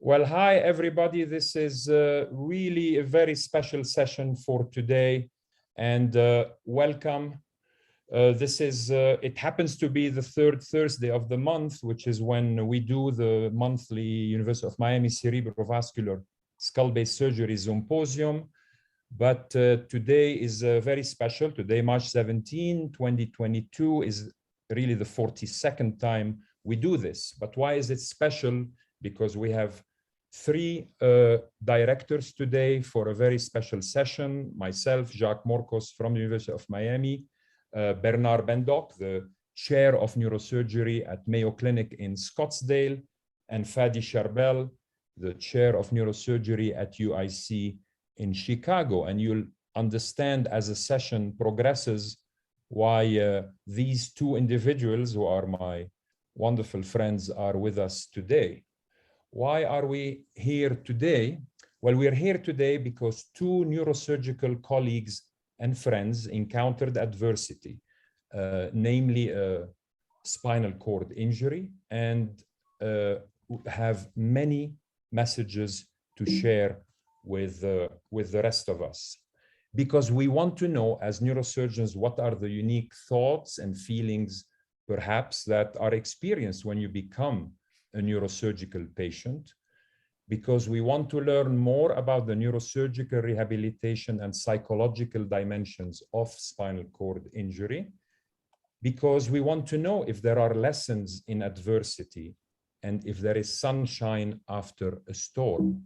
Well, hi, everybody. This is really a very special session for today, and welcome. It happens to be the third Thursday of the month, which is when we do the monthly University of Miami Cerebrovascular Skull-Based Surgery Symposium. But today is very special. Today, March 17, 2022, is really the 42nd time we do this. But why is it special? Because we have three directors today for a very special session. Myself, Langer-Morcos from the University of Miami, Bernard Bendok, the chair of neurosurgery at Mayo Clinic in Scottsdale, and Fadi Charbel, the chair of neurosurgery at UIC in Chicago. And you'll understand as the session progresses why these two individuals, who are my wonderful friends, are with us today. Why are we here today? Well, we're here today because two neurosurgical colleagues and friends encountered adversity, namely a spinal cord injury, and have many messages to share with the rest of us. Because we want to know, as neurosurgeons, what are the unique thoughts and feelings, perhaps, that are experienced when you become a neurosurgical patient, because we want to learn more about the neurosurgical rehabilitation and psychological dimensions of spinal cord injury, because we want to know if there are lessons in adversity and if there is sunshine after a storm.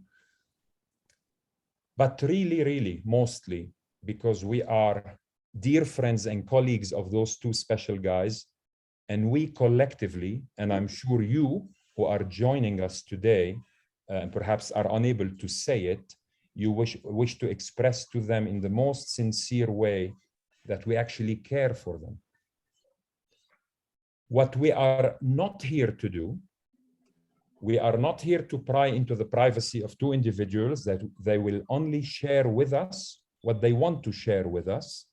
But really, mostly, because we are dear friends and colleagues of those two special guys, and we collectively, and I'm sure you who are joining us today, and perhaps are unable to say it, you wish to express to them in the most sincere way that we actually care for them. What we are not here to do, we are not here to pry into the privacy of two individuals that they will only share with us what they want to share with us.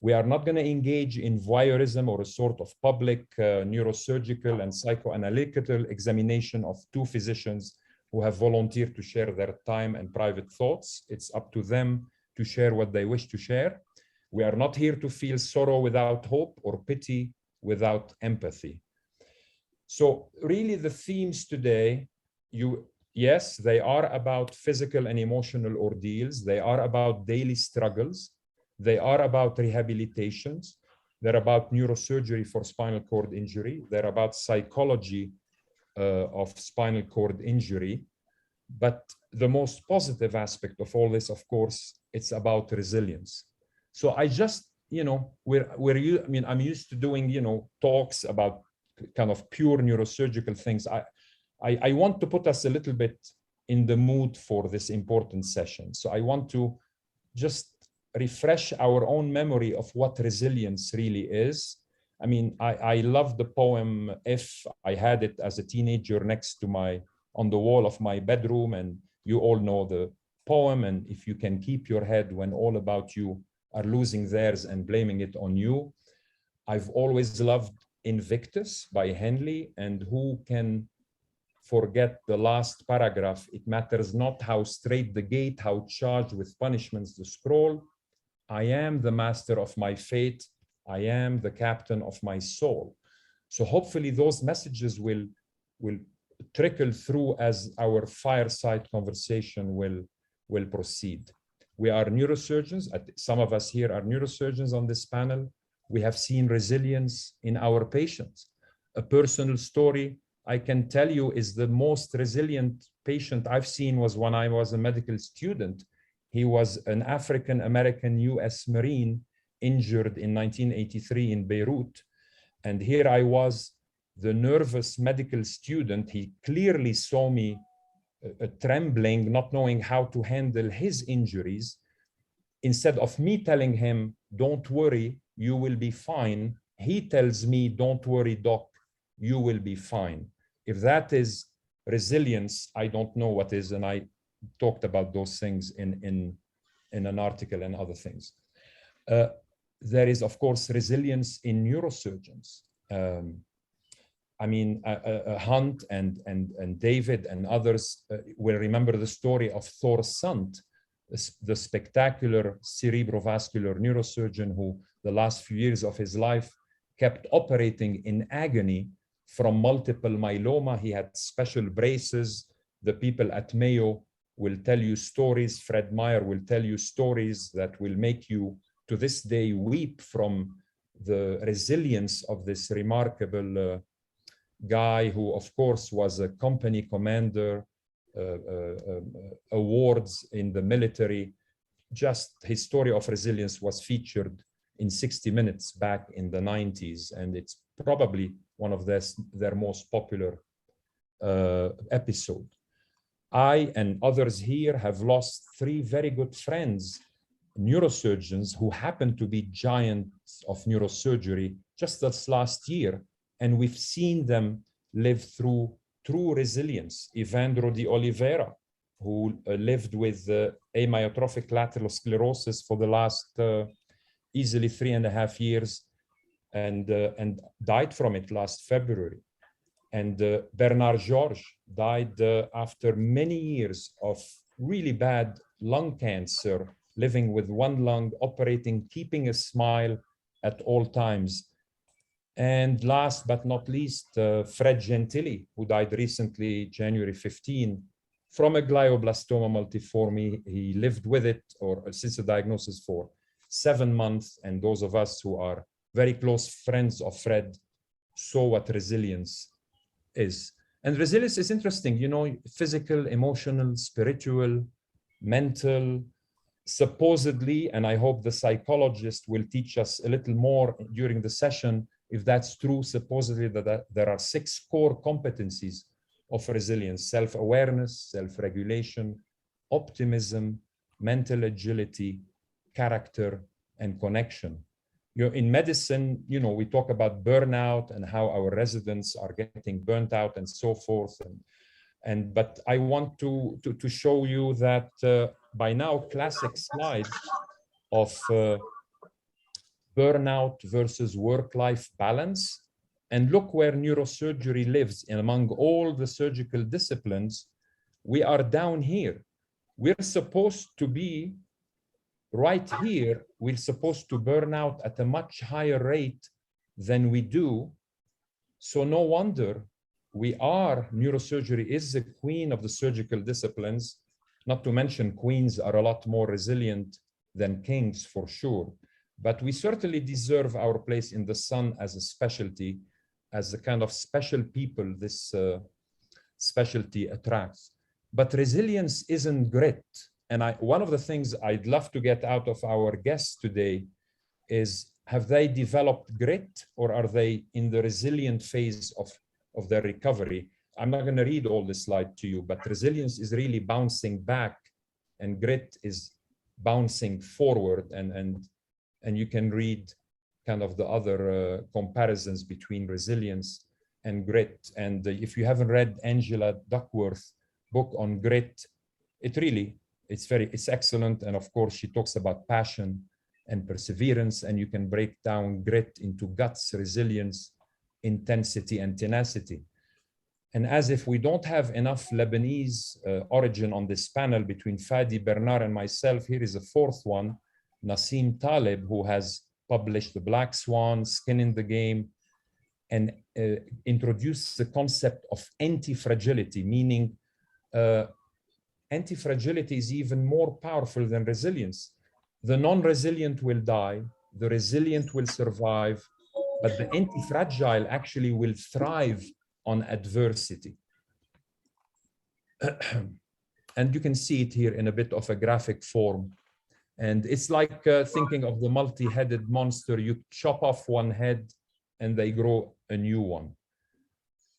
We are not going to engage in voyeurism or a sort of public neurosurgical and psychoanalytical examination of two physicians who have volunteered to share their time and private thoughts. It's up to them to share what they wish to share. We are not here to feel sorrow without hope or pity without empathy. So really the themes today, yes, they are about physical and emotional ordeals. They are about daily struggles. They are about rehabilitations. They're about neurosurgery for spinal cord injury. They're about psychology of spinal cord injury. But the most positive aspect of all this, of course, it's about resilience. So I just, I'm used to doing, talks about kind of pure neurosurgical things. I want to put us a little bit in the mood for this important session. So I want to just refresh our own memory of what resilience really is. I mean, I love the poem If. I had it as a teenager next to on the wall of my bedroom, and you all know the poem. And if you can keep your head when all about you are losing theirs and blaming it on you. I've always loved Invictus by Henley, and who can forget the last paragraph? It matters not how straight the gate, how charged with punishments the scroll. I am the master of my fate. I am the captain of my soul. So hopefully those messages will trickle through as our fireside conversation will proceed. We are neurosurgeons. Some of us here are neurosurgeons on this panel. We have seen resilience in our patients. A personal story I can tell you is the most resilient patient I've seen was when I was a medical student. He was an African-American US Marine injured in 1983 in Beirut. And here I was, the nervous medical student. He clearly saw me trembling, not knowing how to handle his injuries. Instead of me telling him, don't worry, you will be fine, he tells me, don't worry, doc, you will be fine. If that is resilience, I don't know what is. And I talked about those things in an article and other things. There is, of course, resilience in neurosurgeons. I mean, Hunt and David and others will remember the story of Thor Sant, the spectacular cerebrovascular neurosurgeon who the last few years of his life kept operating in agony from multiple myeloma. He had special braces. The people at Mayo will tell you stories. Fred Meyer will tell you stories that will make you, to this day, weep from the resilience of this remarkable guy who, of course, was a company commander, awards in the military. Just his story of resilience was featured in 60 Minutes back in the 90s, and it's probably one of their most popular episode. I and others here have lost 3 very good friends, neurosurgeons, who happen to be giants of neurosurgery just this last year, and we've seen them live through true resilience. Evandro De Oliveira, who lived with amyotrophic lateral sclerosis for the last easily 3.5 years and died from it last February. And Bernard Georges died after many years of really bad lung cancer, living with 1 lung, operating, keeping a smile at all times. And last but not least, Fred Gentilly, who died recently, January 15, from a glioblastoma multiforme. He lived with it, or since the diagnosis, for 7 months. And those of us who are very close friends of Fred saw what resilience is. And resilience is interesting, you know, physical, emotional, spiritual, mental, supposedly, and I hope the psychologist will teach us a little more during the session, if that's true, supposedly that there are 6 core competencies of resilience: self-awareness, self-regulation, optimism, mental agility, character, and connection. You know, in medicine, you know, we talk about burnout and how our residents are getting burnt out and so forth. But I want to show you that by now, classic slide of burnout versus work-life balance. And look where neurosurgery lives. And among all the surgical disciplines, we are down here. We're supposed to be right here. We're supposed to burn out at a much higher rate than we do. So no wonder neurosurgery is the queen of the surgical disciplines, not to mention queens are a lot more resilient than kings for sure. But we certainly deserve our place in the sun as a specialty, as the kind of special people this specialty attracts. But resilience isn't grit. And one of the things I'd love to get out of our guests today is, have they developed grit, or are they in the resilient phase of their recovery? I'm not going to read all this slide to you, but resilience is really bouncing back and grit is bouncing forward. And you can read kind of the other comparisons between resilience and grit. And if you haven't read Angela Duckworth's book on grit, it's excellent. And of course, she talks about passion and perseverance, and you can break down grit into guts, resilience, intensity, and tenacity. And as if we don't have enough Lebanese origin on this panel between Fadi, Bernard, and myself, here is a 4th one, Nassim Taleb, who has published The Black Swan, Skin in the Game, and introduced the concept of anti-fragility, meaning anti-fragility is even more powerful than resilience. The non-resilient will die, the resilient will survive, but the anti-fragile actually will thrive on adversity. And you can see it here in a bit of a graphic form. And it's like thinking of the multi-headed monster. You chop off one head and they grow a new one.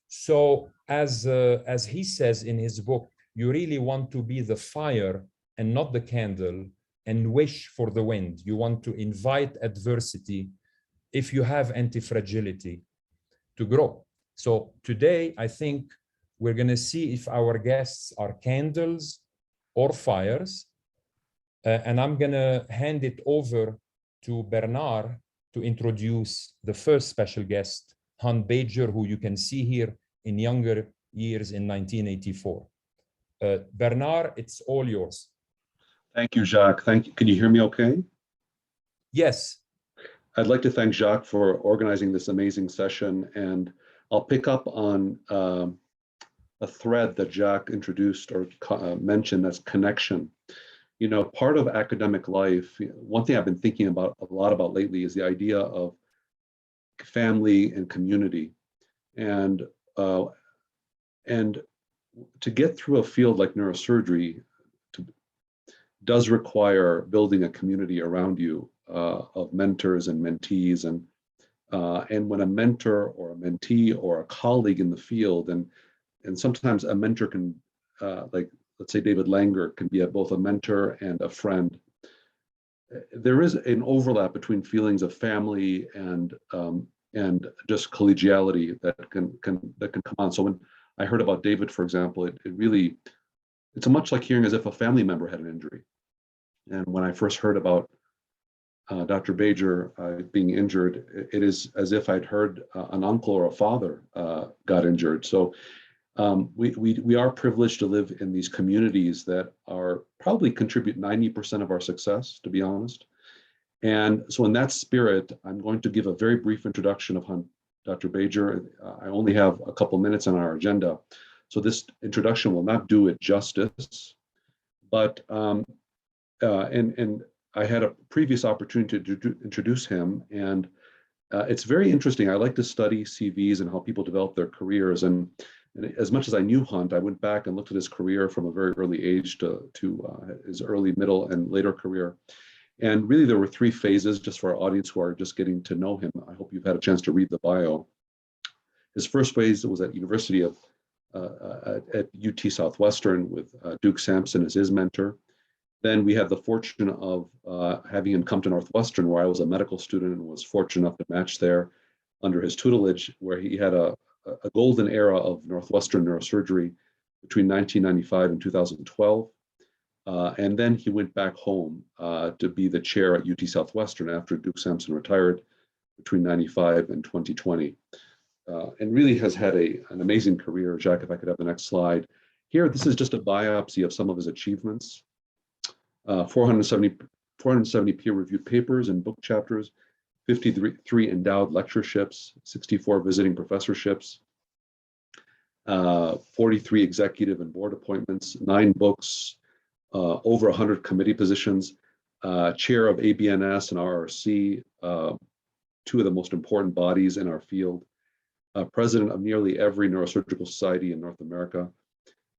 So as he says in his book, you really want to be the fire and not the candle and wish for the wind. You want to invite adversity if you have anti-fragility to grow. So today, I think we're going to see if our guests are candles or fires. And I'm going to hand it over to Bernard to introduce the first special guest, Hunt Batjer, who you can see here in younger years in 1984. Bernard, it's all yours. Thank you, Jacques. Thank you. Can you hear me okay? Yes. I'd like to thank Jacques for organizing this amazing session, and I'll pick up on a thread that Jacques introduced or mentioned, as connection. You know, part of academic life, one thing I've been thinking about a lot about lately is the idea of family and community. And to get through a field like neurosurgery does require building a community around you of mentors and mentees, and when a mentor or a mentee or a colleague in the field, and sometimes a mentor can, like let's say David Langer, can be both a mentor and a friend. There is an overlap between feelings of family and just collegiality that can come on. So when I heard about David, for example, it's much like hearing as if a family member had an injury. And when I first heard about Dr. Batjer being injured, it is as if I'd heard an uncle or a father got injured. So we are privileged to live in these communities that are probably contribute 90% of our success, to be honest. And so in that spirit, I'm going to give a very brief introduction of Dr. Batjer. I only have a couple minutes on our agenda, so this introduction will not do it justice. But and I had a previous opportunity to introduce him, and it's very interesting. I like to study CVs and how people develop their careers. And as much as I knew Hunt, I went back and looked at his career from a very early age to his early, middle, and later career. And really, there were three phases, just for our audience who are just getting to know him. I hope you've had a chance to read the bio. His first phase was at University of at UT Southwestern with Duke Sampson as his mentor. Then we had the fortune of having him come to Northwestern, where I was a medical student and was fortunate enough to match there under his tutelage, where he had a golden era of Northwestern neurosurgery between 1995 and 2012. And then he went back home to be the chair at UT Southwestern after Duke Sampson retired between 95 and 2020. And really has had an amazing career. Jacques, if I could have the next slide. Here, this is just a biopsy of some of his achievements. 470 peer-reviewed papers and book chapters, 53 endowed lectureships, 64 visiting professorships, 43 executive and board appointments, 9 books, over 100 committee positions, chair of ABNS and RRC, 2 of the most important bodies in our field, president of nearly every neurosurgical society in North America,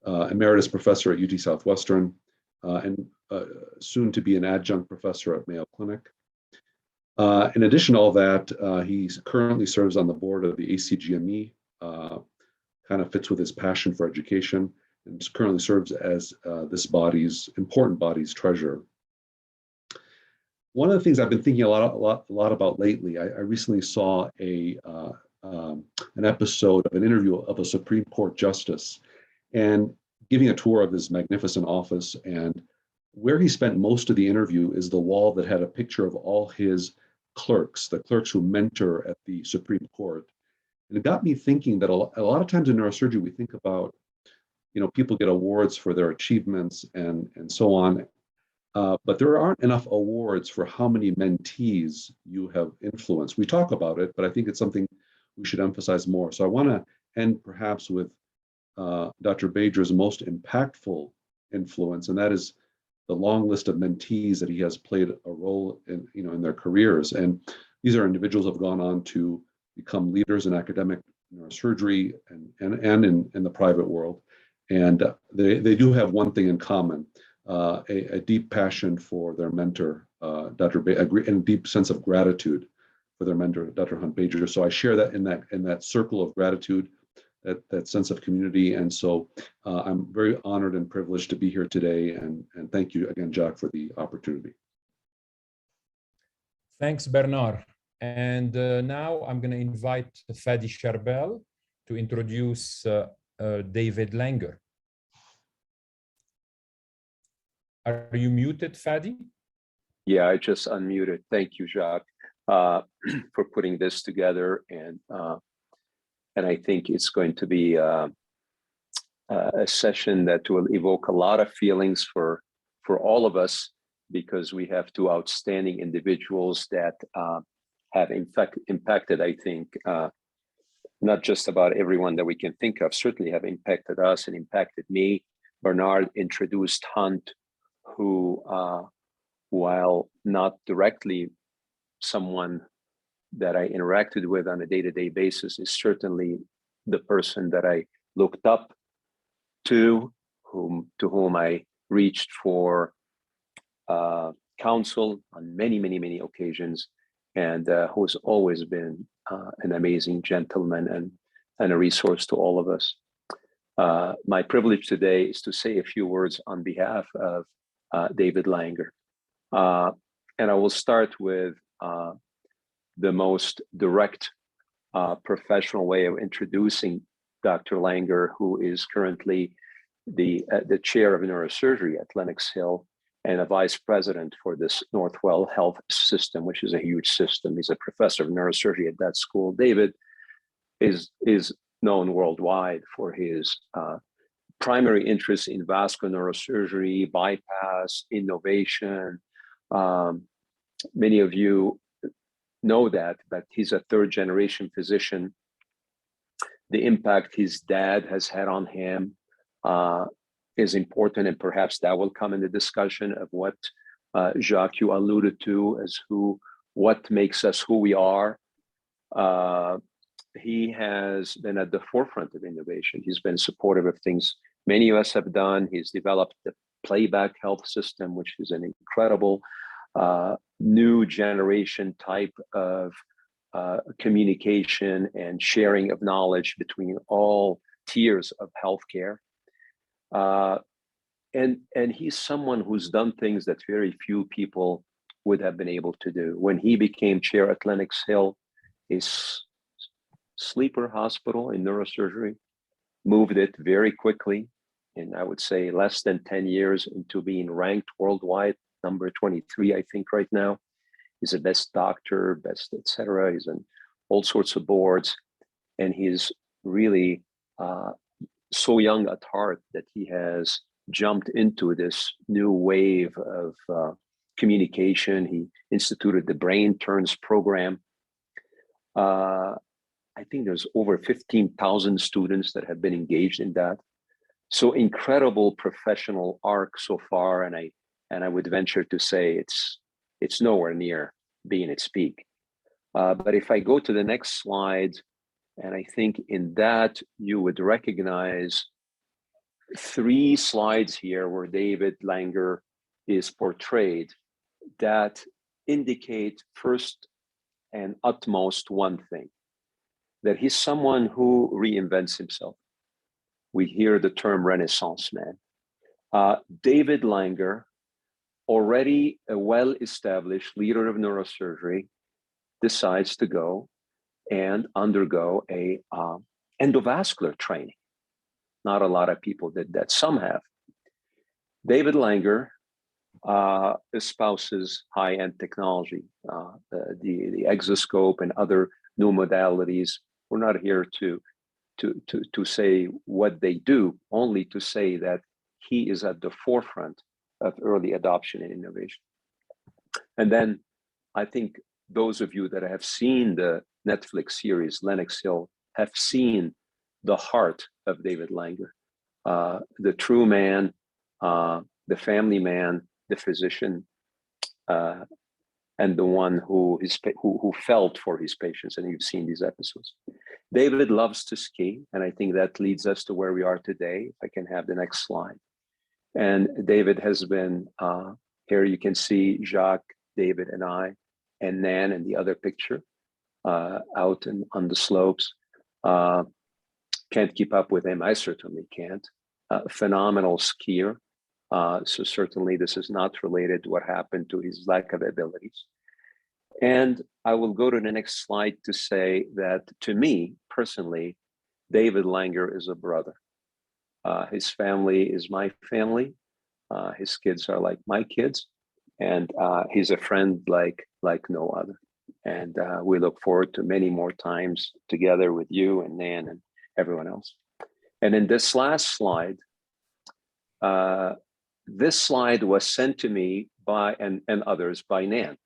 emeritus professor at UT Southwestern, and soon to be an adjunct professor at Mayo Clinic. In addition to all that, he currently serves on the board of the ACGME, kind of fits with his passion for education, and currently serves as this important body's treasurer. One of the things I've been thinking a lot about lately, I recently saw an episode of an interview of a Supreme Court justice, and giving a tour of his magnificent office, and where he spent most of the interview is the wall that had a picture of all his clerks, the clerks who mentor at the Supreme Court. And it got me thinking that a lot of times in neurosurgery, we think about, people get awards for their achievements and so on, but there aren't enough awards for how many mentees you have influenced. We talk about it, but I think it's something we should emphasize more. So I want to end perhaps with Dr. Batjer's most impactful influence, and that is the long list of mentees that he has played a role in, in their careers. And these are individuals who have gone on to become leaders in academic neurosurgery and in the private world. And they do have one thing in common, a deep passion for their mentor, Dr. Batjer, and a deep sense of gratitude for their mentor, Dr. Hunt Batjer. So I share that in that circle of gratitude, that sense of community. And so I'm very honored and privileged to be here today. And thank you again, Jacques, for the opportunity. Thanks, Bernard. And now I'm going to invite Fadi Charbel to introduce David Langer. Are you muted, Fadi? Yeah, I just unmuted. Thank you, Jacques, for putting this together. And And I think it's going to be a session that will evoke a lot of feelings for all of us, because we have two outstanding individuals that have in fact impacted, I think, not just about everyone that we can think of, certainly have impacted us and impacted me. Bernard introduced Hunt, who, while not directly someone that I interacted with on a day-to-day basis, is certainly the person that I looked up to whom I reached for counsel on many occasions, and who's always been an amazing gentleman and a resource to all of us. My privilege today is to say a few words on behalf of David Langer. And I will start with the most direct professional way of introducing Dr. Langer, who is currently the chair of neurosurgery at Lenox Hill and a vice president for this Northwell Health System, which is a huge system. He's a professor of neurosurgery at that school. David is known worldwide for his primary interest in vascular neurosurgery, bypass, innovation. Many of you know that he's a third-generation physician. The impact his dad has had on him is important, and perhaps that will come in the discussion of what Jacques, you alluded to as what makes us who we are. He has been at the forefront of innovation. He's been supportive of things many of us have done. He's developed the playback health system, which is an incredible new generation type of communication and sharing of knowledge between all tiers of healthcare. And he's someone who's done things that very few people would have been able to do. When he became chair at Lenox Hill, his sleeper hospital in neurosurgery, moved it very quickly, and I would say less than 10 years, into being ranked worldwide number 23, I think, right now. He's the best doctor, best, et cetera. He's on all sorts of boards, and he's really so young at heart that he has jumped into this new wave of communication. He instituted the Brain Turns program. I think there's over 15,000 students that have been engaged in that. So incredible professional arc so far, and I would venture to say it's nowhere near being its peak. But if I go to the next slide, and I think in that you would recognize 3 slides here where David Langer is portrayed that indicate first and utmost one thing, that he's someone who reinvents himself. We hear the term Renaissance man. David Langer, already a well-established leader of neurosurgery, decides to go and undergo a endovascular training. Not a lot of people did that, some have. David Langer espouses high-end technology, the exoscope and other new modalities. We're not here to say what they do, only to say that he is at the forefront of early adoption and innovation. And then I think those of you that have seen the Netflix series Lenox Hill have seen the heart of David Langer, the true man, the family man, the physician, and the one who felt for his patients. And you've seen these episodes. David loves to ski, and I think that leads us to where we are today. If I can have the next slide. And David has been, here you can see Jacques, David, and I, and Nan in the other picture, out on the slopes. Can't keep up with him. I certainly can't. Phenomenal skier. So certainly this is not related to what happened to his lack of abilities. And I will go to the next slide to say that to me personally, David Langer is a brother. His family is my family. His kids are like my kids, and he's a friend like no other. And we look forward to many more times together with you and Nan and everyone else. And in this last slide, this slide was sent to me by, and others, by Nan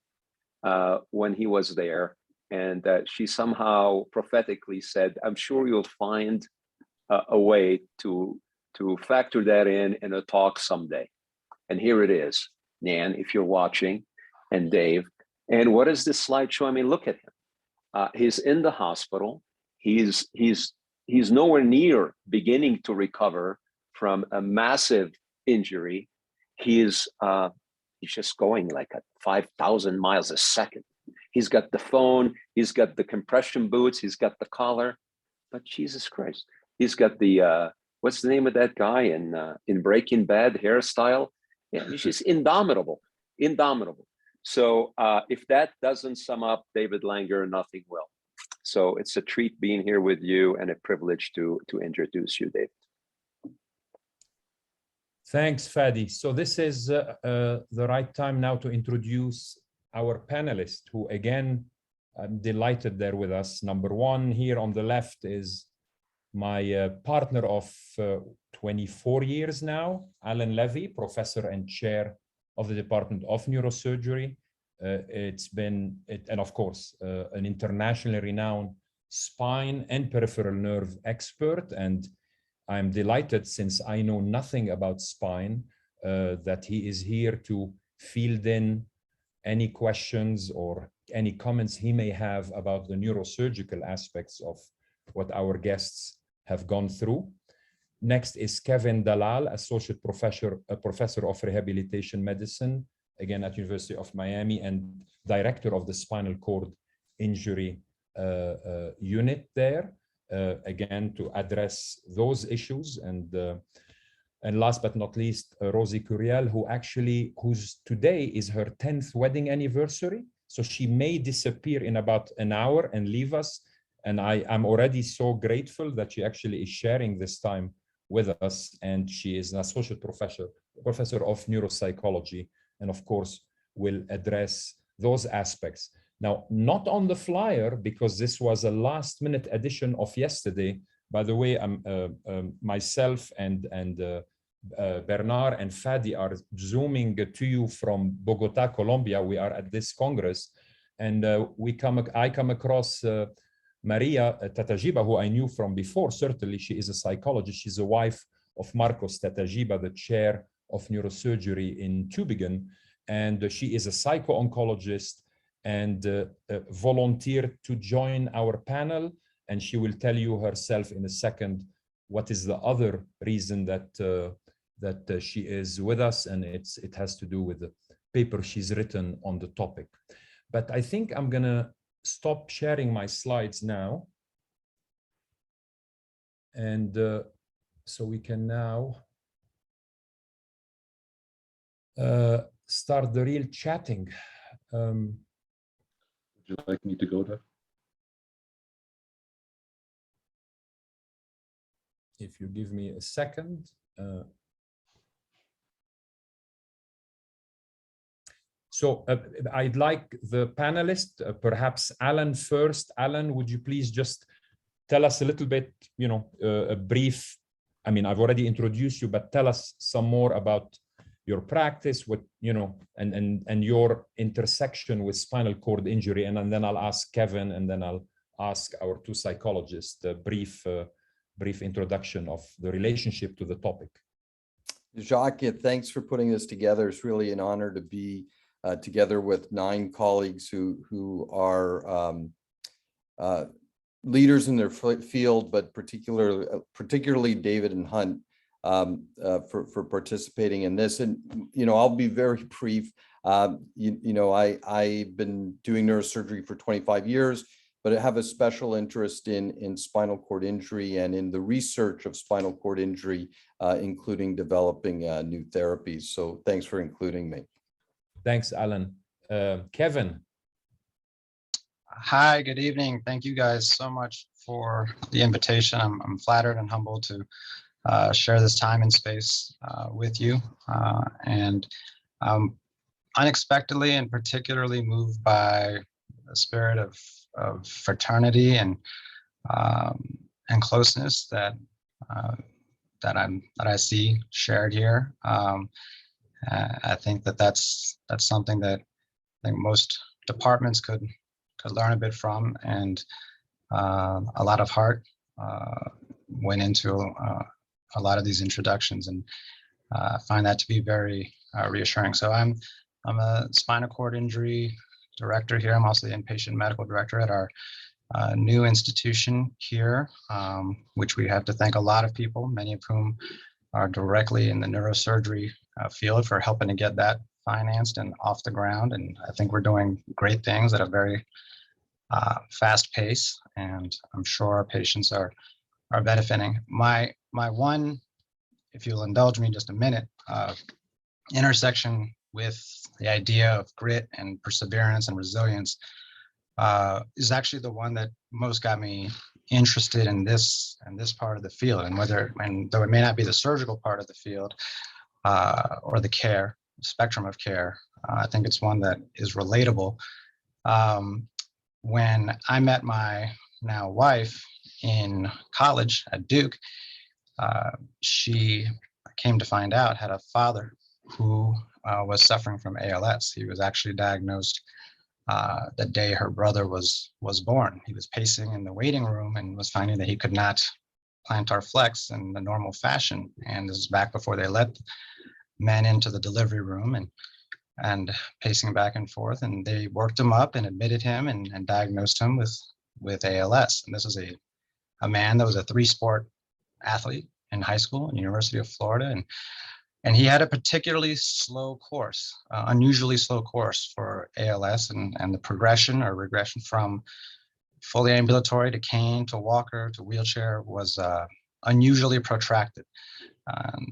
when he was there. And she somehow prophetically said, I'm sure you'll find a way to factor that in a talk someday. And here it is, Nan, if you're watching, and Dave. And what does this slide show? I mean, look at him. He's in the hospital. He's nowhere near beginning to recover from a massive injury. He's just going like at 5,000 miles a second. He's got the phone, he's got the compression boots, he's got the collar, but Jesus Christ, he's got the, what's the name of that guy in Breaking Bad, hairstyle? Yeah, he's just indomitable. So if that doesn't sum up David Langer, nothing will. So it's a treat being here with you and a privilege to introduce you, David. Thanks, Fadi. So this is the right time now to introduce our panelists, who again, I'm delighted they're with us. Number one here on the left is my partner of 24 years now, Alan Levy, professor and chair of the Department of Neurosurgery. And of course, an internationally renowned spine and peripheral nerve expert. And I'm delighted, since I know nothing about spine, that he is here to field in any questions or any comments he may have about the neurosurgical aspects of what our guests have gone through. Next is Kevin Dalal, Associate Professor of Rehabilitation Medicine, again at University of Miami, and Director of the Spinal Cord Injury Unit there, again to address those issues. And last but not least, Rosie Curiel, whose today is her 10th wedding anniversary. So she may disappear in about an hour and leave us. And I'm already so grateful that she actually is sharing this time with us. And she is an associate professor of neuropsychology, and of course will address those aspects. Now, not on the flyer, because this was a last-minute edition of yesterday. By the way, myself and Bernard and Fadi are zooming to you from Bogota, Colombia. We are at this Congress, and I come across Maria Tatajiba, who I knew from before. Certainly, she is a psychologist. She's the wife of Marcos Tatajiba, the chair of neurosurgery in Tübingen, and she is a psycho-oncologist and volunteered to join our panel. And she will tell you herself in a second what is the other reason that she is with us, and it has to do with the paper she's written on the topic. But I think I'm gonna stop sharing my slides now, and so we can now start the real chatting. Would you like me to go there? If you give me a second. So I'd like the panelists, perhaps Alan first. Alan, would you please just tell us a little bit, a brief, I mean, I've already introduced you, but tell us some more about your practice, what, and your intersection with spinal cord injury. And then I'll ask Kevin, and then I'll ask our two psychologists a brief introduction of the relationship to the topic. Jacques, thanks for putting this together. It's really an honor to be together with 9 colleagues who are leaders in their field, but particularly David and Hunt for participating in this. And I'll be very brief. I've been doing neurosurgery for 25 years, but I have a special interest in spinal cord injury and in the research of spinal cord injury, including developing new therapies. So thanks for including me. Thanks, Alan. Kevin. Hi, good evening. Thank you guys so much for the invitation. I'm flattered and humbled to share this time and space with you. And unexpectedly and particularly moved by spirit of fraternity and closeness that I see shared here. I think that's something that I think most departments could learn a bit from, and a lot of heart went into a lot of these introductions, and I find that to be very reassuring. So I'm a spinal cord injury director here. I'm also the inpatient medical director at our new institution here, which we have to thank a lot of people, many of whom are directly in the neurosurgery field, for helping to get that financed and off the ground. And I think we're doing great things at a very fast pace, and I'm sure our patients are benefiting. My one, if you'll indulge me just a minute, intersection with the idea of grit and perseverance and resilience is actually the one that most got me interested in this part of the field. And though it may not be the surgical part of the field or the care spectrum of care, I think it's one that is relatable. When I met my now wife in college at Duke, she came to find out had a father who was suffering from ALS. He was actually diagnosed the day her brother was born. He was pacing in the waiting room and was finding that he could not plantar flex in the normal fashion. And this is back before they let men into the delivery room, and pacing back and forth. And they worked him up and admitted him and diagnosed him with ALS. And this is a man that was a 3-sport athlete in high school at the University of Florida. And he had a particularly slow course, unusually slow course for ALS, and the progression or regression from fully ambulatory to cane to walker to wheelchair was unusually protracted.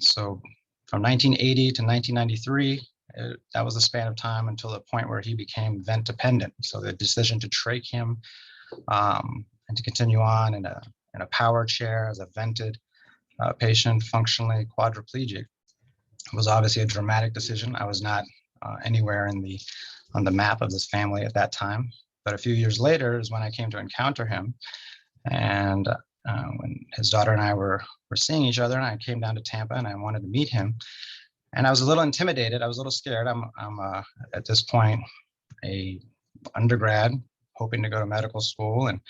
So from 1980 to 1993, that was the span of time until the point where he became vent dependent. So the decision to trach him and to continue on in a power chair as a vented patient, functionally quadriplegic, was obviously a dramatic decision. I was not anywhere on the map of this family at that time. But a few years later is when I came to encounter him, and when his daughter and I were seeing each other, and I came down to Tampa and I wanted to meet him. And I was a little intimidated. I was a little scared. I'm at this point a undergrad, hoping to go to medical school and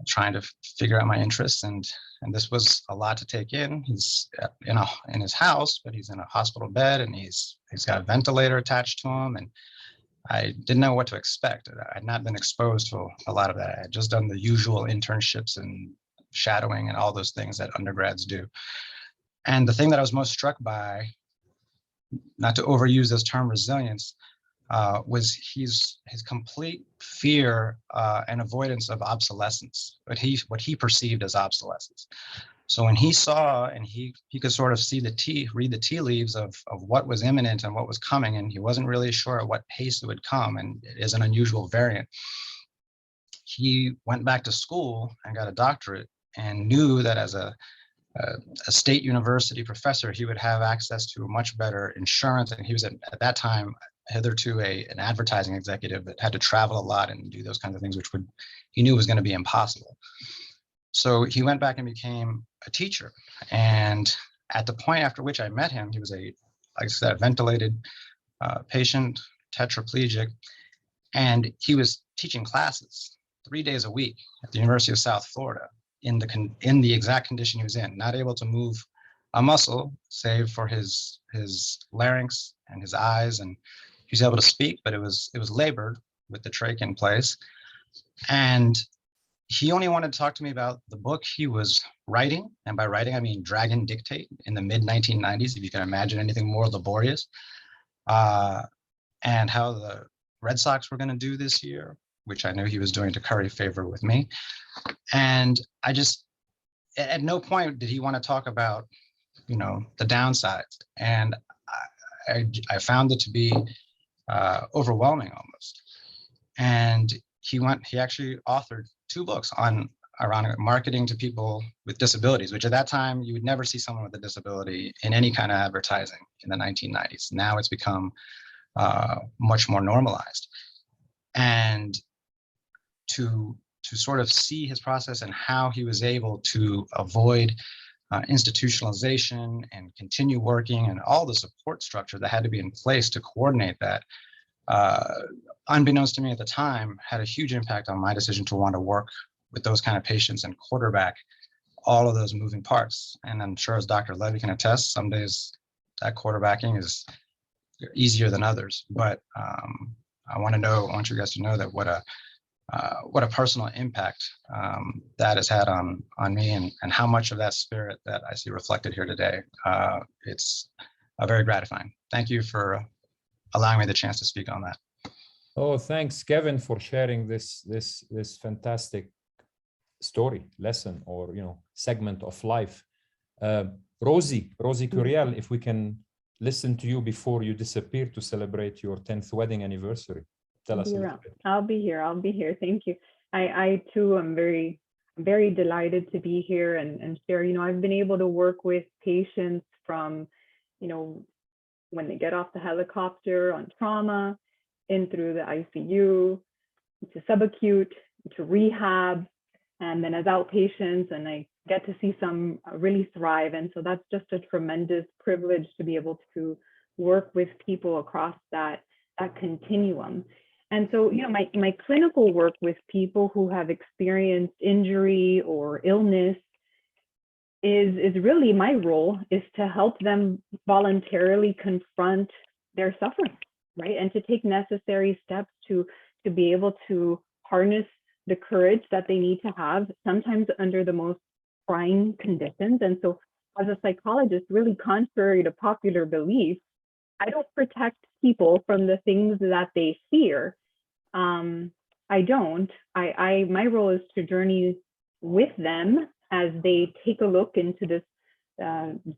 trying to figure out my interests. And this was a lot to take in. He's in his house, but he's in a hospital bed, and he's got a ventilator attached to him. And I didn't know what to expect. I had not been exposed to a lot of that. I had just done the usual internships and shadowing and all those things that undergrads do. And the thing that I was most struck by, not to overuse this term resilience, was his complete fear and avoidance of obsolescence, what he perceived as obsolescence. So when he saw, and he could sort of read the tea leaves of what was imminent and what was coming, and he wasn't really sure at what pace it would come, and it is an unusual variant. He went back to school and got a doctorate, and knew that as a state university professor, he would have access to much better insurance. And he was at that time hitherto an advertising executive that had to travel a lot and do those kinds of things, which he knew was going to be impossible. So he went back and became a teacher. And at the point after which I met him, he was like I said, a ventilated patient, tetraplegic, and he was teaching classes 3 days a week at the University of South Florida in the exact condition he was in, not able to move a muscle save for his larynx and his eyes, and he was able to speak, but it was labored with the trach in place. And he only wanted to talk to me about the book he was writing, and by writing I mean Dragon Dictate, in the mid-1990s, if you can imagine anything more laborious, and how the Red Sox were going to do this year, which I knew he was doing to curry favor with me. And I just, at no point did he want to talk about, the downsides. And I found it to be overwhelming almost. And he actually authored 2 books on ironic marketing to people with disabilities, which at that time you would never see someone with a disability in any kind of advertising in the 1990s. Now it's become much more normalized. And to sort of see his process and how he was able to avoid institutionalization and continue working, and all the support structure that had to be in place to coordinate that, unbeknownst to me at the time, had a huge impact on my decision to want to work with those kind of patients and quarterback all of those moving parts. And I'm sure, as Dr. Levy can attest, some days that quarterbacking is easier than others. But I want you guys to know that what a personal impact that has had on me, and how much of that spirit that I see reflected here today. It's very gratifying. Thank you for allowing me the chance to speak on that. Oh, thanks, Kevin, for sharing this fantastic story, lesson, or segment of life. Rosie Curiel, if we can listen to you before you disappear to celebrate your 10th wedding anniversary. Tell us a little bit. I'll be here. Thank you. I too am very delighted to be here and share. I've been able to work with patients from, when they get off the helicopter on trauma, in through the ICU, to subacute, to rehab, and then as outpatients, and I get to see some really thrive. And so that's just a tremendous privilege to be able to work with people across that continuum. And so, my clinical work with people who have experienced injury or illness is really, my role is to help them voluntarily confront their suffering, right? And to take necessary steps to be able to harness the courage that they need to have, sometimes under the most trying conditions. And so, as a psychologist, really contrary to popular belief, I don't protect people from the things that they fear. I don't. My role is to journey with them as they take a look into this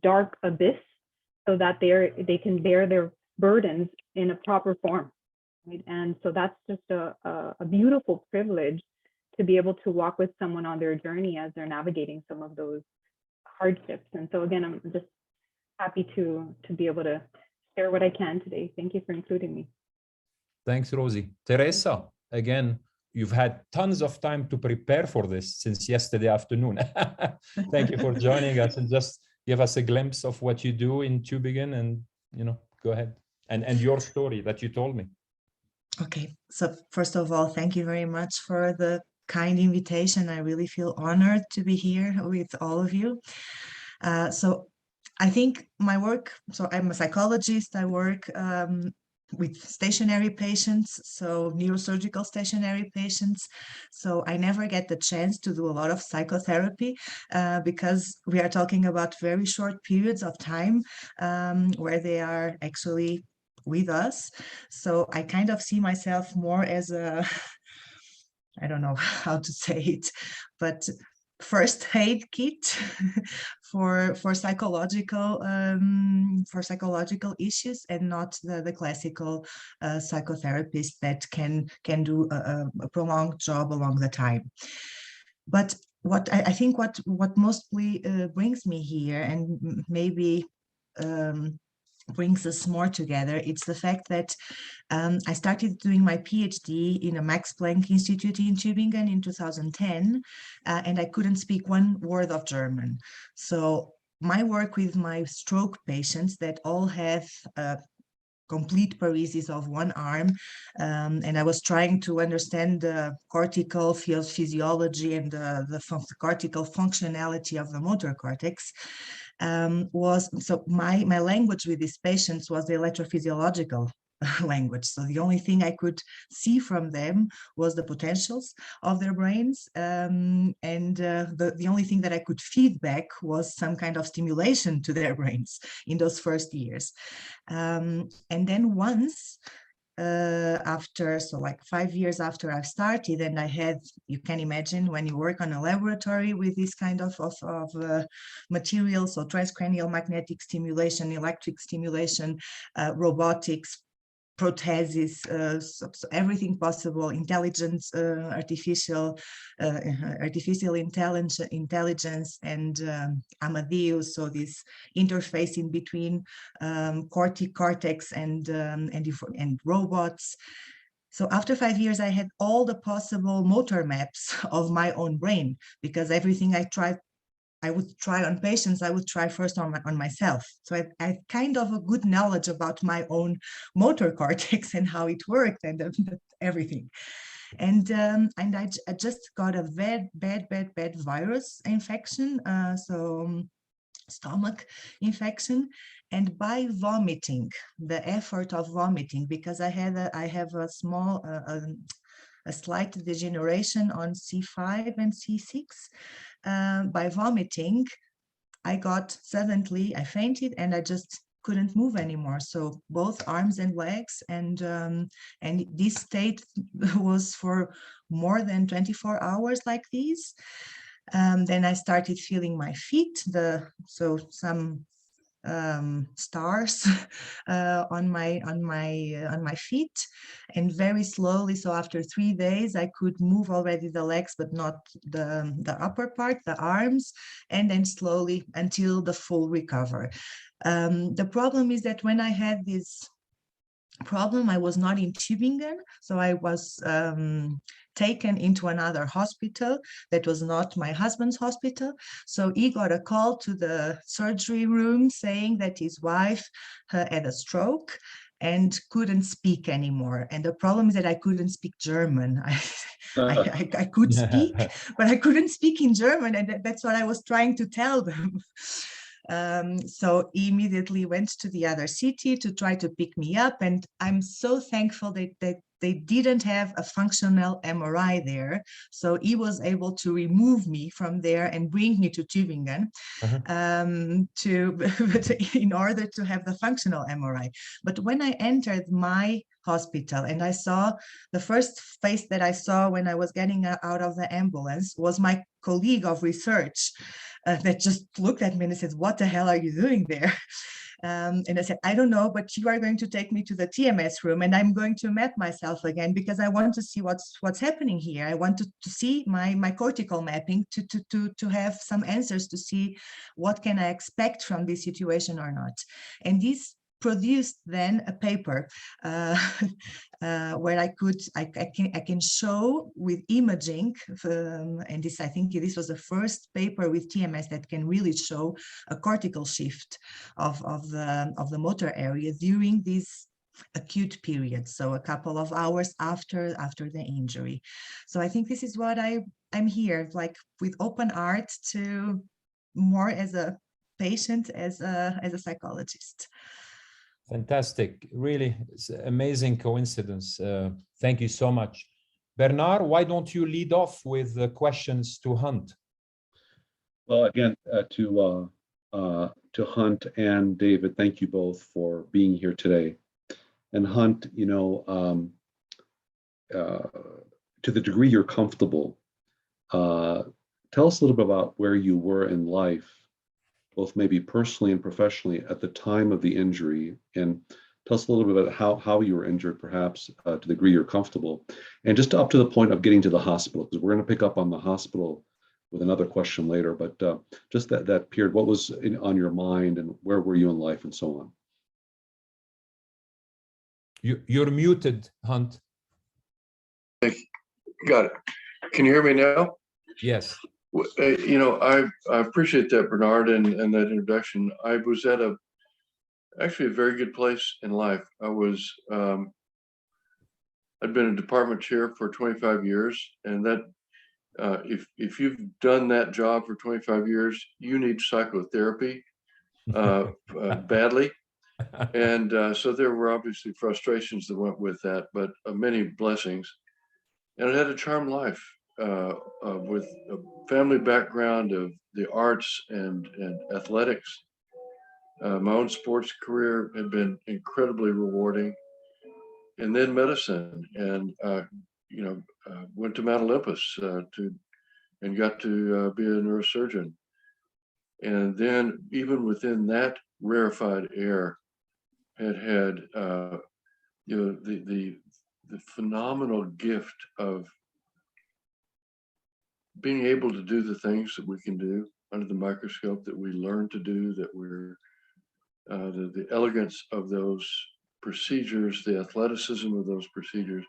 dark abyss, so that they can bear their burdens in a proper form. Right? And so that's just a beautiful privilege to be able to walk with someone on their journey as they're navigating some of those hardships. And so again, I'm just happy to be able to share what I can today. Thank you for including me. Thanks, Rosie. Teresa, again, you've had tons of time to prepare for this since yesterday afternoon. Thank you for joining us, and just give us a glimpse of what you do in Tübingen, and go ahead and your story that you told me. Okay, so first of all, thank you very much for the kind invitation. I really feel honored to be here with all of you. So I think my work, so I'm a psychologist. I work with stationary patients, so neurosurgical stationary patients. So I never get the chance to do a lot of psychotherapy because we are talking about very short periods of time where they are actually with us. So I kind of see myself more as a, I don't know how to say it, but first aid kit for psychological issues, and not the classical psychotherapist that can do a prolonged job along the time. But what I think what mostly brings me here, and maybe brings us more together, it's the fact that I started doing my PhD in a Max Planck Institute in Tübingen in 2010, and I couldn't speak one word of German. So my work with my stroke patients that all have complete paresis of one arm, and I was trying to understand the cortical physiology and the cortical functionality of the motor cortex. So my language with these patients was the electrophysiological language. So the only thing I could see from them was the potentials of their brains, and the only thing that I could feed back was some kind of stimulation to their brains in those first years. And then once after, so like 5 years after I've started, and I had, you can imagine when you work on a laboratory with this kind of materials, so transcranial magnetic stimulation, electric stimulation, robotics, prosthesis, so everything possible, intelligence, artificial intelligence, and Amadeus, so this interface in between cortex and robots. So after 5 years, I had all the possible motor maps of my own brain, because everything I would try on patients, I would try first on myself. So I had kind of a good knowledge about my own motor cortex and how it worked and everything. And I just got a bad virus infection, stomach infection, and by vomiting, the effort of vomiting, because I have a small a slight degeneration on C5 and C6. By vomiting, I fainted, and I just couldn't move anymore. So both arms and legs, and this state was for more than 24 hours like this. Then I started feeling my feet, some stars on my feet, and very slowly. So after 3 days, I could move already the legs, but not the upper part, the arms, and then slowly until the full recover. The problem is that when I had this problem, I was not in Tübingen, so I was taken into another hospital that was not my husband's hospital. So he got a call to the surgery room saying that his wife had a stroke and couldn't speak anymore. And the problem is that I couldn't speak German. I could speak, but I couldn't speak in German, and that's what I was trying to tell them. So he immediately went to the other city to try to pick me up, and I'm so thankful that they didn't have a functional MRI there, so he was able to remove me from there and bring me to Tübingen in order to have the functional MRI. But when I entered my hospital and I saw, the first face that I saw when I was getting out of the ambulance was my colleague of research that just looked at me and said, "What the hell are you doing there?" And I said, "I don't know, but you are going to take me to the TMS room, and I'm going to map myself again, because I want to see what's happening here. I want to see my cortical mapping to have some answers, to see what can I expect from this situation or not." And this produced then a paper where I can show with imaging, and this, I think this was the first paper with TMS that can really show a cortical shift of the motor area during this acute period, so a couple of hours after the injury. So I think this is what I'm here, like, with open heart, to more as a patient, as a psychologist. Fantastic. Really, it's an amazing coincidence. Thank you so much. Bernard, why don't you lead off with the questions to Hunt? Well, again, to Hunt and David, thank you both for being here today. And Hunt, to the degree you're comfortable, tell us a little bit about where you were in life, both maybe personally and professionally, at the time of the injury, and tell us a little bit about how you were injured, perhaps to the degree you're comfortable, and just up to the point of getting to the hospital, because we're going to pick up on the hospital with another question later. But just that period, what was on your mind, and where were you in life, and so on? You're muted, Hunt. Got it. Can you hear me now? Yes. I appreciate that, Bernard, and that introduction. I was at actually a very good place in life. I'd been a department chair for 25 years, and that if you've done that job for 25 years, you need psychotherapy badly. And so there were obviously frustrations that went with that, but many blessings. And I had a charmed life. With a family background of the arts and athletics. My own sports career had been incredibly rewarding. And then medicine, and went to Mount Olympus and got to be a neurosurgeon. And then even within that rarefied air, had the phenomenal gift of being able to do the things that we can do under the microscope, that we learn to do, that we're the elegance of those procedures, the athleticism of those procedures,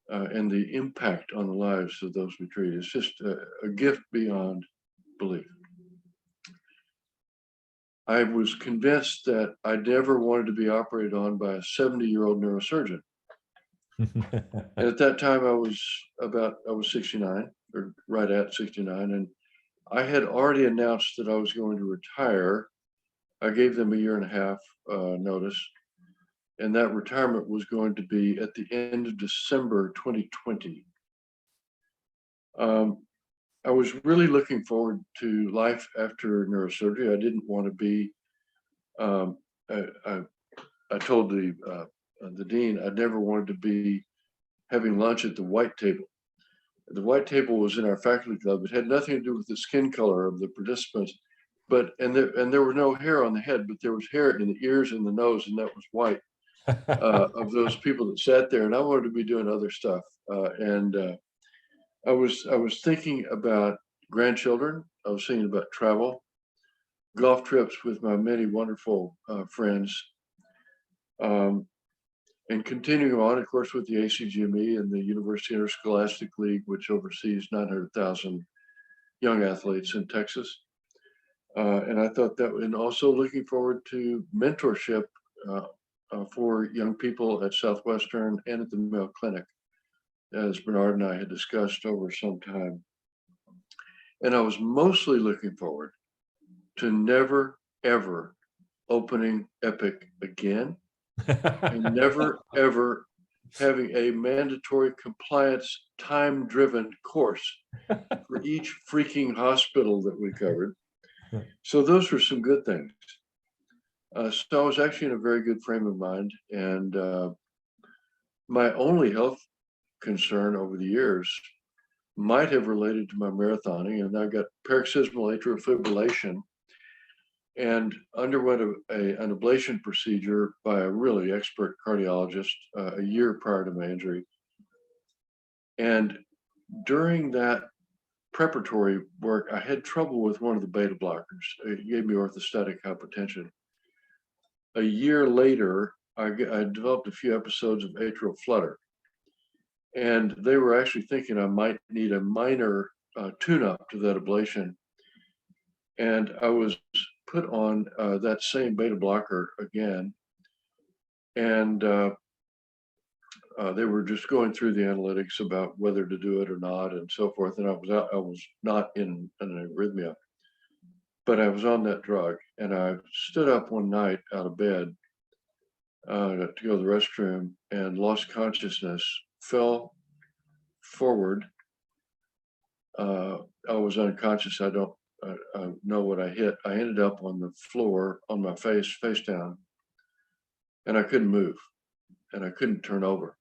and the impact on the lives of those we treat. It's just a gift beyond belief. I was convinced that I never wanted to be operated on by a 70-year-old neurosurgeon. And at that time, I was 69, or right at 69, and I had already announced that I was going to retire. I gave them a 1.5 year notice, and that retirement was going to be at the end of December 2020. I was really looking forward to life after neurosurgery. I didn't want to be. I told the dean I never wanted to be having lunch at the white table. The white table was in our faculty club. It had nothing to do with the skin color of the participants, but there was no hair on the head, but there was hair in the ears and the nose, and that was white of those people that sat there. And I wanted to be doing other stuff. I was thinking about grandchildren. I was thinking about travel, golf trips with my many wonderful friends, and continuing on, of course, with the ACGME and the University Interscholastic League, which oversees 900,000 young athletes in Texas. And I thought that, and also looking forward to mentorship for young people at Southwestern and at the Mayo Clinic, as Bernard and I had discussed over some time. And I was mostly looking forward to never, ever opening Epic again, and never, ever having a mandatory compliance time-driven course for each freaking hospital that we covered. So those were some good things. So I was actually in a very good frame of mind, and my only health concern over the years might have related to my marathoning, and I got paroxysmal atrial fibrillation and underwent an ablation procedure by a really expert cardiologist a year prior to my injury. And during that preparatory work, I had trouble with one of the beta blockers. It gave me orthostatic hypotension. A year later, I developed a few episodes of atrial flutter. And they were actually thinking I might need a minor tune-up to that ablation. And I was put on that same beta blocker again. And they were just going through the analytics about whether to do it or not and so forth. And I was not in an arrhythmia, but I was on that drug. And I stood up one night out of bed to go to the restroom and lost consciousness, fell forward. I was unconscious. I don't know what I hit. I ended up on the floor on my face down, and I couldn't move, and I couldn't turn over.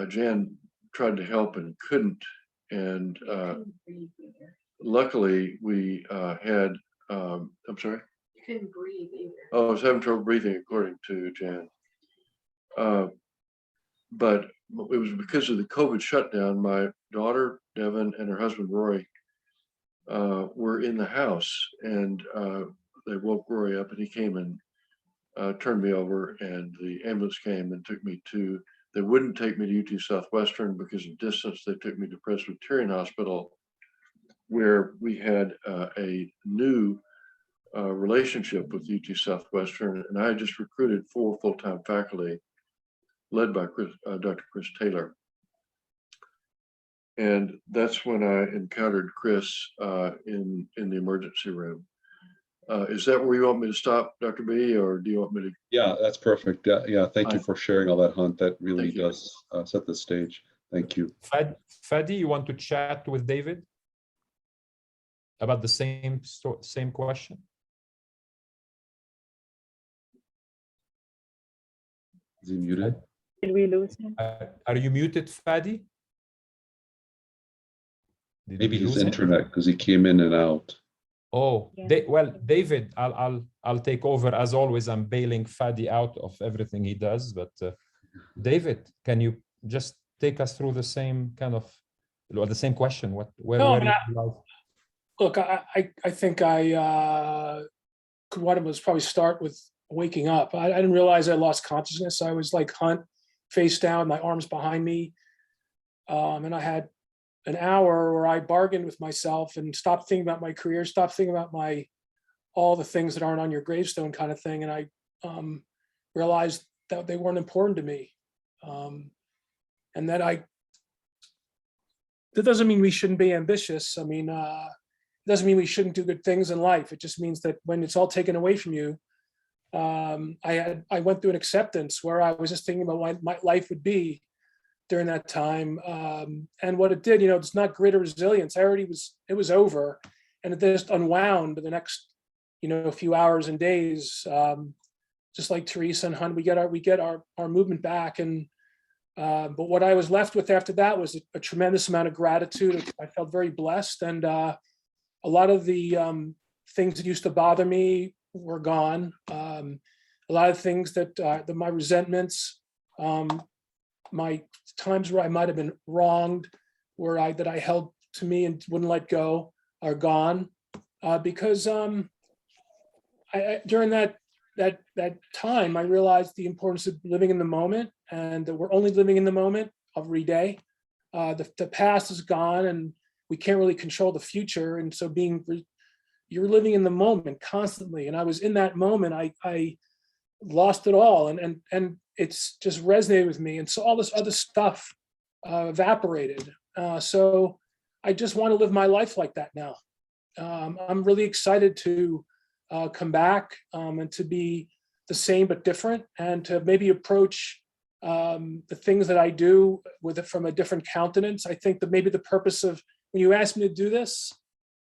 Jan tried to help and couldn't, and luckily we had, I'm sorry? You couldn't breathe either. Oh, I was having trouble breathing, according to Jan. But it was because of the COVID shutdown. My daughter, Devin, and her husband, Rory, were in the house, and they woke Rory up, and he came and turned me over, and the ambulance came and took me to, they wouldn't take me to UT Southwestern because of distance. They took me to Presbyterian Hospital, where we had a new relationship with UT Southwestern, and I just recruited 4 full-time faculty, led by Dr. Chris Taylor. And that's when I encountered Chris in the emergency room. Is that where you want me to stop, Dr. B, or do you want me to? Yeah, that's perfect. Yeah, thank you for sharing all that, Hunt. That really Thank you. does set the stage. Thank you. Fadi, you want to chat with David about the same question? Is he muted? Did we lose him? Are you muted, Fadi? Maybe his internet, because he came in and out. Oh, Yeah. well, David, I'll take over as always. I'm bailing Fadi out of everything he does, but David, can you just take us through the same kind of, the same question? Where Look, I think I could want to probably start with waking up. I didn't realize I lost consciousness. I was like Hunt, face down, my arms behind me. And I had an hour where I bargained with myself and stopped thinking about my career, stopped thinking about all the things that aren't on your gravestone kind of thing. And I realized that they weren't important to me. And that doesn't mean we shouldn't be ambitious. I mean, it doesn't mean we shouldn't do good things in life. It just means that when it's all taken away from you, I went through an acceptance where I was just thinking about what my life would be during that time. And what it did, it's not grit or resilience. It was over, and it just unwound the next, few hours and days. Just like Teresa and Hunt, we get our movement back. And but what I was left with after that was a tremendous amount of gratitude. I felt very blessed, and a lot of the things that used to bother me were gone. A lot of things that my resentments, my times where I might have been wronged, that I held to me and wouldn't let go, are gone. Because during that time, I realized the importance of living in the moment, and that we're only living in the moment every day. The past is gone, and we can't really control the future. And so you're living in the moment constantly. And I was in that moment, I lost it all. And it's just resonated with me. And so all this other stuff evaporated. So I just want to live my life like that now. I'm really excited to come back and to be the same but different, and to maybe approach the things that I do with it from a different countenance. I think that maybe the purpose of, when you asked me to do this,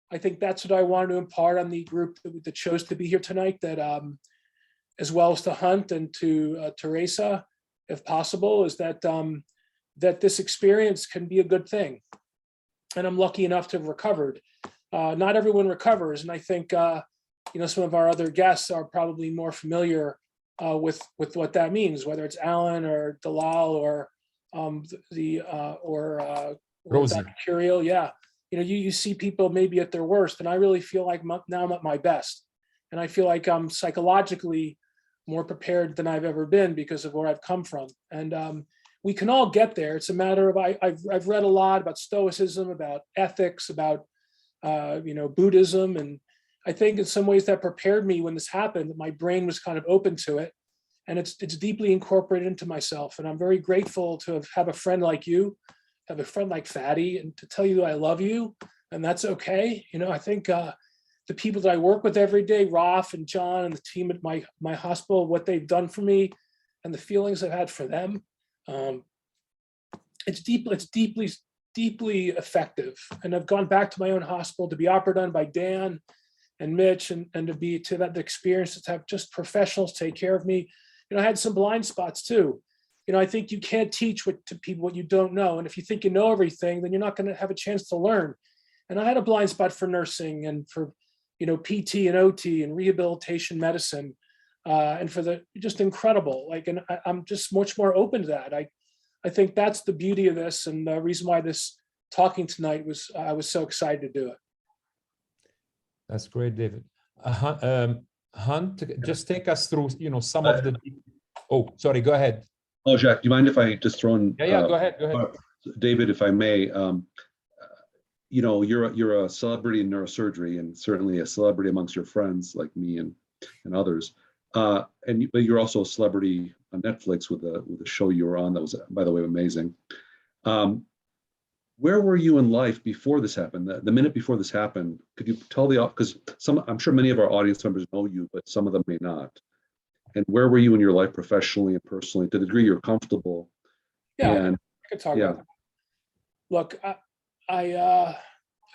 I think that's what I wanted to impart on the group that chose to be here tonight, that as well as to Hunt and to Teresa, if possible, is that that this experience can be a good thing. And I'm lucky enough to have recovered. Not everyone recovers. And I think, some of our other guests are probably more familiar with what that means, whether it's Alan or Dalal or Rosie. Dr. Curiel. Yeah. You see people maybe at their worst, and I really feel like now I'm at my best. And I feel like I'm psychologically more prepared than I've ever been because of where I've come from. And we can all get there. It's a matter of, I've read a lot about Stoicism, about ethics, about, Buddhism. And I think in some ways that prepared me when this happened. My brain was kind of open to it, and it's deeply incorporated into myself. And I'm very grateful to have a friend like you, have a friend like Fatty, and to tell you that I love you, and that's okay. I think the people that I work with every day, Raf and John and the team at my hospital, what they've done for me and the feelings I've had for them, it's deeply effective. And I've gone back to my own hospital to be operated on by Dan and Mitch, and to that experience, to have just professionals take care of me. I had some blind spots too. I think you can't teach to people what you don't know. And if you think you know everything, then you're not going to have a chance to learn. And I had a blind spot for nursing and for, PT and OT and rehabilitation medicine, and for just incredible. And I'm just much more open to that. I think that's the beauty of this, and the reason why this talking tonight I was so excited to do it. That's great, David. Hunt, just take us through, some of the. Oh, sorry. Go ahead. Oh, Jacques, do you mind if I just throw in? Yeah. Go ahead. David, if I may. You're a celebrity in neurosurgery, and certainly a celebrity amongst your friends like me and others. But you're also a celebrity on Netflix with a show you were on that was, by the way, amazing. Where were you in life before this happened? The minute before this happened, could you tell because I'm sure many of our audience members know you, but some of them may not. And where were you in your life professionally and personally, to the degree you're comfortable? Yeah, I could talk about that. Look, I've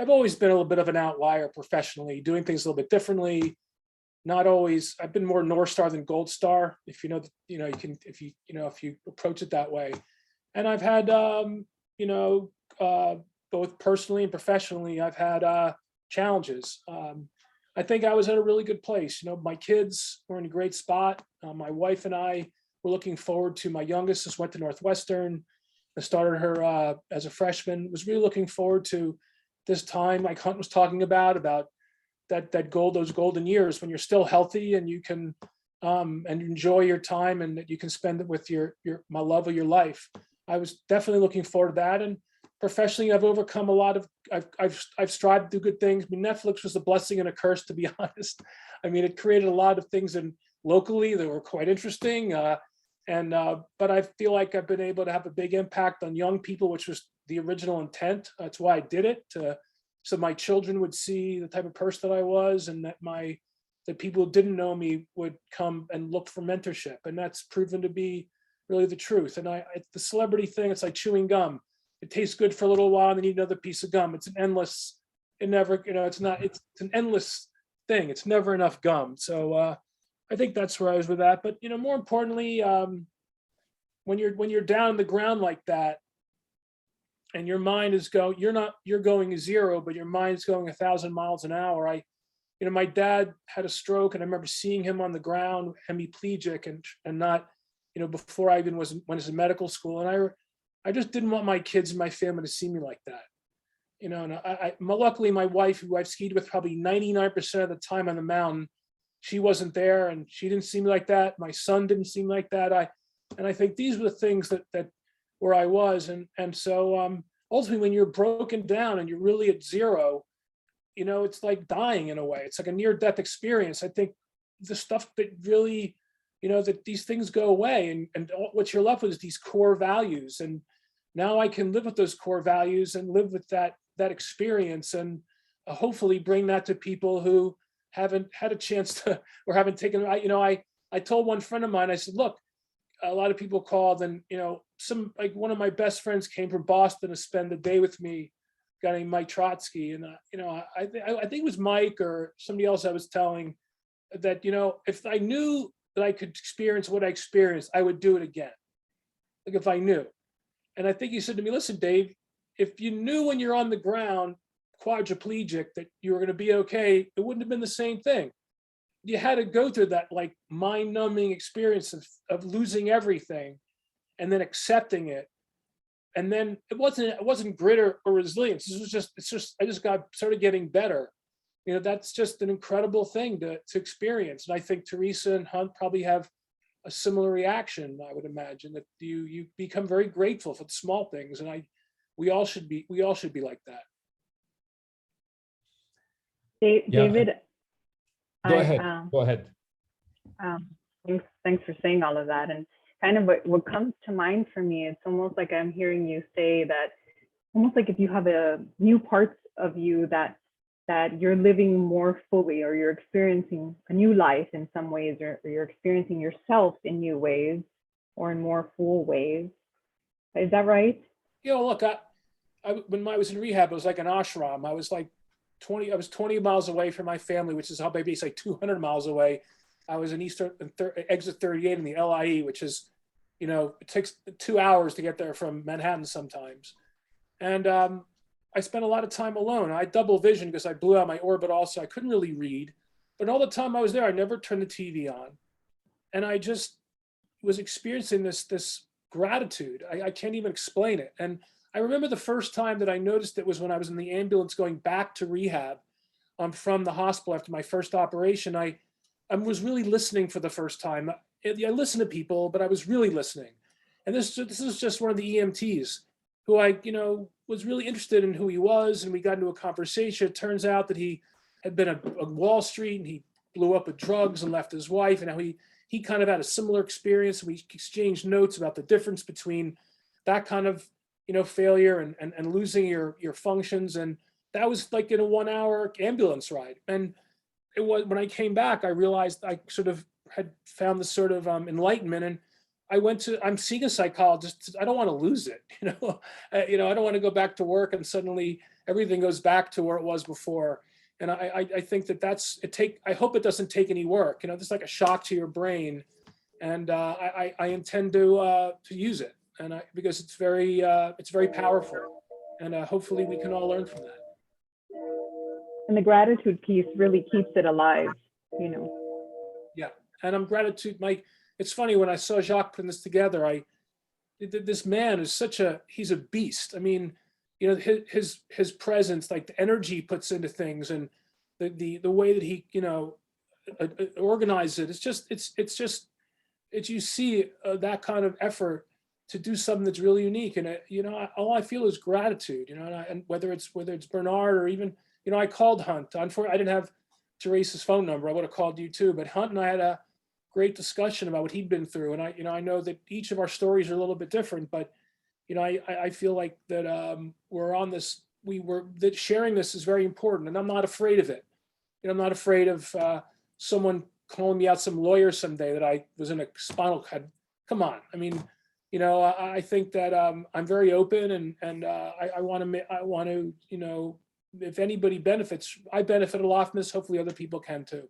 always been a little bit of an outlier professionally, doing things a little bit differently. Not always. I've been more North Star than Gold Star, if you approach it that way. And I've had, both personally and professionally, I've had challenges. I think I was at a really good place. My kids were in a great spot. My wife and I were looking forward to, my youngest just went to Northwestern. I started her as a freshman, was really looking forward to this time, like Hunt was talking about those golden years when you're still healthy and you can and enjoy your time, and that you can spend it with my love of your life. I was definitely looking forward to that. And professionally, I've overcome a lot of, I've strived to do good things. I mean, Netflix was a blessing and a curse, to be honest. I mean, it created a lot of things locally that were quite interesting. But I feel like I've been able to have a big impact on young people, which was the original intent. That's why I did it, so my children would see the type of person that I was, and that people who didn't know me would come and look for mentorship. And that's proven to be really the truth. And the celebrity thing, it's like chewing gum. It tastes good for a little while, and then you need another piece of gum. It's an endless, it's an endless thing. It's never enough gum. So I think that's where I was with that. But more importantly, when you're down on the ground like that, and your mind is you're going 0, but your mind's going 1,000 miles an hour. My dad had a stroke, and I remember seeing him on the ground, hemiplegic, and not, before I even went to medical school. And I just didn't want my kids and my family to see me like that. And luckily my wife, who I've skied with probably 99% of the time on the mountain, she wasn't there, and she didn't see me like that. My son didn't seem like that. I think these were the things that where I was. And so ultimately, when you're broken down and you're really at 0, it's like dying in a way. It's like a near-death experience. I think the stuff that really, that these things go away, and what you're left with is these core values. And now I can live with those core values and live with that experience, and hopefully bring that to people who haven't had a chance to, or haven't taken. I told one friend of mine, I said, look, a lot of people called, and one of my best friends came from Boston to spend the day with me, a guy named Mike Trotsky. And I think it was Mike or somebody else I was telling that, if I knew that I could experience what I experienced, I would do it again. Like if I knew. And I think he said to me, listen, Dave, if you knew when you're on the ground, quadriplegic, that you were going to be okay, it wouldn't have been the same thing. You had to go through that like mind-numbing experience of losing everything, and then accepting it. And then it wasn't grit or resilience. I just started getting better. That's just an incredible thing to experience. And I think Teresa and Hunt probably have a similar reaction. I would imagine that you become very grateful for the small things. And we all should be like that. David, Go ahead. Thanks for saying all of that. And kind of what comes to mind for me, it's almost like I'm hearing you say that, almost like if you have a new parts of you that you're living more fully, or you're experiencing a new life in some ways, or you're experiencing yourself in new ways or in more full ways. Is that right? Look, when I was in rehab, it was like an ashram. I was 20 miles away from my family, which is how maybe it's like 200 miles away. I was in exit 38 in the LIE, which is, it takes 2 hours to get there from Manhattan sometimes. And I spent a lot of time alone. I had double vision because I blew out my orbit also. I couldn't really read. But all the time I was there, I never turned the TV on. And I just was experiencing this gratitude. I can't even explain it. And I remember the first time that I noticed it was when I was in the ambulance going back to rehab from the hospital after my first operation. I was really listening for the first time. I listened to people, but I was really listening. And this is just one of the EMTs who I, was really interested in who he was. And we got into a conversation. It turns out that he had been on Wall Street, and he blew up with drugs and left his wife. And how he kind of had a similar experience. We exchanged notes about the difference between that kind of, failure and losing your functions. And that was like in a 1-hour ambulance ride. And it was, when I came back, I realized I sort of had found this sort of enlightenment. And I'm seeing a psychologist. I don't want to lose it. I don't want to go back to work and suddenly everything goes back to where it was before. And I think I hope it doesn't take any work. It's like a shock to your brain. And I intend to use it. And because it's very powerful, and hopefully we can all learn from that. And the gratitude piece really keeps it alive, Yeah, and I'm gratitude. It's funny, when I saw Jacques putting this together, this man is he's a beast. I mean, his presence, like the energy he puts into things, and the way that he, organize it. It's you see that kind of effort to do something that's really unique. And all I feel is gratitude. And whether it's Bernard or even I called Hunt. Unfortunately, I didn't have Teresa's phone number. I would have called you too. But Hunt and I had a great discussion about what he'd been through. And I know that each of our stories are a little bit different, but I feel like that we're on this. That sharing this is very important, and I'm not afraid of it. I'm not afraid of someone calling me out, some lawyer someday that I was in a spinal cord. Come on, I mean, I think that I'm very open, and I want to, if anybody benefits, I benefit a lot from this. Hopefully, other people can too.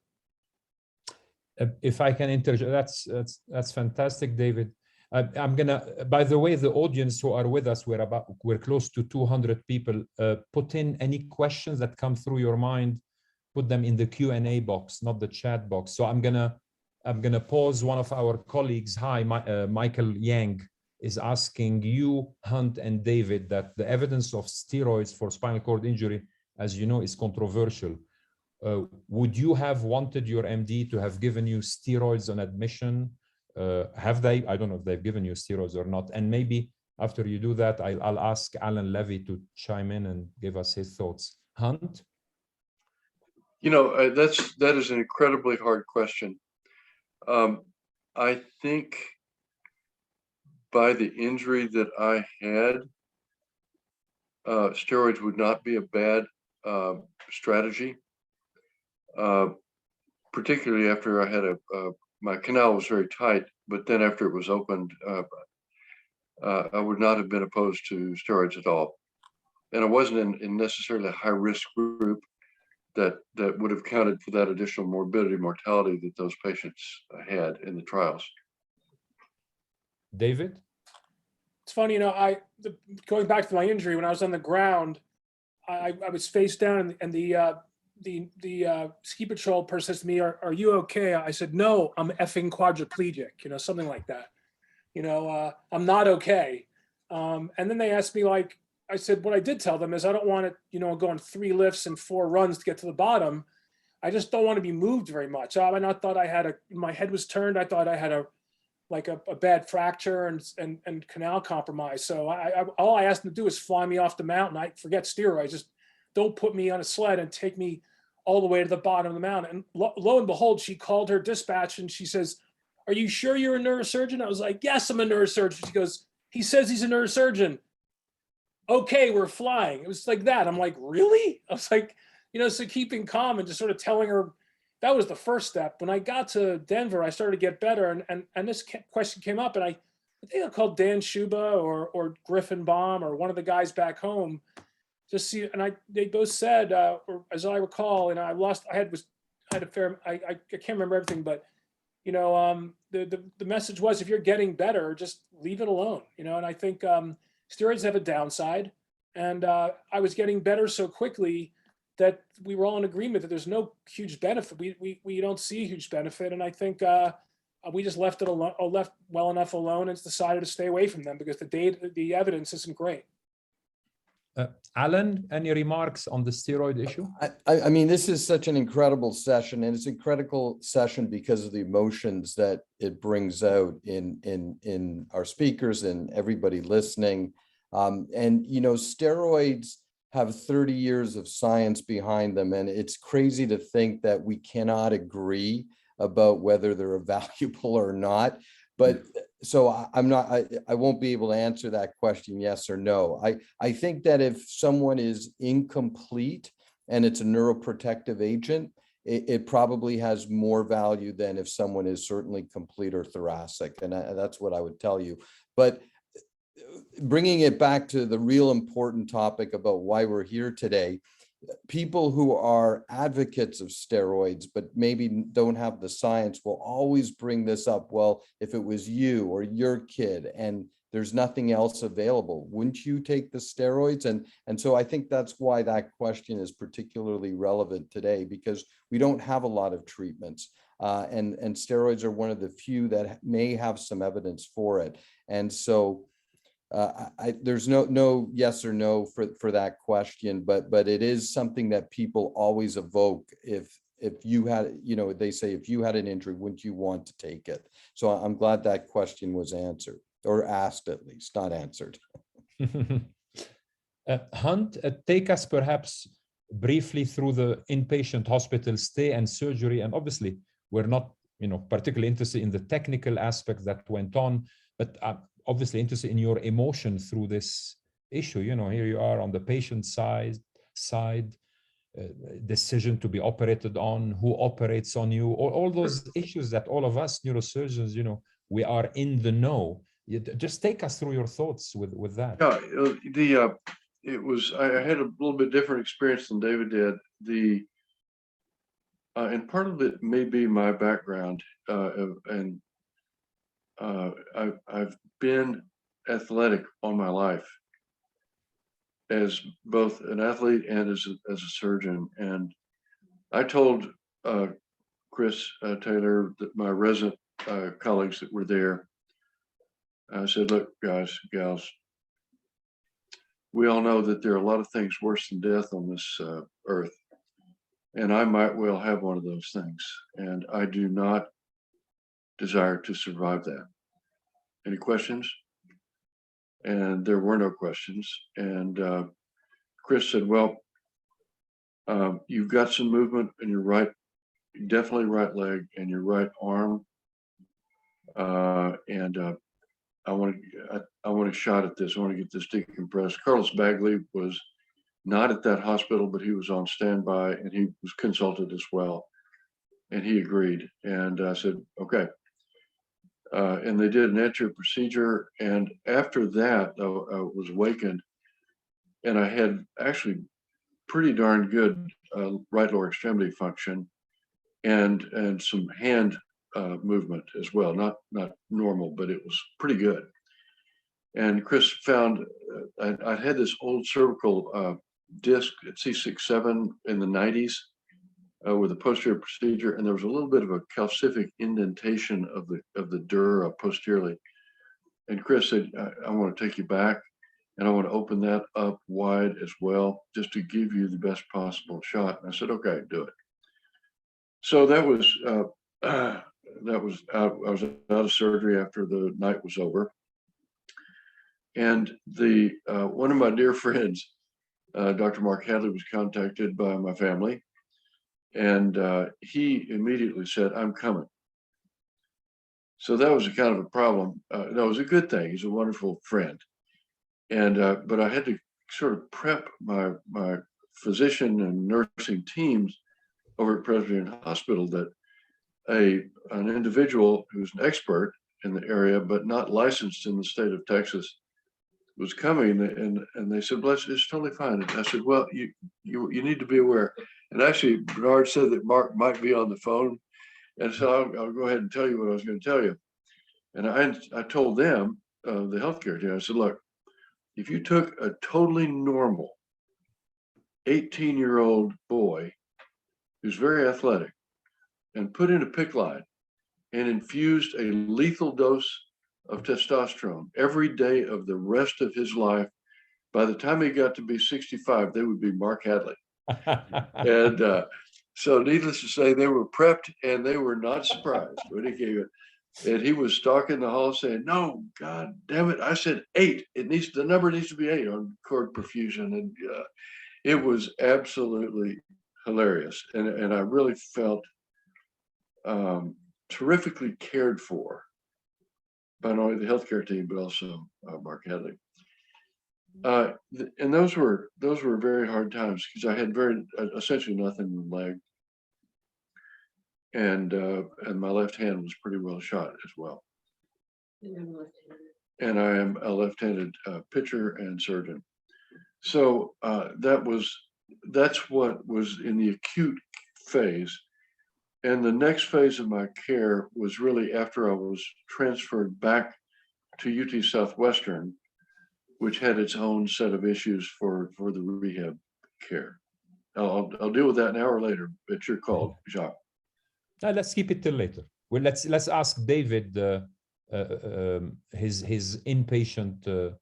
If I can interject, that's fantastic, David. I'm gonna. By the way, the audience who are with us, we're close to 200 people. Put in any questions that come through your mind. Put them in the Q&A box, not the chat box. So I'm gonna pause. One of our colleagues, Michael Yang, is asking you, Hunt and David, that the evidence of steroids for spinal cord injury, as you know, is controversial. Would you have wanted your MD to have given you steroids on admission? Have they? I don't know if they've given you steroids or not. And maybe after you do that, I'll ask Alan Levy to chime in and give us his thoughts. Hunt? That is an incredibly hard question. I think by the injury that I had, steroids would not be a bad strategy, particularly after I had my canal was very tight, but then after it was opened, I would not have been opposed to steroids at all. And I wasn't in necessarily a high-risk group that would have counted for that additional morbidity, mortality that those patients had in the trials. David? It's funny, going back to my injury, when I was on the ground, I was face down, and the ski patrol person says to me, are you okay? I said, no, I'm effing quadriplegic, something like that. I'm not okay. And then they asked me, I said, what I did tell them is I don't want to, go on 3 lifts and 4 runs to get to the bottom. I just don't want to be moved very much. I thought I had my head was turned. I thought I had a bad fracture and canal compromise. So all I asked them to do is fly me off the mountain. I forget steroids, just don't put me on a sled and take me all the way to the bottom of the mountain. And lo and behold, she called her dispatch and she says, are you sure you're a neurosurgeon? I was like, yes, I'm a neurosurgeon. She goes, he says he's a neurosurgeon. Okay, we're flying. It was like that. I'm like, really? I was like, so keeping calm and just sort of telling her. That was the first step. When I got to Denver, I started to get better, and this question came up, and I think I called Dan Shuba or Griffin Baum or one of the guys back home, they both said, or as I recall, and I had a fair, I can't remember everything, but the message was, if you're getting better, just leave it alone, and I think steroids have a downside, and I was getting better so quickly that we were all in agreement that there's no huge benefit. We don't see a huge benefit, and I think we just left it alone, left well enough alone, and decided to stay away from them because the evidence isn't great. Alan, any remarks on the steroid issue? I mean, this is such an incredible session, and it's a critical session because of the emotions that it brings out in our speakers and everybody listening. And steroids have 30 years of science behind them, and it's crazy to think that we cannot agree about whether they're valuable or not. But so I won't be able to answer that question yes or no. I think that if someone is incomplete and it's a neuroprotective agent, it probably has more value than if someone is certainly complete or thoracic, and that's what I would tell you. But bringing it back to the real important topic about why we're here today, people who are advocates of steroids but maybe don't have the science will always bring this up. Well, if it was you or your kid and there's nothing else available, wouldn't you take the steroids? And so I think that's why that question is particularly relevant today, because we don't have a lot of treatments, and steroids are one of the few that may have some evidence for it. And so there's no yes or no for that question, but it is something that people always evoke if you had, you know, they say, if you had an injury, wouldn't you want to take it? So I'm glad that question was answered, or asked at least, not answered. Hunt, take us perhaps briefly through the inpatient hospital stay and surgery. And obviously, we're not, you know, particularly interested in the technical aspects that went on, but obviously interested in your emotion through this issue. You know, here you are on the patient side, decision to be operated on, who operates on you, all those issues that all of us neurosurgeons, you know, we are in the know. Just take us through your thoughts with that. Yeah, it was, I had a little bit different experience than David did. And part of it may be my background, and I've been athletic all my life, as both an athlete and as a surgeon. And I told Chris Taylor, that my resident colleagues that were there, I said, look, guys, gals, we all know that there are a lot of things worse than death on this earth. And I might well have one of those things. And I do not desire to survive that. Any questions? And there were no questions. And Chris said, well, you've got some movement in your right, definitely right leg and your right arm. I want a shot at this. I want to get this decompressed. Carlos Bagley was not at that hospital, but he was on standby and he was consulted as well. And he agreed. And I said, okay. And they did an anterior procedure. And after that, I was awakened and I had actually pretty darn good right lower extremity function and some hand movement as well. Not normal, but it was pretty good. And Chris found I'd had this old cervical disc at C6-7 in the 90s with a posterior procedure, and there was a little bit of a calcific indentation of the dura posteriorly. And Chris said, I want to take you back and I want to open that up wide as well, just to give you the best possible shot. And I said, okay, do it. So that was I was out of surgery after the night was over. And one of my dear friends, Dr. Mark Hadley, was contacted by my family, and he immediately said, I'm coming. So that was a kind of a problem. No, it was a good thing. He's a wonderful friend. And but I had to sort of prep my physician and nursing teams over at Presbyterian Hospital that an individual who's an expert in the area, but not licensed in the state of Texas, was coming, and they said, well, it's totally fine. And I said, well, you need to be aware. And actually, Bernard said that Mark might be on the phone. And so I'll go ahead and tell you what I was going to tell you. And I told them, the healthcare team, I said, look, if you took a totally normal 18-year-old boy who's very athletic and put in a PICC line and infused a lethal dose of testosterone every day of the rest of his life, by the time he got to be 65, they would be Mark Hadley. And so needless to say, they were prepped and they were not surprised when he came in. And he was stalking the hall saying, no, God damn it. I said 8. The number needs to be 8 on cord perfusion. And it was absolutely hilarious. And I really felt terrifically cared for by not only the healthcare team, but also Mark Hadley. And those were very hard times because I had essentially nothing in the leg. And my left hand was pretty well shot as well. And I am a left-handed pitcher and surgeon. So that's what was in the acute phase. And the next phase of my care was really after I was transferred back to UT Southwestern, which had its own set of issues for the rehab care. I'll deal with that an hour later, but you're called, Jacques. Let's keep it till later. Well, let's ask David his inpatient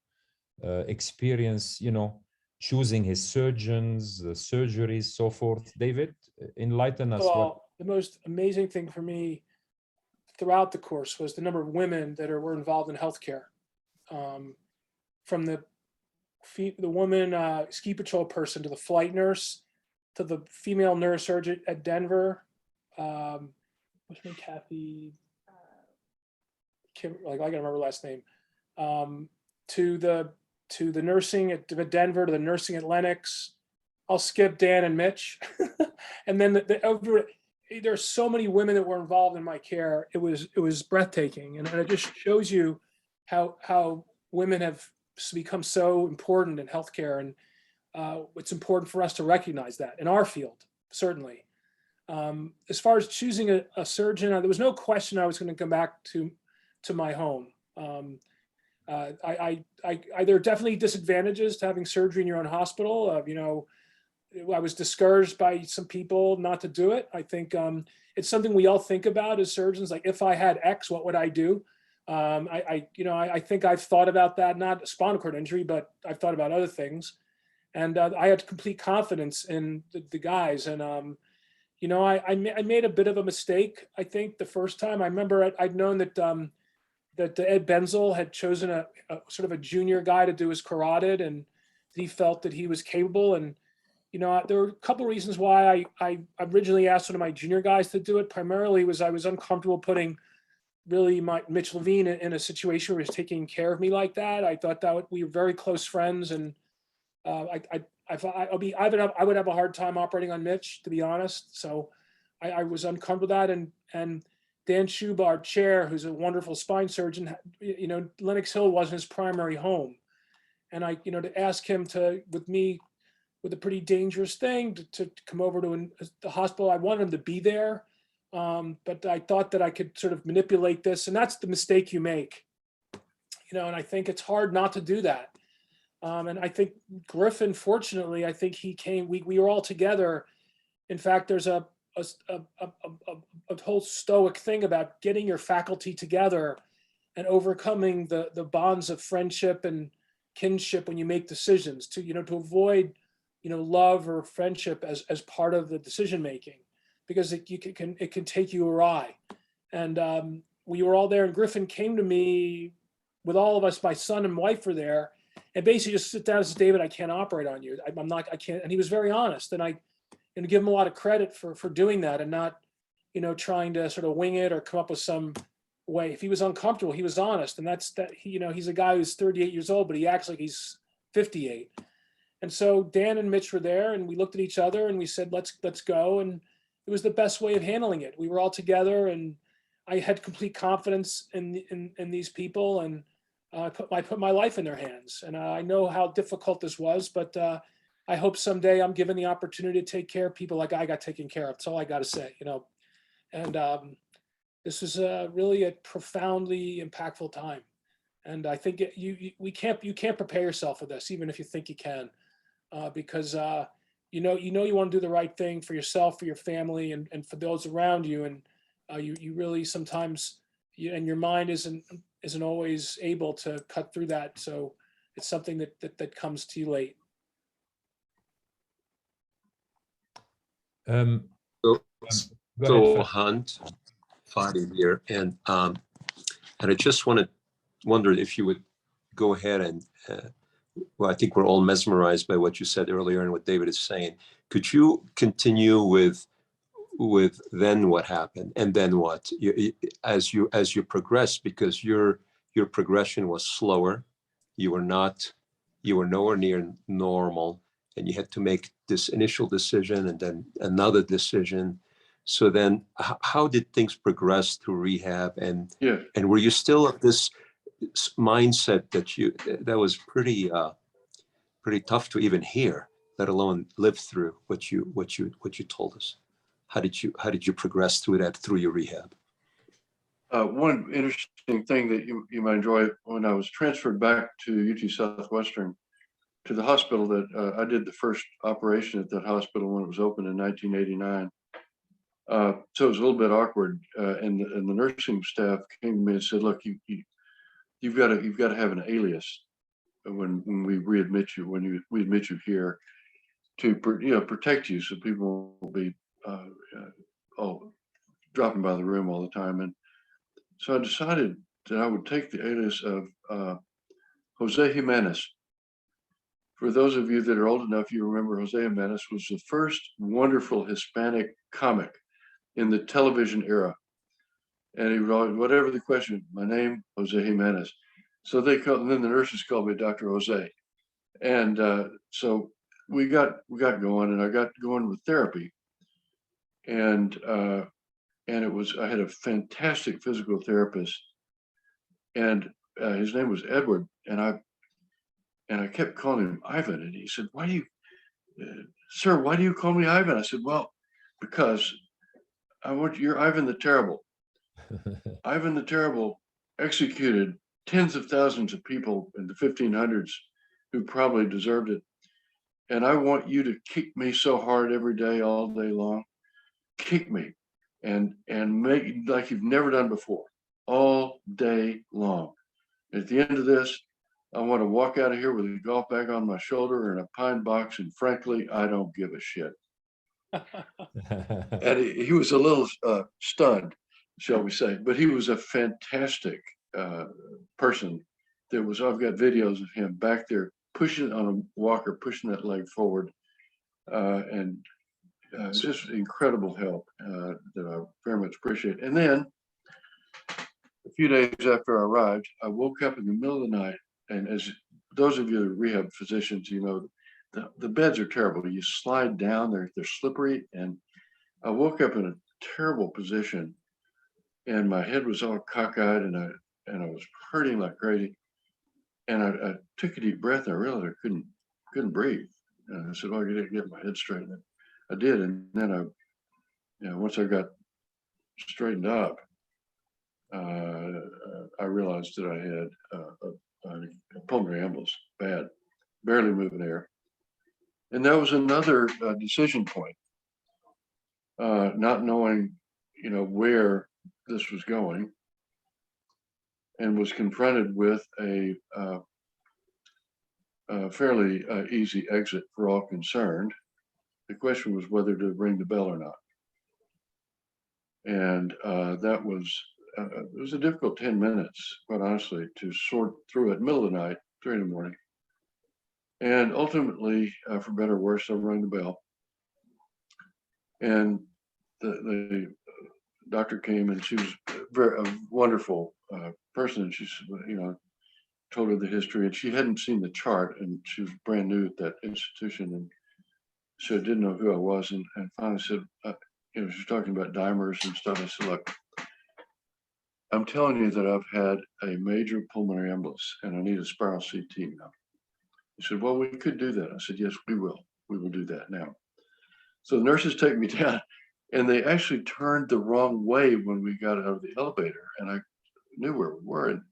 experience. You know, choosing his surgeons, the surgeries, so forth. David, enlighten us. Well, the most amazing thing for me throughout the course was the number of women that were involved in healthcare. From the woman ski patrol person to the flight nurse to the female neurosurgeon at Denver. What's her name? Kathy? I gotta remember last name. To the nursing at Denver, to the nursing at Lenox. I'll skip Dan and Mitch, and then there's so many women that were involved in my care. It was breathtaking, and it just shows you how women have become so important in healthcare, and it's important for us to recognize that in our field, certainly. As far as choosing a surgeon, there was no question I was going to come back to my home. There are definitely disadvantages to having surgery in your own hospital. I was discouraged by some people not to do it. I think it's something we all think about as surgeons. Like, if I had X, what would I do? I think I've thought about that, not a spinal cord injury, but I've thought about other things. And I had complete confidence in the guys. And, I made a bit of a mistake, I think, the first time. I remember I'd known that Ed Benzel had chosen a sort of a junior guy to do his carotid, and he felt that he was capable. And, there were a couple of reasons why I originally asked one of my junior guys to do it. Primarily was I was uncomfortable putting really Mitch Levine in a situation where he was taking care of me like that. I thought that we were very close friends, and I would have a hard time operating on Mitch, to be honest. So I was uncomfortable with that. And Dan Schuba, our chair, who's a wonderful spine surgeon, Lenox Hill wasn't his primary home. And to ask him with me, with a pretty dangerous thing, to come over to the hospital, I wanted him to be there. But I thought that I could sort of manipulate this, and that's the mistake you make, and I think it's hard not to do that. And I think Griffin, fortunately, I think he came, we were all together. In fact, there's a whole stoic thing about getting your faculty together and overcoming the bonds of friendship and kinship when you make decisions, to avoid, love or friendship as part of the decision making, because it can take you awry. And we were all there, and Griffin came to me with all of us. My son and wife were there, and basically just sit down and say, David, I can't operate on you. I can't. And he was very honest, and I give him a lot of credit for doing that, and not, trying to sort of wing it or come up with some way. If he was uncomfortable, he was honest. And he's a guy who's 38 years old, but he acts like he's 58. And so Dan and Mitch were there, and we looked at each other and we said, let's go. And it was the best way of handling it. We were all together, and I had complete confidence in these people, and I put my life in their hands. And I know how difficult this was, but I hope someday I'm given the opportunity to take care of people like I got taken care of. That's all I got to say, And this was really a profoundly impactful time. And I think you can't prepare yourself for this, even if you think you can, because you want to do the right thing for yourself, for your family, and for those around you. And you really sometimes, and your mind isn't always able to cut through that. So it's something that comes to you late. So Hunt, Fadi here, and I just wondered if you would go ahead and, well, I think we're all mesmerized by what you said earlier and what David is saying. Could you continue with then what happened and then what, as you progressed, because your progression was slower, you were nowhere near normal, and you had to make this initial decision and then another decision. So then how did things progress through rehab? And were you still of this mindset that was pretty tough to even hear, let alone live through what you told us? How did you progress through that, through your rehab? One interesting thing that you might enjoy, when I was transferred back to UT Southwestern, to the hospital that I did the first operation at that hospital when it was open in 1989. So it was a little bit awkward, and the nursing staff came to me and said, "Look, you've got to have an alias." when we readmit you, we admit you here to protect you, so people will be dropping by the room all the time. And so I decided that I would take the alias of Jose Jimenez. For those of you that are old enough, you remember Jose Jimenez was the first wonderful Hispanic comic in the television era. And he would always, whatever the question, my name, Jose Jimenez. So and then the nurses called me Dr. Jose. And so we got going, and I got going with therapy. And I had a fantastic physical therapist, and his name was Edward. And I kept calling him Ivan. And he said, sir, why do you call me Ivan? I said, well, because you're Ivan the Terrible. Ivan the Terrible executed tens of thousands of people in the 1500s who probably deserved it. And I want you to kick me so hard every day, all day long. Kick me and make like you've never done before, all day long. At the end of this, I want to walk out of here with a golf bag on my shoulder and a pine box, and frankly, I don't give a shit. And he was a little stunned, shall we say, but he was a fantastic person. I've got videos of him back there pushing on a walker, pushing that leg forward, and just incredible help that I very much appreciate. And then a few days after I arrived, I woke up in the middle of the night, and as those of you that are rehab physicians, you know, the beds are terrible. You slide down, they're slippery, and I woke up in a terrible position, and my head was all cockeyed, and I was hurting like crazy. And I took a deep breath, and I realized I couldn't breathe. And I said, "Oh, I got to get my head straightened." I did, and then once I got straightened up, I realized that I had a pulmonary embolus, bad, barely moving air. And that was another decision point, not knowing, where this was going, and was confronted with a fairly easy exit for all concerned. The question was whether to ring the bell or not. And that was, it was a difficult 10 minutes, quite honestly, to sort through it, middle of the night, 3 in the morning. And ultimately, for better or worse, I rang the bell. And the doctor came, and she was a wonderful person. And she, told her the history, and she hadn't seen the chart, and she was brand new at that institution, and so I didn't know who I was. And finally said, she was talking about dimers and stuff. I said, "Look, I'm telling you that I've had a major pulmonary embolus, and I need a spiral CT now." He said, "Well, we could do that." I said, "Yes, we will. We will do that now." So the nurses take me down, and they actually turned the wrong way when we got out of the elevator, and I knew where we were. And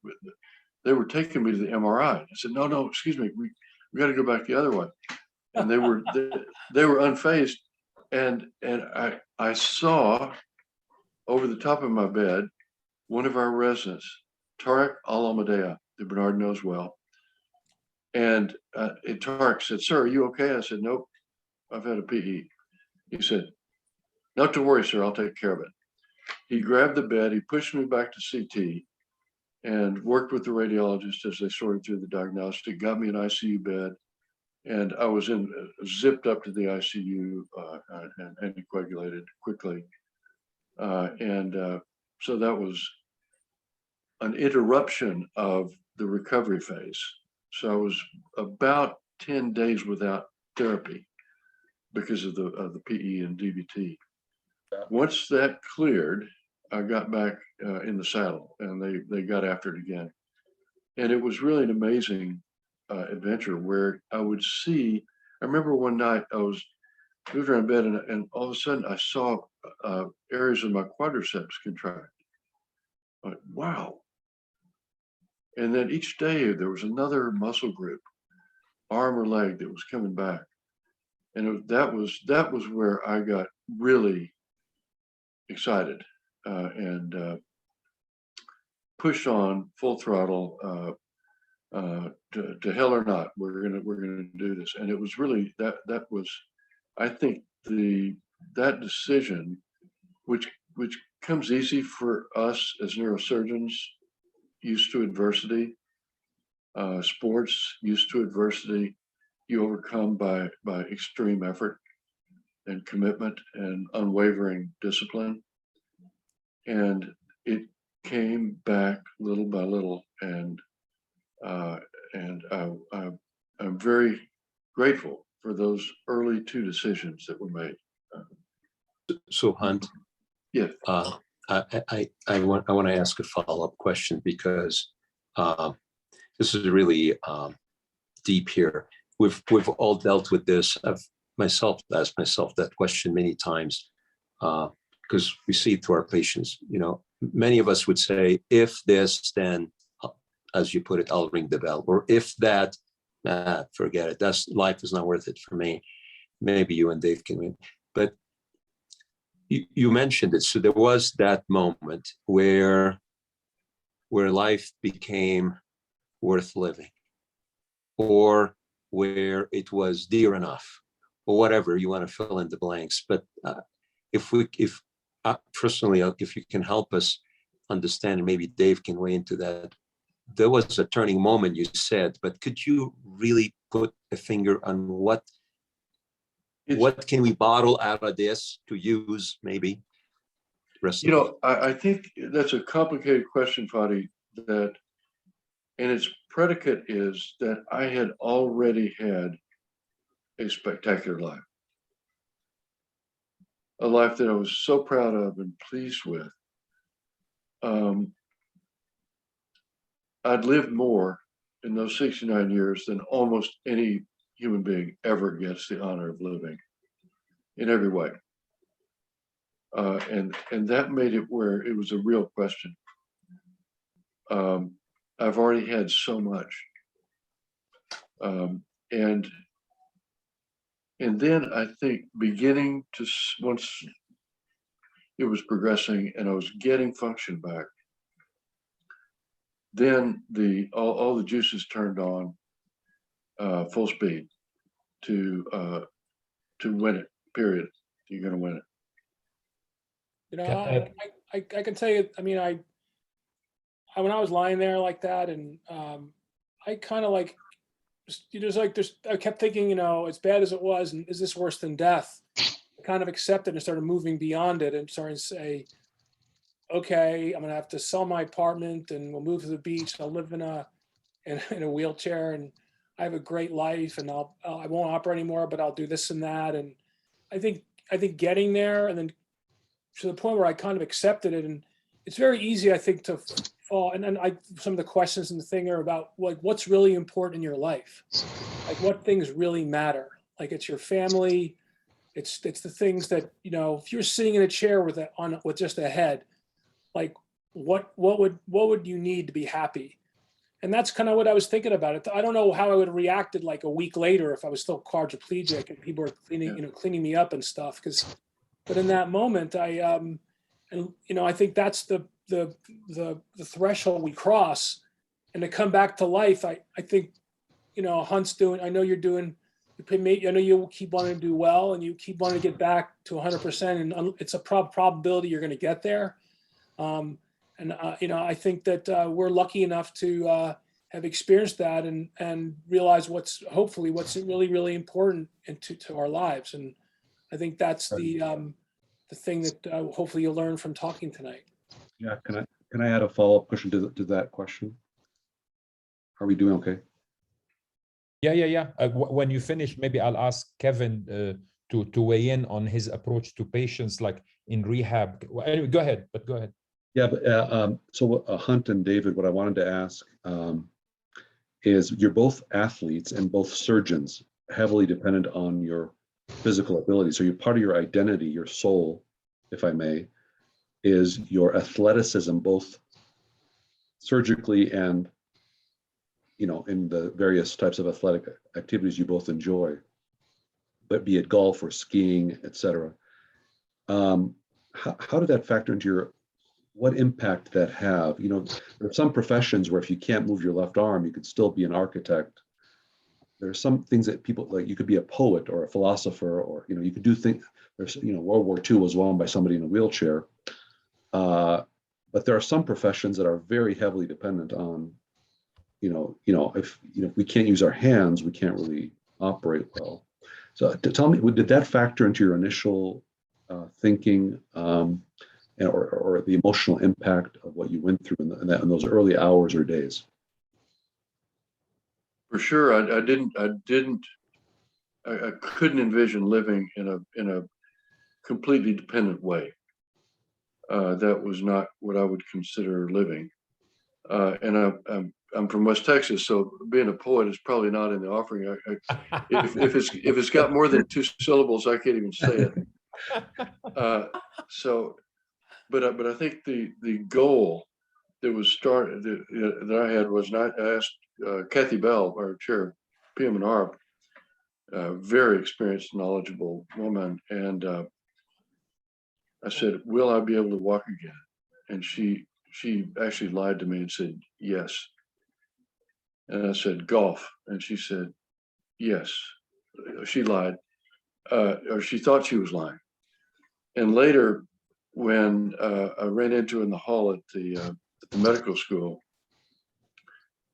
they were taking me to the MRI. I said, no, excuse me, we got to go back the other way. And they were unfazed, and I saw over the top of my bed one of our residents, Tarek Al-Amadea, that Bernard knows well. And Tarek said, "Sir, are you okay?" I said, "Nope, I've had a PE." He said, "Not to worry, sir, I'll take care of it." He grabbed the bed, he pushed me back to CT, and worked with the radiologist as they sorted through the diagnostic, got me an ICU bed, and I was zipped up to the ICU and anticoagulated quickly. So that was an interruption of the recovery phase. So I was about 10 days without therapy because of the PE and DVT. Once that cleared, I got back in the saddle, and they got after it again. And it was really an amazing adventure where I would see. I remember one night I was moving around bed, and all of a sudden I saw areas of my quadriceps contract. Like, wow. And then each day there was another muscle group, arm or leg, that was coming back. And that was where I got really excited and pushed on full throttle to hell or not, we're gonna do this. And it was really that was, I think, that decision, which comes easy for us as neurosurgeons used to adversity, sports used to adversity, you overcome by extreme effort and commitment and unwavering discipline. And it came back little by little, and I'm very grateful for those early 2 decisions that were made. So Hunt, Yeah. I want to ask a follow-up question, because this is really deep here. We've all dealt with this. I've myself asked myself that question many times, because we see it through our patients. You know, many of us would say, if this, then, as you put it, I'll ring the bell. Or if that, forget it. Life is not worth it for me. Maybe you and Dave can win. But you mentioned it. So there was that moment where life became worth living, or where it was dear enough, or whatever you want to fill in the blanks. But if personally, if you can help us understand, and maybe Dave can weigh into that, there was a turning moment, you said, but could you really put a finger on what can we bottle out of this to use maybe the rest of You know, I think that's a complicated question, Fadi, and its predicate is that I had already had a spectacular life. A life that I was so proud of and pleased with. I'd lived more in those 69 years than almost any human being ever gets the honor of living, in every way. And that made it where it was a real question. I've already had so much. And then I think beginning to, once it was progressing and I was getting function back, then all the juices turned on full speed to win it, period. You're going to win it. You know, I can tell you, I mean, I when I was lying there like that, and I kind of like, I kept thinking, you know, as bad as it was, and is this worse than death? I kind of accepted and started moving beyond it and starting to say, okay, I'm gonna have to sell my apartment and we'll move to the beach. I'll live in a wheelchair, and I have a great life, and I won't operate anymore, but I'll do this and that. And I think getting there, and then to the point where I kind of accepted it, and it's very easy, I think, to fall. And then some of the questions in the thing are about like what's really important in your life, like what things really matter. Like it's your family, it's the things that, you know, if you're sitting in a chair with just a head, like what would you need to be happy? And that's kind of what I was thinking about it. I don't know how I would have reacted like a week later if I was still quadriplegic and people were cleaning me up and stuff. But in that moment, and you know, I think that's the threshold we cross, and to come back to life. I think, you know, Hunt's doing. I know you're doing. I know you keep wanting to do well, and you keep wanting to get back to 100%, and it's a probability you're going to get there. You know, I think that we're lucky enough to have experienced that and realize what's really, really important to our lives. And I think that's the thing that hopefully you'll learn from talking tonight. Yeah, can I add a follow-up question to that question? Are we doing okay? Yeah. When you finish, maybe I'll ask Kevin to weigh in on his approach to patients, like in rehab. Anyway, go ahead. Yeah, but so Hunt and David, what I wanted to ask is, you're both athletes and both surgeons, heavily dependent on your physical ability. So you're part of your identity, your soul, if I may, is your athleticism, both surgically and, you know, in the various types of athletic activities you both enjoy, but be it golf or skiing, etc. How did that factor into your what impact that have? You know, there are some professions where if you can't move your left arm, you could still be an architect. There are some things that people, like you could be a poet or a philosopher, or, you know, you could do things. There's, you know, World War II was won by somebody in a wheelchair. But there are some professions that are very heavily dependent on, if we can't use our hands, we can't really operate well. So tell me, did that factor into your initial thinking, or the emotional impact of what you went through in those early hours or days? For sure, I couldn't envision living in a completely dependent way. That was not what I would consider living. And I'm from West Texas, so being a poet is probably not in the offering. If it's got more than 2 syllables, I can't even say it. But I think the goal that was started that I had was not. I asked Kathy Bell, our chair, PM and ARP, very experienced, knowledgeable woman, and I said, "Will I be able to walk again?" And she actually lied to me and said yes. And I said, "Golf," and she said yes. She lied, or she thought she was lying. And later, when I ran into her in the hall at the medical school,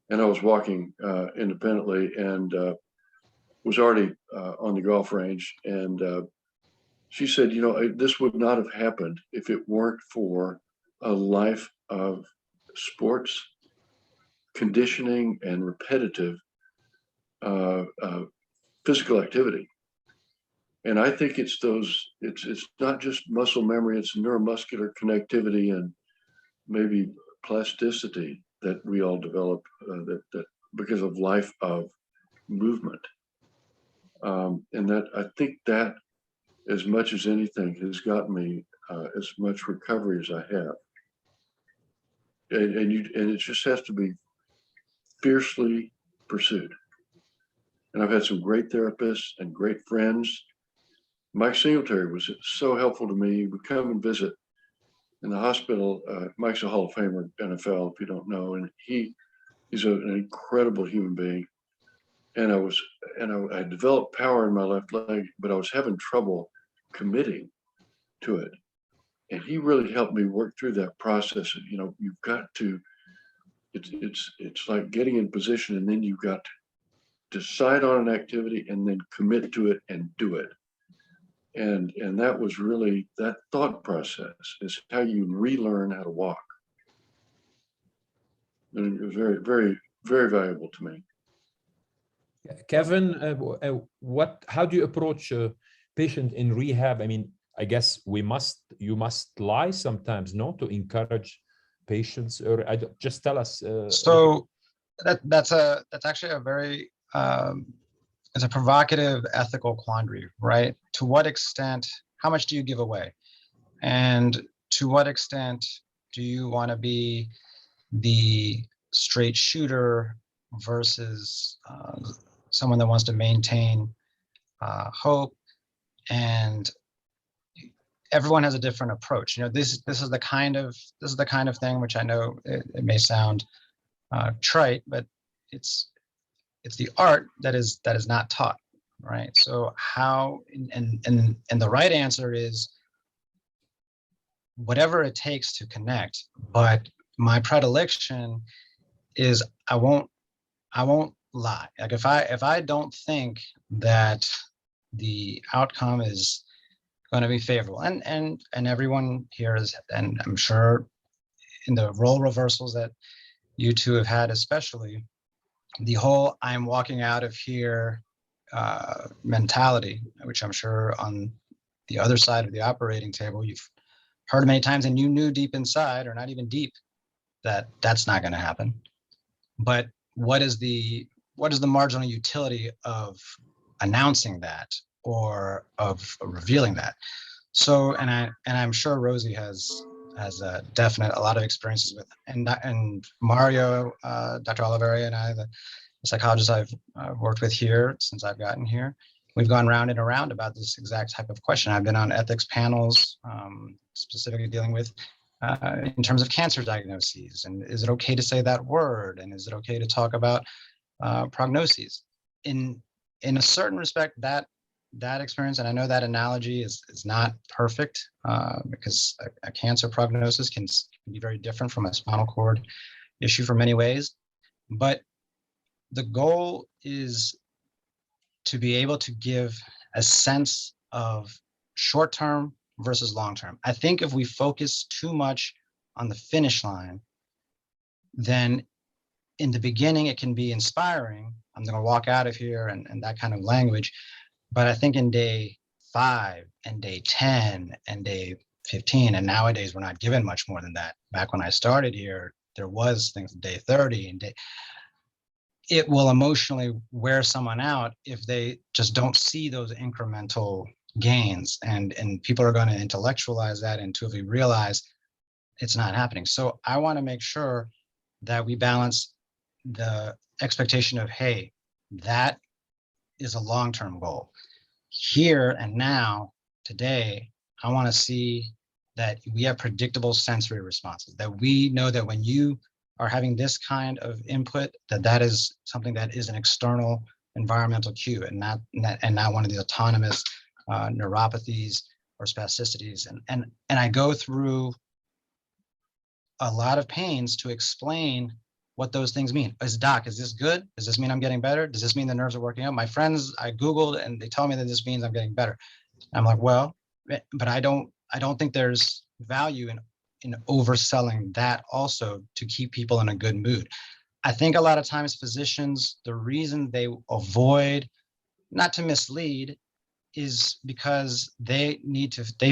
and I was walking independently and was already on the golf range, and she said, "This would not have happened if it weren't for a life of sports, conditioning, and repetitive physical activity." And I think it's not just muscle memory, it's neuromuscular connectivity and maybe plasticity that we all develop that because of life of movement. And that I think that, as much as anything, has gotten me as much recovery as I have. And it just has to be fiercely pursued. And I've had some great therapists and great friends. Mike Singletary was so helpful to me. He would come and visit in the hospital. Mike's a Hall of Famer, NFL, if you don't know, and he's an incredible human being. And I developed power in my left leg, but I was having trouble committing to it. And he really helped me work through that process. You've got to, it's like getting in position, and then you've got to decide on an activity and then commit to it and do it. And that was really, that thought process is how you relearn how to walk. And it was very, very, very valuable to me. Kevin, how do you approach a patient in rehab? I mean, I guess you must lie sometimes, no, to encourage patients, or just tell us. So that's actually a very it's a provocative ethical quandary, right? To what extent, how much do you give away? And to what extent do you want to be the straight shooter versus someone that wants to maintain hope? And everyone has a different approach. This is the kind of thing which I know it may sound trite, but it's the art that is not taught, right? So how, and the right answer is whatever it takes to connect. But my predilection is I won't lie. Like if I don't think that the outcome is going to be favorable, and everyone here is, and I'm sure in the role reversals that you two have had, especially, the whole "I'm walking out of here" mentality, which I'm sure on the other side of the operating table you've heard many times, and you knew deep inside, or not even deep, that that's not going to happen. But what is the marginal utility of announcing that, or of revealing that? So, and I'm sure Rosie has a lot of experiences with, and Mario, Dr. Oliveira, and I, the psychologist I've worked with here since I've gotten here, we've gone round and around about this exact type of question. I've been on ethics panels, specifically dealing with in terms of cancer diagnoses, and is it okay to say that word, and is it okay to talk about prognoses? In a certain respect, that experience, and I know that analogy is not perfect, because a cancer prognosis can be very different from a spinal cord issue for many ways, but the goal is to be able to give a sense of short-term versus long-term. I think if we focus too much on the finish line, then in the beginning it can be inspiring. I'm going to walk out of here and that kind of language. But I think in day 5 and day 10 and day 15, and nowadays we're not given much more than that. Back when I started here, there was things day 30 and it will emotionally wear someone out if they just don't see those incremental gains, and people are going to intellectualize that until we realize it's not happening. So I want to make sure that we balance the expectation of, hey, that is a long-term goal. Here and now, today, I want to see that we have predictable sensory responses, that we know that when you are having this kind of input, that is something that is an external environmental cue, and not one of these autonomous neuropathies or spasticities. And I go through a lot of pains to explain what those things mean. Doc, is this good? Does this mean I'm getting better? Does this mean the nerves are working out? My friends, I Googled and they tell me that this means I'm getting better. I'm like, well, but I don't think there's value in overselling that also to keep people in a good mood. I think a lot of times physicians, the reason they avoid, not to mislead, is because they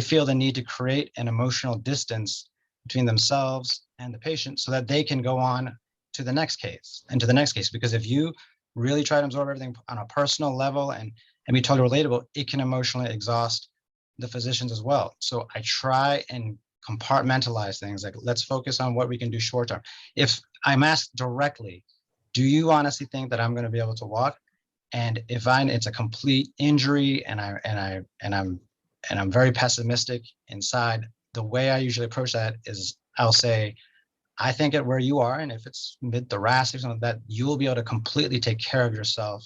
feel the need to create an emotional distance between themselves and the patient so that they can go on to the next case and to the next case. Because if you really try to absorb everything on a personal level and be totally relatable, it can emotionally exhaust the physicians as well. So I try and compartmentalize things, like let's focus on what we can do short term. If I'm asked directly, do you honestly think that I'm going to be able to walk? And if it's a complete injury and I'm very pessimistic inside, the way I usually approach that is I'll say, I think at where you are, and if it's mid-thoracic, something like that, you will be able to completely take care of yourself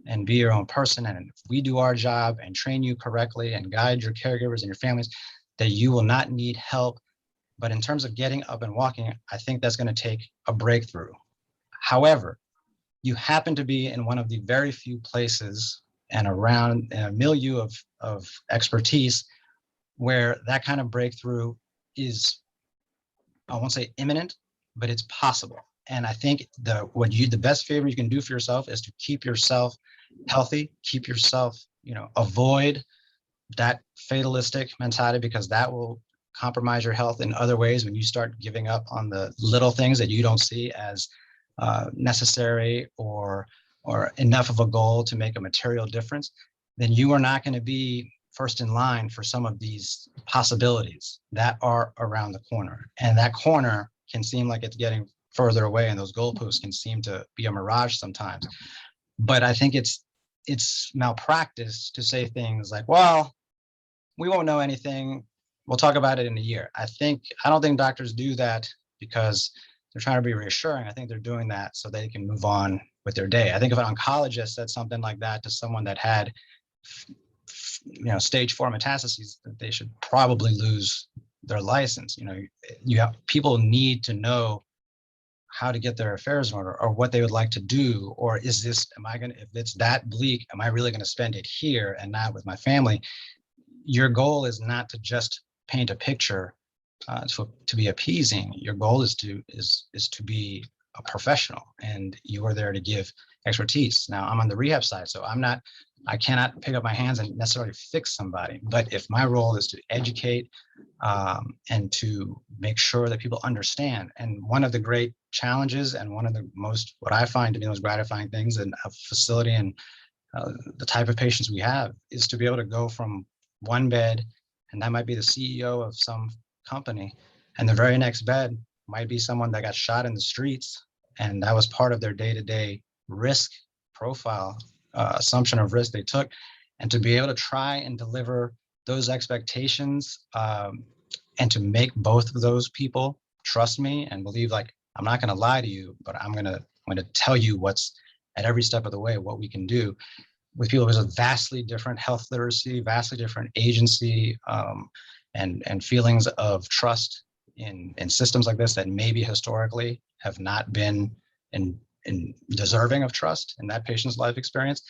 and be your own person. And if we do our job and train you correctly and guide your caregivers and your families, that you will not need help. But in terms of getting up and walking, I think that's going to take a breakthrough. However, you happen to be in one of the very few places and around a milieu of expertise where that kind of breakthrough is, I won't say imminent, but it's possible. And I think the best favor you can do for yourself is to keep yourself healthy, keep yourself, avoid that fatalistic mentality, because that will compromise your health in other ways. When you start giving up on the little things that you don't see as necessary or enough of a goal to make a material difference, then you are not going to be first in line for some of these possibilities that are around the corner. And that corner can seem like it's getting further away, and those goalposts can seem to be a mirage sometimes. But I think it's malpractice to say things like, well, we won't know anything, we'll talk about it in a year. I don't think doctors do that because they're trying to be reassuring. I think they're doing that so they can move on with their day. I think if an oncologist said something like that to someone that had stage 4 metastases, that they should probably lose their license. People need to know how to get their affairs in order, or what they would like to do, or if it's that bleak, am I really going to spend it here and not with my family? Your goal is not to just paint a picture to be appeasing. Your goal is to be a professional, and you are there to give expertise. Now, I'm on the rehab side, so I cannot pick up my hands and necessarily fix somebody. But if my role is to educate and to make sure that people understand, and one of the great challenges and one of the what I find to be the most gratifying things in a facility and the type of patients we have is to be able to go from one bed, and that might be the CEO of some company, and the very next bed might be someone that got shot in the streets, and that was part of their day-to-day risk profile, assumption of risk they took. And to be able to try and deliver those expectations and to make both of those people trust me and believe, like, I'm not going to lie to you, but I'm going to tell you what's at every step of the way, what we can do with people. There's a vastly different health literacy, vastly different agency, and feelings of trust in systems like this that maybe historically have not been in deserving of trust in that patient's life experience.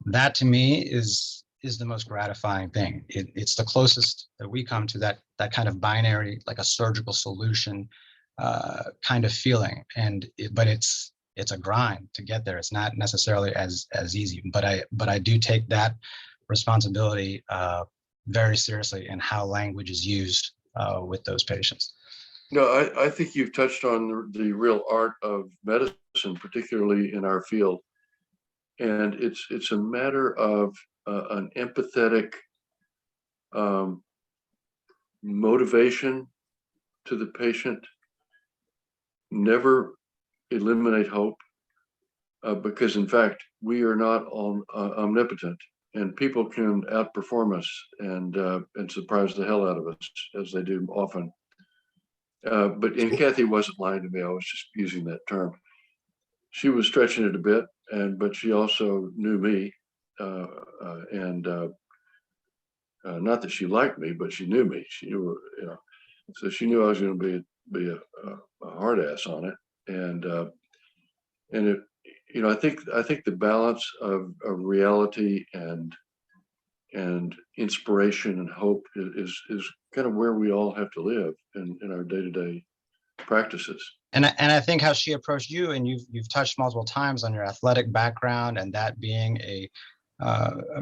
That to me is the most gratifying thing. It's the closest that we come to that kind of binary, like a surgical solution kind of feeling. But it's a grind to get there. It's not necessarily as easy, but I do take that responsibility very seriously in how language is used with those patients. No, I think you've touched on the real art of medicine, particularly in our field. And it's a matter of an empathetic motivation to the patient. Never eliminate hope, because in fact, we are not omnipotent, and people can outperform us and surprise the hell out of us, as they do often. And Kathy wasn't lying to me. I was just using that term. She was stretching it a bit, but she also knew me, not that she liked me, but she knew me. She knew, so she knew I was going to be a hard ass on it, and it, I think the balance of reality and inspiration and hope is kind of where we all have to live in our day-to-day practices. And I think how she approached you, and you've touched multiple times on your athletic background and that being a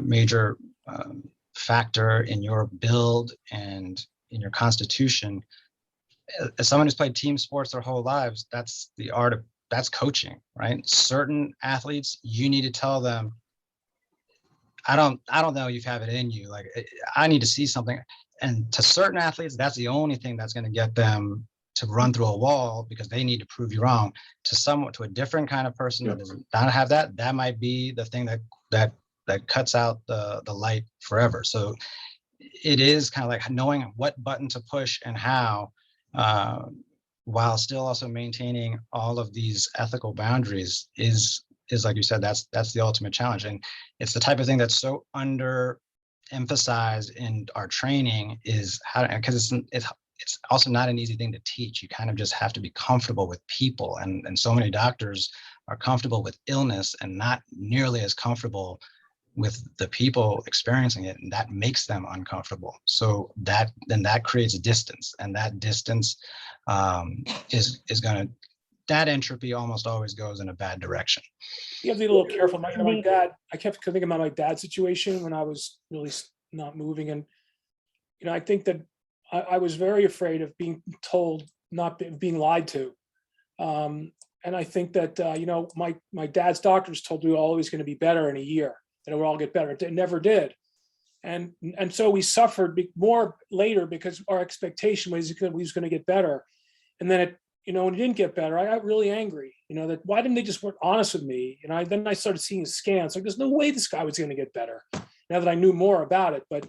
major factor in your build and in your constitution. As someone who's played team sports their whole lives, that's the art of, that's coaching, right? Certain athletes, you need to tell them, I don't know you have it in you. Like, I need to see something. And to certain athletes, that's the only thing that's going to get them to run through a wall, because they need to prove you wrong. To a different kind of person that does not have that might be the thing that cuts out the light forever. So it is kind of like knowing what button to push and how, while still also maintaining all of these ethical boundaries is like you said, that's the ultimate challenge. And it's the type of thing that's so under emphasized in our training, is how, because it's also not an easy thing to teach. You kind of just have to be comfortable with people, and so many doctors are comfortable with illness and not nearly as comfortable with the people experiencing it, and that makes them uncomfortable. So that creates distance, and that distance is going to, that entropy almost always goes in a bad direction. You have to be a little careful. My dad, I kept thinking about my dad's situation when I was really not moving, and I think that I was very afraid of being told, being lied to, and I think that my dad's doctors told me we were always going to be better in a year, that it would all get better. It never did, and so we suffered more later because our expectation was we was going to get better, and then when it didn't get better, I got really angry. That why didn't they just work honest with me? Then I started seeing scans. Like, there's no way this guy was going to get better. Now that I knew more about it, but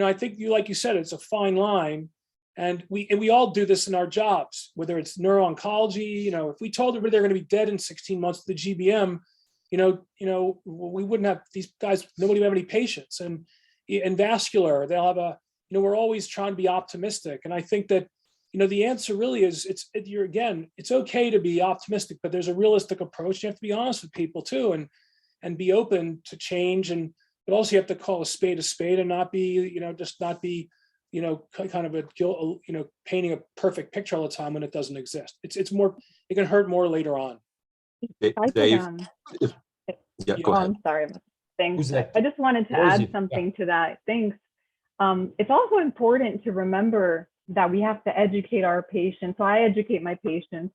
I think like you said, it's a fine line, and we all do this in our jobs, whether it's neuro-oncology. If we told them they're going to be dead in 16 months with the GBM, we wouldn't have these guys. Nobody would have any patients, and vascular, they'll have we're always trying to be optimistic, and I think that the answer really is it's okay to be optimistic, but there's a realistic approach. You have to be honest with people too, and be open to change, but also you have to call a spade and not be, kind of a guilt, painting a perfect picture all the time when it doesn't exist. It's more, it can hurt more later on. Dave, go ahead. I'm sorry. Thanks. Who's that? I just wanted to Rosie. add something to that. Thanks. It's also important to remember that we have to educate our patients. So I educate my patients.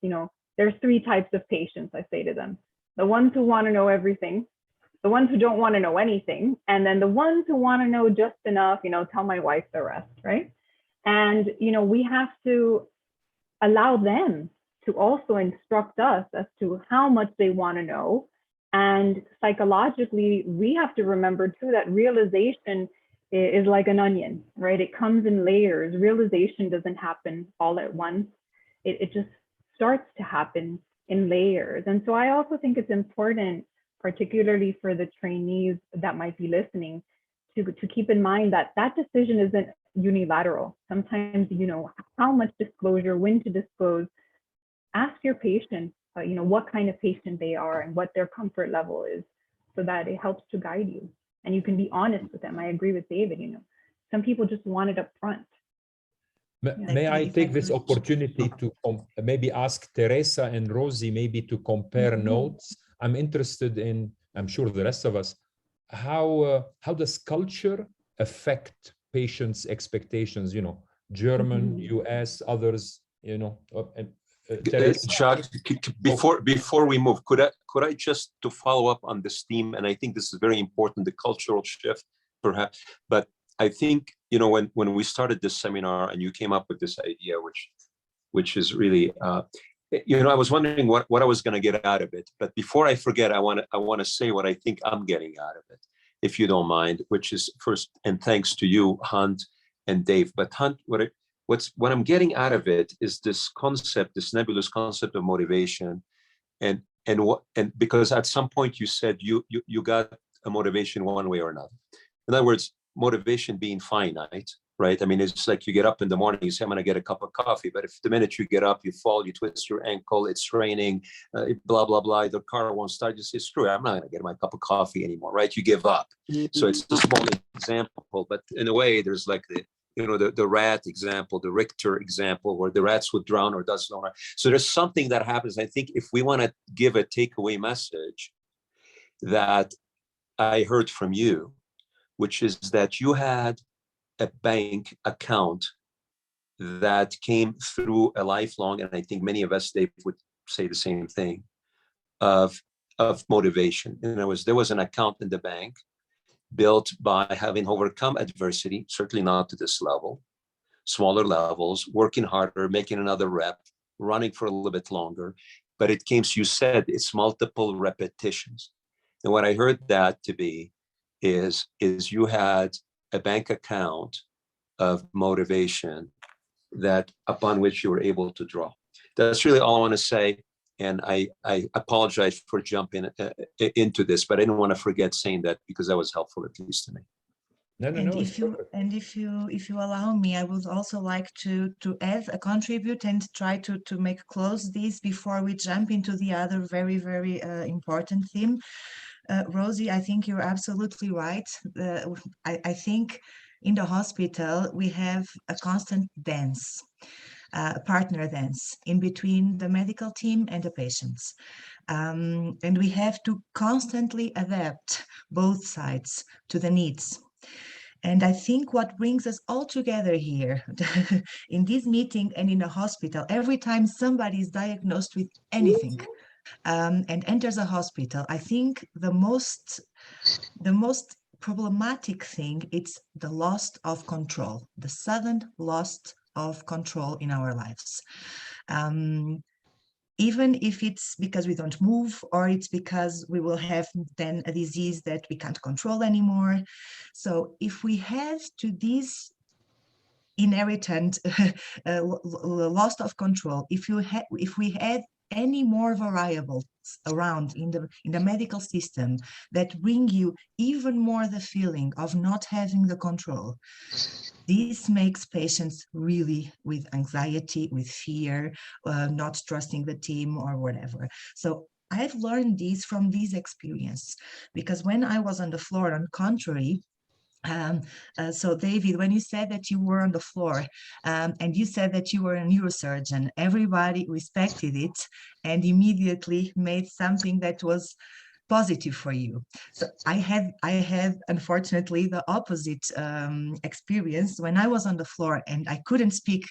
There's 3 types of patients, I say to them. The ones who want to know everything, the ones who don't want to know anything, and then the ones who want to know just enough, tell my wife the rest, right? And, we have to allow them to also instruct us as to how much they want to know. And psychologically, we have to remember too that realization is like an onion, right? It comes in layers. Realization doesn't happen all at once. It just starts to happen in layers. And so I also think it's important, particularly for the trainees that might be listening, to keep in mind that that decision isn't unilateral. Sometimes, you know, how much disclosure, when to disclose. Ask your patient, you know, what kind of patient they are and what their comfort level is, so that it helps to guide you. And you can be honest with them. I agree with David, you know, some people just want it up front. May I take this opportunity to maybe ask Teresa and Rosie maybe to compare notes? I'm interested in, I'm sure the rest of us, how does culture affect patients' expectations? You know, German, US, others, you know. Jacques, before we move, could I just to follow up on this theme, and I think this is very important, the cultural shift, perhaps, but I think, you know, when we started this seminar and you came up with this idea, which is really, you know, I was wondering what I was going to get out of it. But before I forget, I want to say what I think I'm getting out of it, if you don't mind, which is first, and thanks to you, Hunt and Dave. But Hunt, what I'm getting out of it is this concept, this nebulous concept of motivation, and because at some point you said you got a motivation one way or another. In other words, motivation being finite, right? I mean, it's like you get up in the morning, you say, I'm going to get a cup of coffee. But if the minute you get up, you fall, you twist your ankle, it's raining, blah, blah, blah, the car won't start, you say, screw it, I'm not going to get my cup of coffee anymore, right? You give up. So it's a small example, but in a way, there's like the rat example, the Richter example, where the rats would drown or does not. So there's something that happens. I think if we want to give a takeaway message that I heard from you, which is that you had a bank account that came through a lifelong, and I think many of us, Dave, would say the same thing, of motivation. And there was an account in the bank built by having overcome adversity, certainly not to this level, smaller levels, working harder, making another rep, running for a little bit longer. But it came, you said, it's multiple repetitions. And what I heard that to be is you had a bank account of motivation that upon which you were able to draw. That's really all I want to say. And I apologize for jumping into this, but I didn't want to forget saying that because that was helpful, at least to me. No. If you allow me, I would also like to add a contribute and try to close this before we jump into the other very, very important theme. Rosie, I think you're absolutely right. I think in the hospital, we have a constant dance, partner dance in between the medical team and the patients. And we have to constantly adapt both sides to the needs. And I think what brings us all together here in this meeting and in the hospital, every time somebody is diagnosed with anything, and enters a hospital, I think the most problematic thing is the loss of control, the sudden loss of control in our lives. Even if it's because we don't move, or it's because we will have then a disease that we can't control anymore. So if we have to this inherent loss of control, if we had any more variables around in the medical system that bring you even more the feeling of not having the control, this makes patients really with anxiety, with fear, not trusting the team or whatever. So I've learned this from this experience, because when I was on the floor, on contrary, so David, when you said that you were on the floor and you said that you were a neurosurgeon, everybody respected it and immediately made something that was positive for you. So I had unfortunately the opposite experience when I was on the floor and I couldn't speak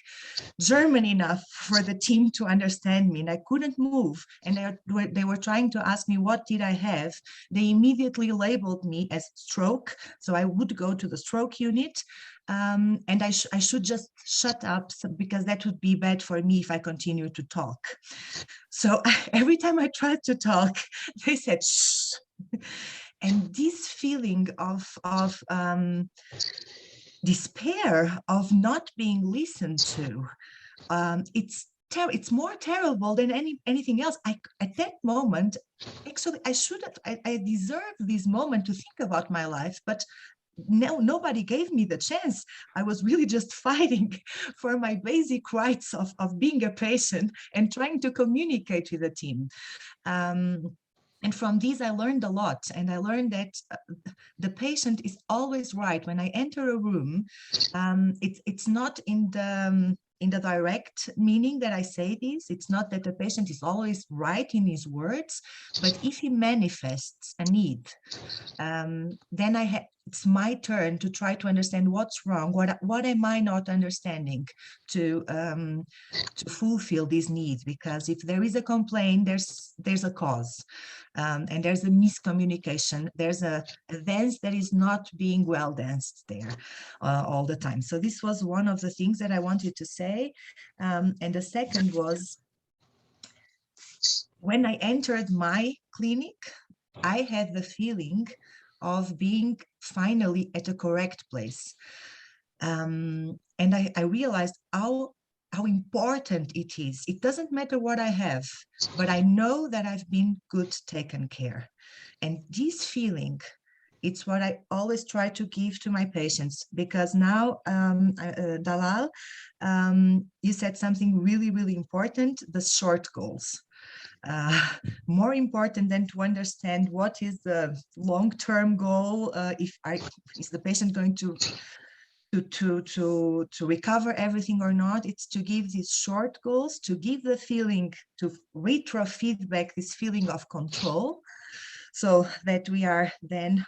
German enough for the team to understand me, and I couldn't move, and they were trying to ask me what did I have. They immediately labeled me as stroke, so I would go to the stroke unit, and I should just shut up, because that would be bad for me if I continue to talk. So every time I tried to talk, they said, shh. And this feeling of despair, of not being listened to, it's more terrible than anything else. At that moment, actually, I deserved this moment to think about my life, but nobody gave me the chance. I was really just fighting for my basic rights of being a patient and trying to communicate with the team. And from this, I learned a lot. And I learned that the patient is always right. When I enter a room, it's not in the direct meaning that I say this. It's not that the patient is always right in his words, but if he manifests a need, then it's my turn to try to understand what's wrong, what am I not understanding to fulfill these needs. Because if there is a complaint, there's a cause, and there's a miscommunication. There's a dance that is not being well danced there all the time. So this was one of the things that I wanted to say. And the second was, when I entered my clinic, I had the feeling of being finally at a correct place. And I realized how important it is. It doesn't matter what I have, but I know that I've been good taken care. And this feeling, it's what I always try to give to my patients, because now, Dalal, you said something really, really important, the short goals. More important than to understand what is the long-term goal, is the patient going to recover everything or not. It's to give these short goals, to give the feeling, to retro feedback this feeling of control, so that we are then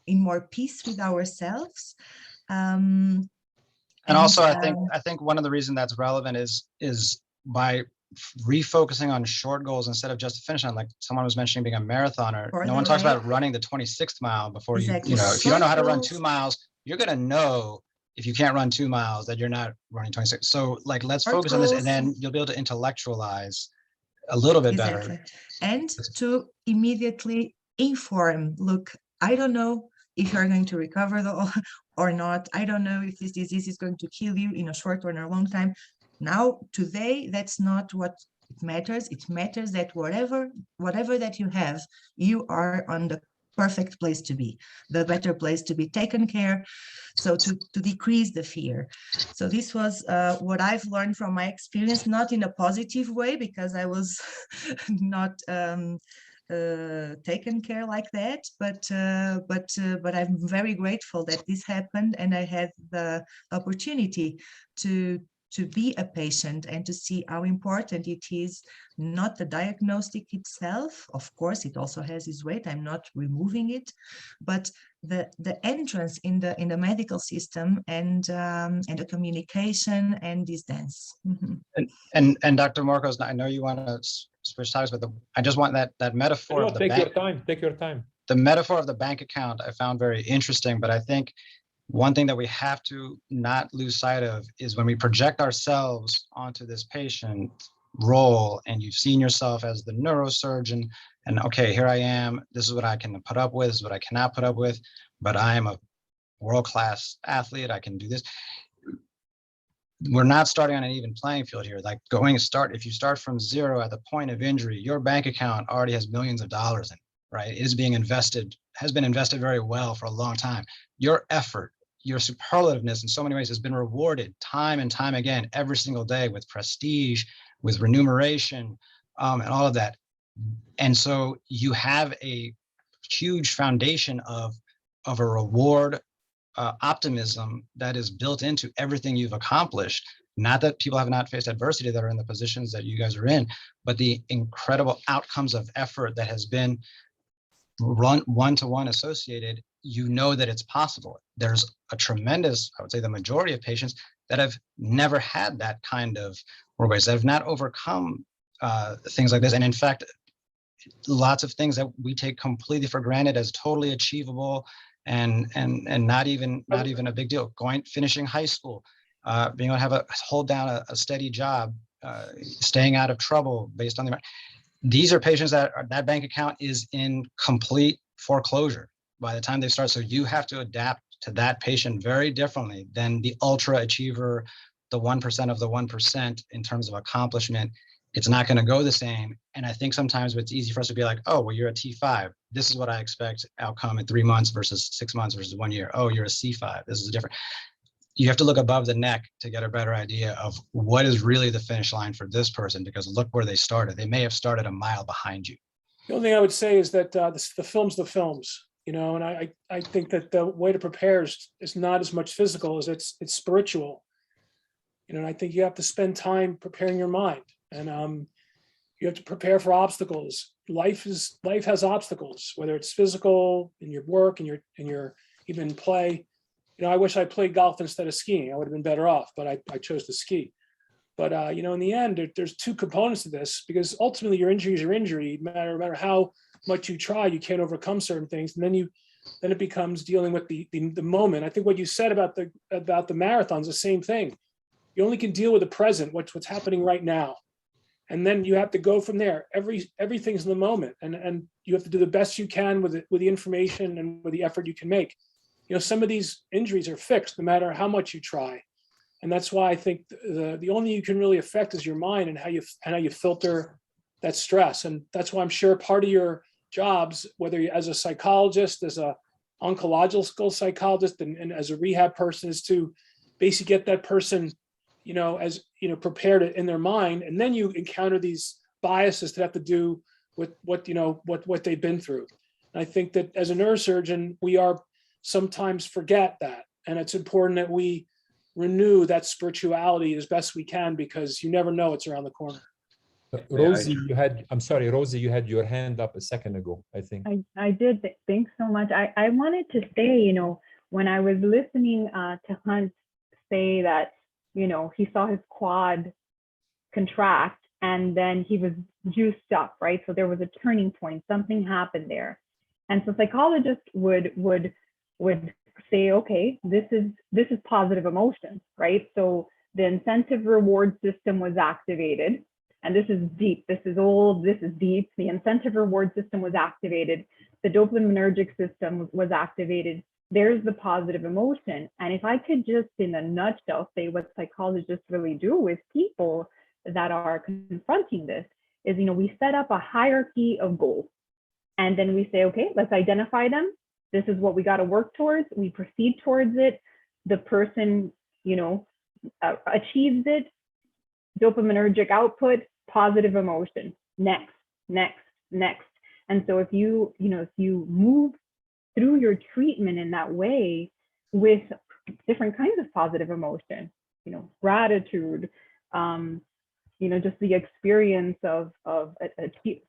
in more peace with ourselves. And also, I think one of the reasons that's relevant is by refocusing on short goals instead of just a finish line. Like someone was mentioning being a marathoner. No one talks about running the 26th mile before exactly. you know, if you don't know how to run 2 miles, you're going to know if you can't run 2 miles that you're not running 26. So like, let's focus on this, and then you'll be able to intellectualize a little bit better. And to immediately inform, look, I don't know if you're going to recover or not. I don't know if this disease is going to kill you in a short or in a long time. Now, today, that's not what it matters. It matters that whatever that you have, you are on the perfect place to be, the better place to be taken care. So to decrease the fear. So this was what I've learned from my experience, not in a positive way, because I was not taken care like that, but I'm very grateful that this happened, and I had the opportunity to be a patient and to see how important it is, not the diagnostic itself. Of course, it also has its weight. I'm not removing it, but the entrance in the medical system and the communication and this dance. Mm-hmm. And Dr. Morcos, I know you want to switch topics, but I just want that metaphor of the take bank. Take your time. The metaphor of the bank account I found very interesting, but I think one thing that we have to not lose sight of is when we project ourselves onto this patient role, and you've seen yourself as the neurosurgeon, and okay, here I am, this is what I can put up with, this is what I cannot put up with, but I am a world-class athlete, I can do this. We're not starting on an even playing field here. Like if you start from zero at the point of injury, your bank account already has millions of dollars in it, right? It is being invested, has been invested very well for a long time. Your effort, your superlativeness in so many ways has been rewarded time and time again, every single day, with prestige, with remuneration, and all of that. And so you have a huge foundation of a reward optimism that is built into everything you've accomplished. Not that people have not faced adversity that are in the positions that you guys are in, but the incredible outcomes of effort that has been one-to-one associated. You know that it's possible. There's a tremendous, I would say the majority of patients that have never had that kind of ways, that have not overcome things like this. And in fact, lots of things that we take completely for granted as totally achievable and not even a big deal. Finishing high school, being able to hold down a steady job, staying out of trouble based on these are patients that bank account is in complete foreclosure. by the time they start. So you have to adapt to that patient very differently than the ultra achiever, the 1% of the 1% in terms of accomplishment. It's not going to go the same. And I think sometimes it's easy for us to be like, oh, well, you're a T5. This is what I expect outcome in 3 months versus 6 months versus 1 year. Oh, you're a C5. This is different. You have to look above the neck to get a better idea of what is really the finish line for this person, because look where they started. They may have started a mile behind you. The only thing I would say is that the films, you know, and I think that the way to prepare is not as much physical as it's spiritual. You know, and I think you have to spend time preparing your mind, and you have to prepare for obstacles. Life has obstacles, whether it's physical in your work and your even play. You know, I wish I played golf instead of skiing. I would have been better off, but I chose to ski. But you know, in the end, there's two components to this, because ultimately your injury is your injury. No matter how much you try, you can't overcome certain things, and then it becomes dealing with the moment. I think what you said about the marathons, the same thing. You only can deal with the present, what's happening right now, and then you have to go from there. Everything's in the moment, and you have to do the best you can with the information and with the effort you can make. You know, some of these injuries are fixed no matter how much you try. And that's why I think the only you can really affect is your mind and how you filter that stress. And that's why I'm sure part of your jobs, whether you're as a psychologist, as a oncological psychologist, and as a rehab person, is to basically get that person, you know, as you know, prepared in their mind. And then you encounter these biases that have to do with what they've been through. And I think that as a neurosurgeon, we are sometimes forget that. And it's important that we renew that spirituality as best we can, because you never know it's around the corner. Rosie, Rosie, you had your hand up a second ago, I think. I did. Thanks so much. I wanted to say, you know, when I was listening to Hunt say that, you know, he saw his quad contract and then he was juiced up, right? So there was a turning point, something happened there. And so psychologists would say, okay, this is positive emotion, right? So the incentive reward system was activated, and this is deep, this is old, this is deep. The incentive reward system was activated, the dopaminergic system was activated. There's the positive emotion. And if I could just in a nutshell say what psychologists really do with people that are confronting this is, you know, we set up a hierarchy of goals, and then we say, okay, let's identify them. This is what we got to work towards. We proceed towards it. The person, you know, achieves it. Dopaminergic output, positive emotion. Next, next, next. And so if you move through your treatment in that way with different kinds of positive emotion, you know, gratitude, you know, just the experience of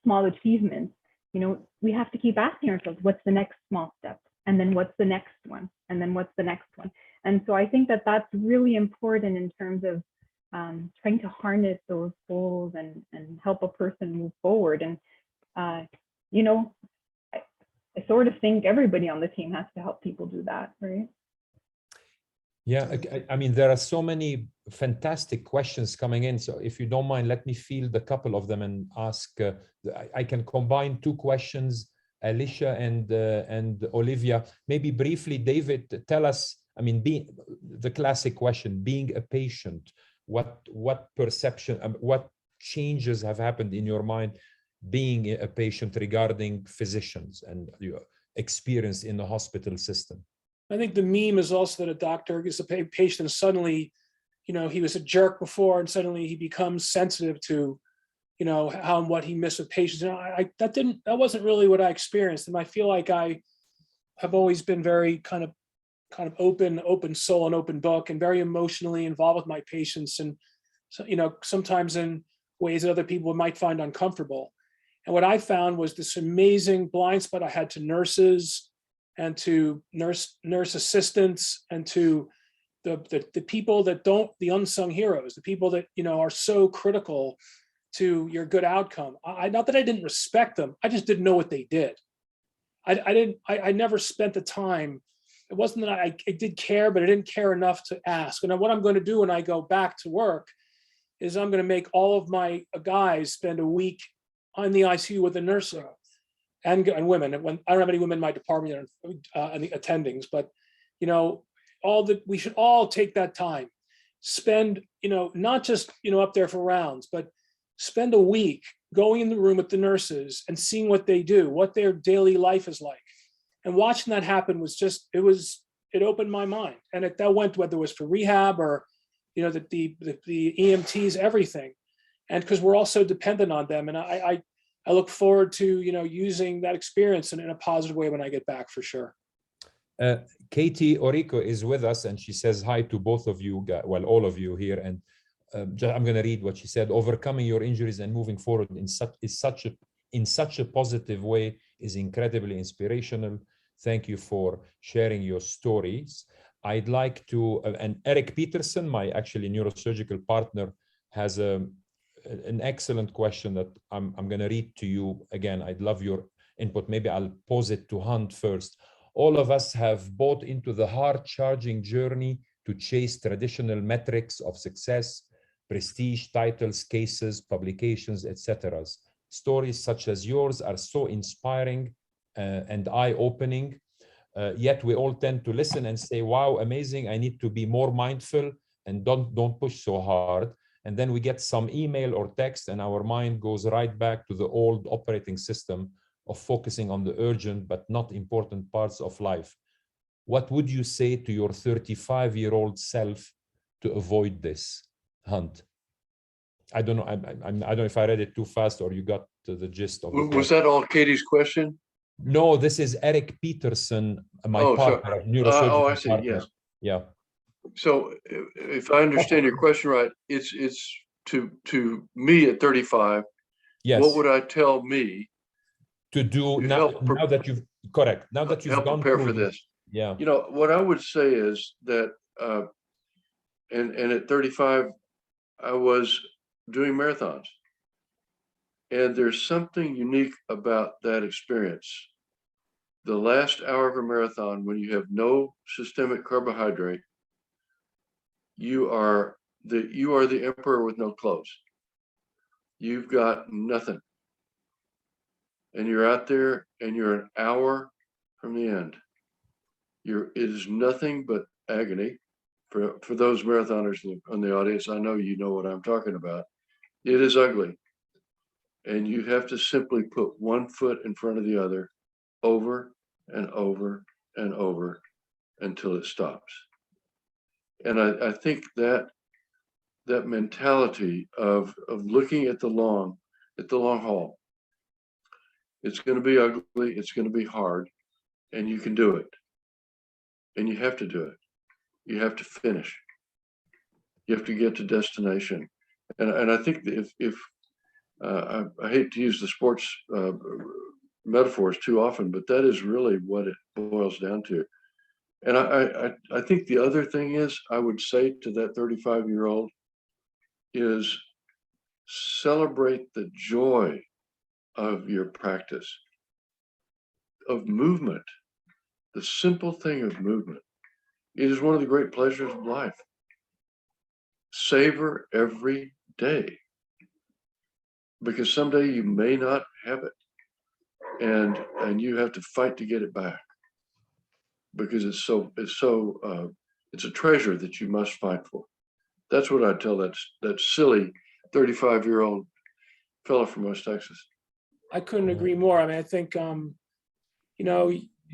small achievements. You know, we have to keep asking ourselves, what's the next small step? And then what's the next one? And then what's the next one? And so I think that that's really important in terms of trying to harness those goals and help a person move forward. And, you know, I sort of think everybody on the team has to help people do that, right? Yeah, I mean, there are so many fantastic questions coming in. So if you don't mind, let me field a couple of them and ask. I can combine two questions, Alicia and Olivia. Maybe briefly, David, tell us, I mean, the classic question, being a patient, what perception, what changes have happened in your mind being a patient regarding physicians and your experience in the hospital system? I think the meme is also that a doctor is a patient and suddenly, you know, he was a jerk before and suddenly he becomes sensitive to, you know, how and what he missed with patients. And that wasn't really what I experienced. And I feel like I have always been very kind of open soul and open book and very emotionally involved with my patients. And, so, you know, sometimes in ways that other people might find uncomfortable. And what I found was this amazing blind spot I had to nurses and to nurse assistants and to the people that the unsung heroes, the people that, you know, are so critical to your good outcome. Not that I didn't respect them, I just didn't know what they did. I never spent the time. It wasn't that I did care, but I didn't care enough to ask. And what I'm going to do when I go back to work is I'm going to make all of my guys spend a week on the ICU with the nursing. and women. And when I don't have any women in my department any attendings, but we should all take that time, spend not just up there for rounds, but spend a week going in the room with the nurses and seeing what they do, what their daily life is like, and watching that happen was just it opened my mind. And that went, whether it was for rehab or the EMTs, everything, and because we're all so dependent on them. And I look forward to using that experience in a positive way when I get back, for sure. Katie Orico is with us, and she says hi to both of you, well, all of you here. And I'm going to read what she said. Overcoming your injuries and moving forward in such a positive way is incredibly inspirational. Thank you for sharing your stories. I'd like to, and Eric Peterson, my actually neurosurgical partner, has an excellent question that I'm going to read to you again. I'd love your input. Maybe I'll pose it to Hunt first. All of us have bought into the hard-charging journey to chase traditional metrics of success, prestige, titles, cases, publications, etc. Stories such as yours are so inspiring and eye-opening. Yet we all tend to listen and say, wow, amazing, I need to be more mindful and don't push so hard. And then we get some email or text and our mind goes right back to the old operating system of focusing on the urgent but not important parts of life. What would you say to your 35-year-old self to avoid this, Hunt? I don't know. I don't know if I read it too fast or you got the gist of it. Was that all Katie's question? No, this is Eric Peterson, my partner, neurosurgeon. I see. Partner. Yes. Yeah. So if I understand your question right, it's to me at 35. Yes. What would I tell me to do now that you've correct? Now that you've gone prepare through for this. Yeah. What I would say is that, and at 35, I was doing marathons. And there's something unique about that experience. The last hour of a marathon, when you have no systemic carbohydrate, you are the emperor with no clothes. You've got nothing. And you're out there and you're an hour from the end. It is nothing but agony. For those marathoners in the audience, I know you know what I'm talking about. It is ugly. And you have to simply put one foot in front of the other over and over and over until it stops. And I think that mentality of looking at the long haul, it's going to be ugly, it's going to be hard, and you can do it. And you have to do it. You have to finish. You have to get to destination. And I think that if I hate to use the sports metaphors too often, but that is really what it boils down to. And I think the other thing is, I would say to that 35-year-old is celebrate the joy of your practice, of movement, the simple thing of movement. It is one of the great pleasures of life. Savor every day, because someday you may not have it, and you have to fight to get it back, because it's a treasure that you must fight for. That's what I tell that silly 35-year-old fellow from West Texas. I couldn't agree more. I mean, I think in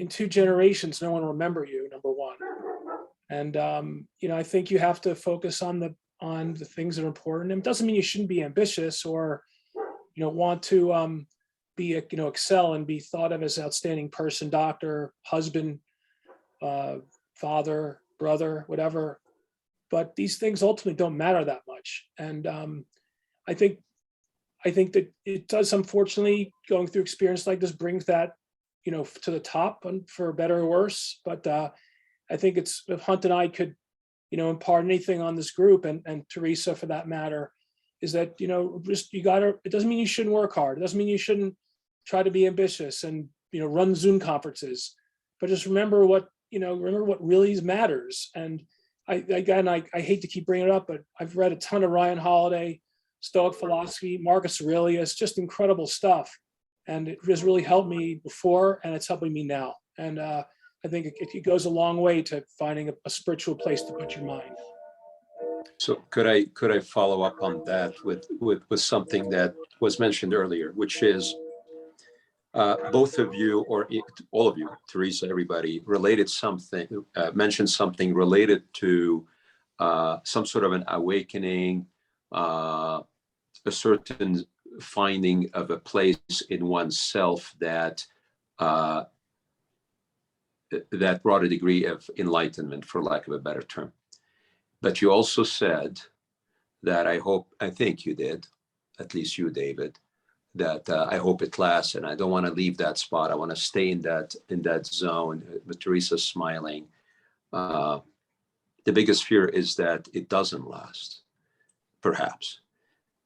2 generations, no one will remember you, number one. And I think you have to focus on the things that are important. And it doesn't mean you shouldn't be ambitious or want to be excel and be thought of as an outstanding person, doctor, husband, father, brother, whatever. But these things ultimately don't matter that much. And I think that it does, unfortunately, going through experience like this brings that to the top, and for better or worse. But I think if Hunt and I could impart anything on this group, and Teresa for that matter, is that it doesn't mean you shouldn't work hard. It doesn't mean you shouldn't try to be ambitious and run Zoom conferences, but just remember what really matters. And I hate to keep bringing it up, but I've read a ton of Ryan Holiday, Stoic philosophy, Marcus Aurelius, just incredible stuff. And it has really helped me before, and it's helping me now. And I think it goes a long way to finding a spiritual place to put your mind. So could I follow up on that with something that was mentioned earlier, which is both of you, or all of you, Teresa, everybody, mentioned something related to some sort of an awakening, a certain finding of a place in oneself that that brought a degree of enlightenment, for lack of a better term. But you also said that I think you did, at least you, David, that I hope it lasts, and I don't want to leave that spot. I want to stay in that zone. With Teresa smiling, the biggest fear is that it doesn't last, perhaps,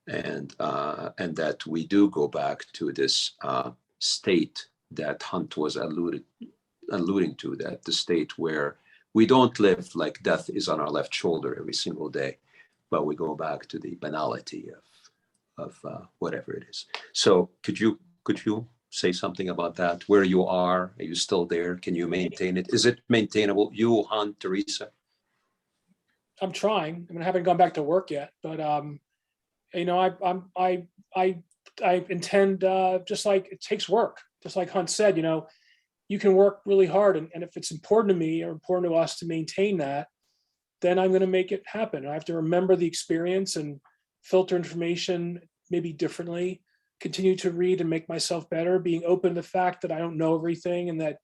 and that we do go back to this state that Hunt was alluding to, that the state where we don't live like death is on our left shoulder every single day, but we go back to the banality of whatever it is. So could you say something about that? Where you are you still there? Can you maintain it? Is it maintainable? You, Hunt, Teresa? I'm trying. I mean, I haven't gone back to work yet, but you know, I intend, just like it takes work, just like Hunt said, you know, you can work really hard, and if it's important to me or important to us to maintain that, then I'm going to make it happen. I have to remember the experience and filter information maybe differently, continue to read and make myself better, being open to the fact that I don't know everything and that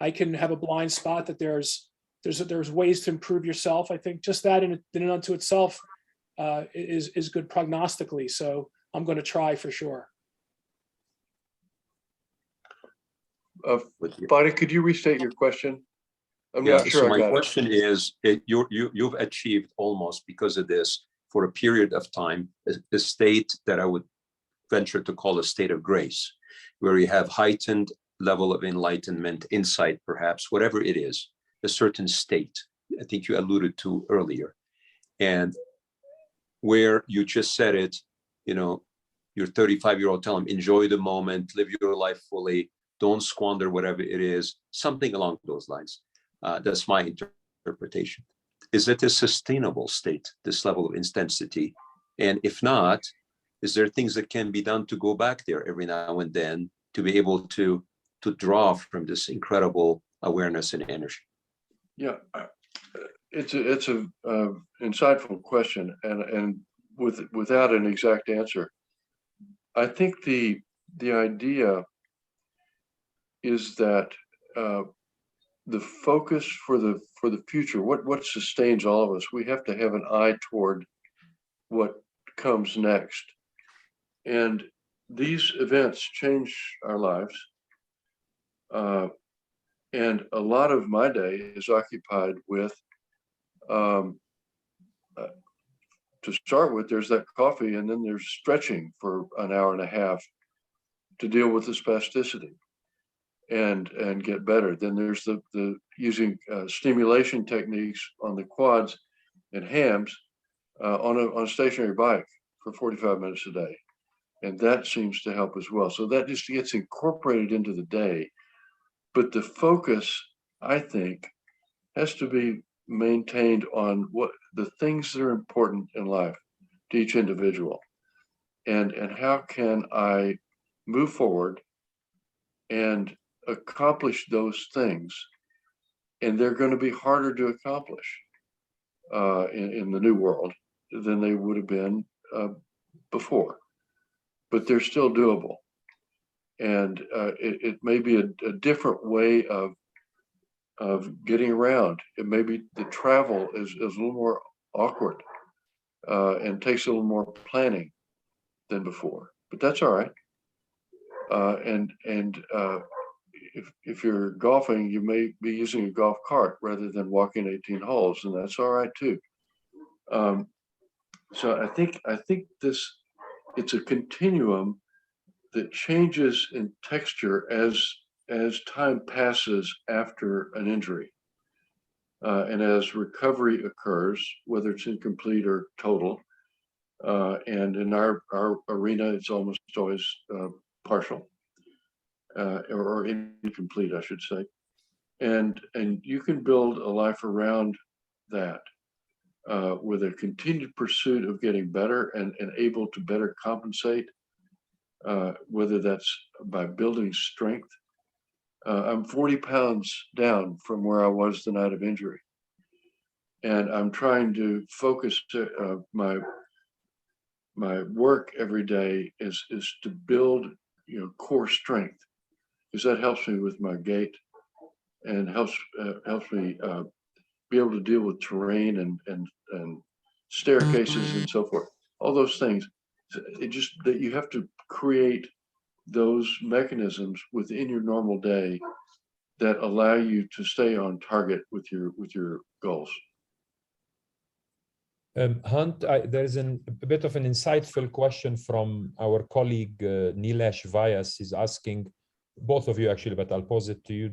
I can have a blind spot, that there's ways to improve yourself. I think just that in and unto itself is good prognostically. So I'm going to try for sure. Bonnie, could you restate your question? I'm not sure so I my got question is, you've achieved almost, because of this, for a period of time, a state that I would venture to call a state of grace, where you have heightened level of enlightenment, insight, perhaps, whatever it is, a certain state, I think you alluded to earlier. And where you just said it, you know, your 35-year-old tell him, enjoy the moment, live your life fully, don't squander whatever it is, something along those lines. That's my interpretation. Is it a sustainable state, this level of intensity? And if not, is there things that can be done to go back there every now and then to be able to draw from this incredible awareness and energy? Yeah, it's a insightful question, and without an exact answer. I think the idea is that the focus for the future, what sustains all of us, we have to have an eye toward what comes next. And these events change our lives. And a lot of my day is occupied with, to start with, there's that coffee, and then there's stretching for an hour and a half to deal with the spasticity and get better. Then there's the using stimulation techniques on the quads and hams on a stationary bike for 45 minutes a day. And that seems to help as well. So that just gets incorporated into the day. But the focus, I think, has to be maintained on what the things that are important in life to each individual. And how can I move forward and accomplish those things? And they're going to be harder to accomplish in the new world than they would have been before. But they're still doable. And it may be a different way of getting around. It may be the travel is a little more awkward and takes a little more planning than before, but that's all right. And if you're golfing, you may be using a golf cart rather than walking 18 holes, and that's all right too. So I think it's a continuum that changes in texture as time passes after an injury, and as recovery occurs, whether it's incomplete or total. And in our arena, it's almost always partial. or incomplete, I should say. And you can build a life around that with a continued pursuit of getting better and able to better compensate, whether that's by building strength. I'm 40 pounds down from where I was the night of injury. And I'm trying to focus my work every day is to build, core strength, because that helps me with my gait and helps me be able to deal with terrain and staircases and so forth. All those things. It just that you have to create those mechanisms within your normal day that allow you to stay on target with your goals. Hunt, there's a bit of an insightful question from our colleague Nilesh Vyas. He's asking, both of you actually, but I'll pose it to you.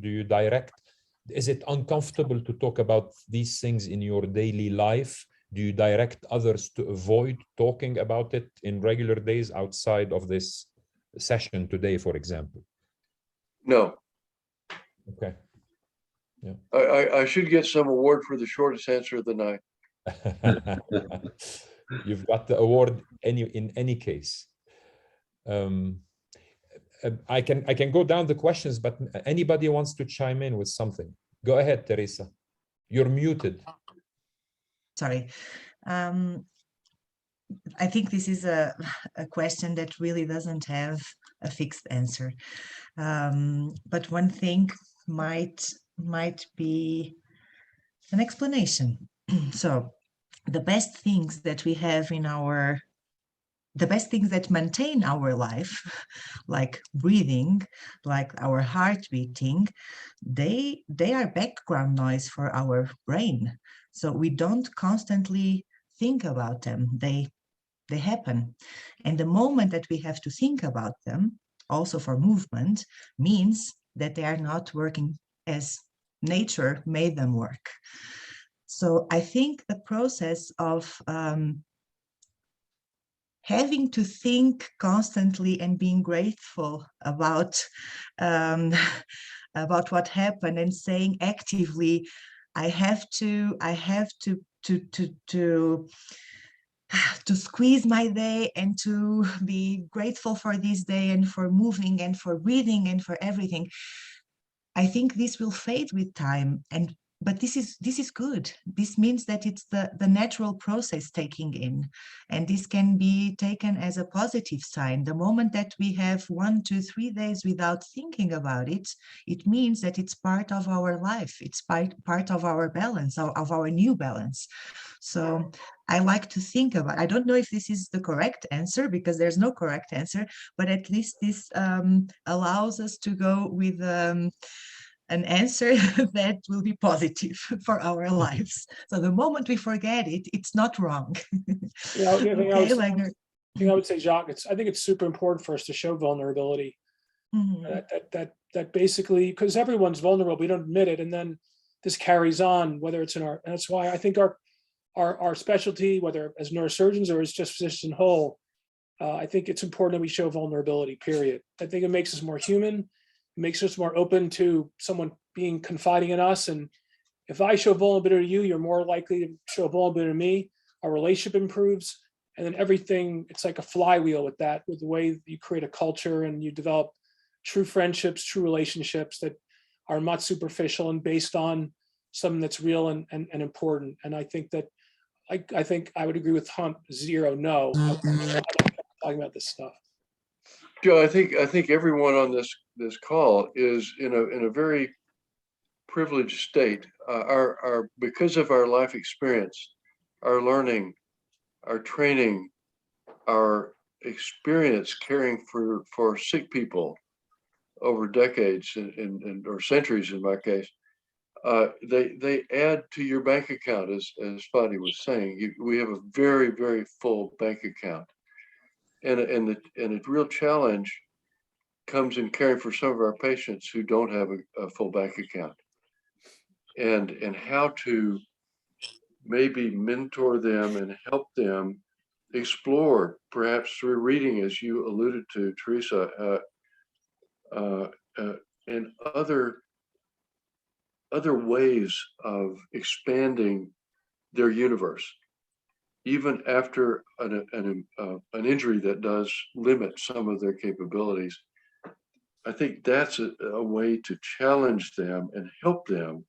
Is it uncomfortable to talk about these things in your daily life? Do you direct others to avoid talking about it in regular days outside of this session today, for example? No. Okay. Yeah. I should get some award for the shortest answer of the night. You've got the award in any case. I can go down the questions, but anybody wants to chime in with something? Go ahead, Teresa. You're muted. Sorry. I think this is a question that really doesn't have a fixed answer. But one thing might be an explanation. So the best things that we have the best things that maintain our life, like breathing, like our heart beating, they are background noise for our brain. So we don't constantly think about them. They happen. And the moment that we have to think about them, also for movement, means that they are not working as nature made them work. So I think the process of having to think constantly and being grateful about what happened and saying actively, I have to squeeze my day and to be grateful for this day and for moving and for breathing and for everything. I think this will fade with time, but this is good. This means that it's the natural process taking in, and this can be taken as a positive sign. The moment that we have 1, 2, 3 days without thinking about it, it means that it's part of our life. It's part of our balance, of our new balance. So I like to think about, I don't know if this is the correct answer because there's no correct answer, but at least this allows us to go with an answer that will be positive for our lives. So the moment we forget it, it's not wrong. I would say, Jacques, I think it's super important for us to show vulnerability. Mm-hmm. That basically, because everyone's vulnerable, we don't admit it, and then this carries on, whether it's in our, and that's why I think our specialty, whether as neurosurgeons or as just physicians whole, I think it's important that we show vulnerability, period. I think it makes us more human. It makes us more open to someone being confiding in us. And if I show vulnerability to you, you're more likely to show vulnerability to me. Our relationship improves. And then everything, it's like a flywheel with that, with the way you create a culture and you develop true friendships, true relationships that are not superficial and based on something that's real and important. And I think that, I think I would agree with Hunt, zero, no. I'm talking about this stuff. Joe, I think everyone on this call is in a very privileged state. Our because of our life experience, our learning, our training, our experience caring for sick people over decades or centuries in my case, they add to your bank account, as Fadi was saying. We have a very, very full bank account. And a real challenge comes in caring for some of our patients who don't have a full bank account, and how to maybe mentor them and help them explore, perhaps through reading, as you alluded to, Teresa, and other ways of expanding their universe, even after an injury that does limit some of their capabilities. I think that's a way to challenge them and help them,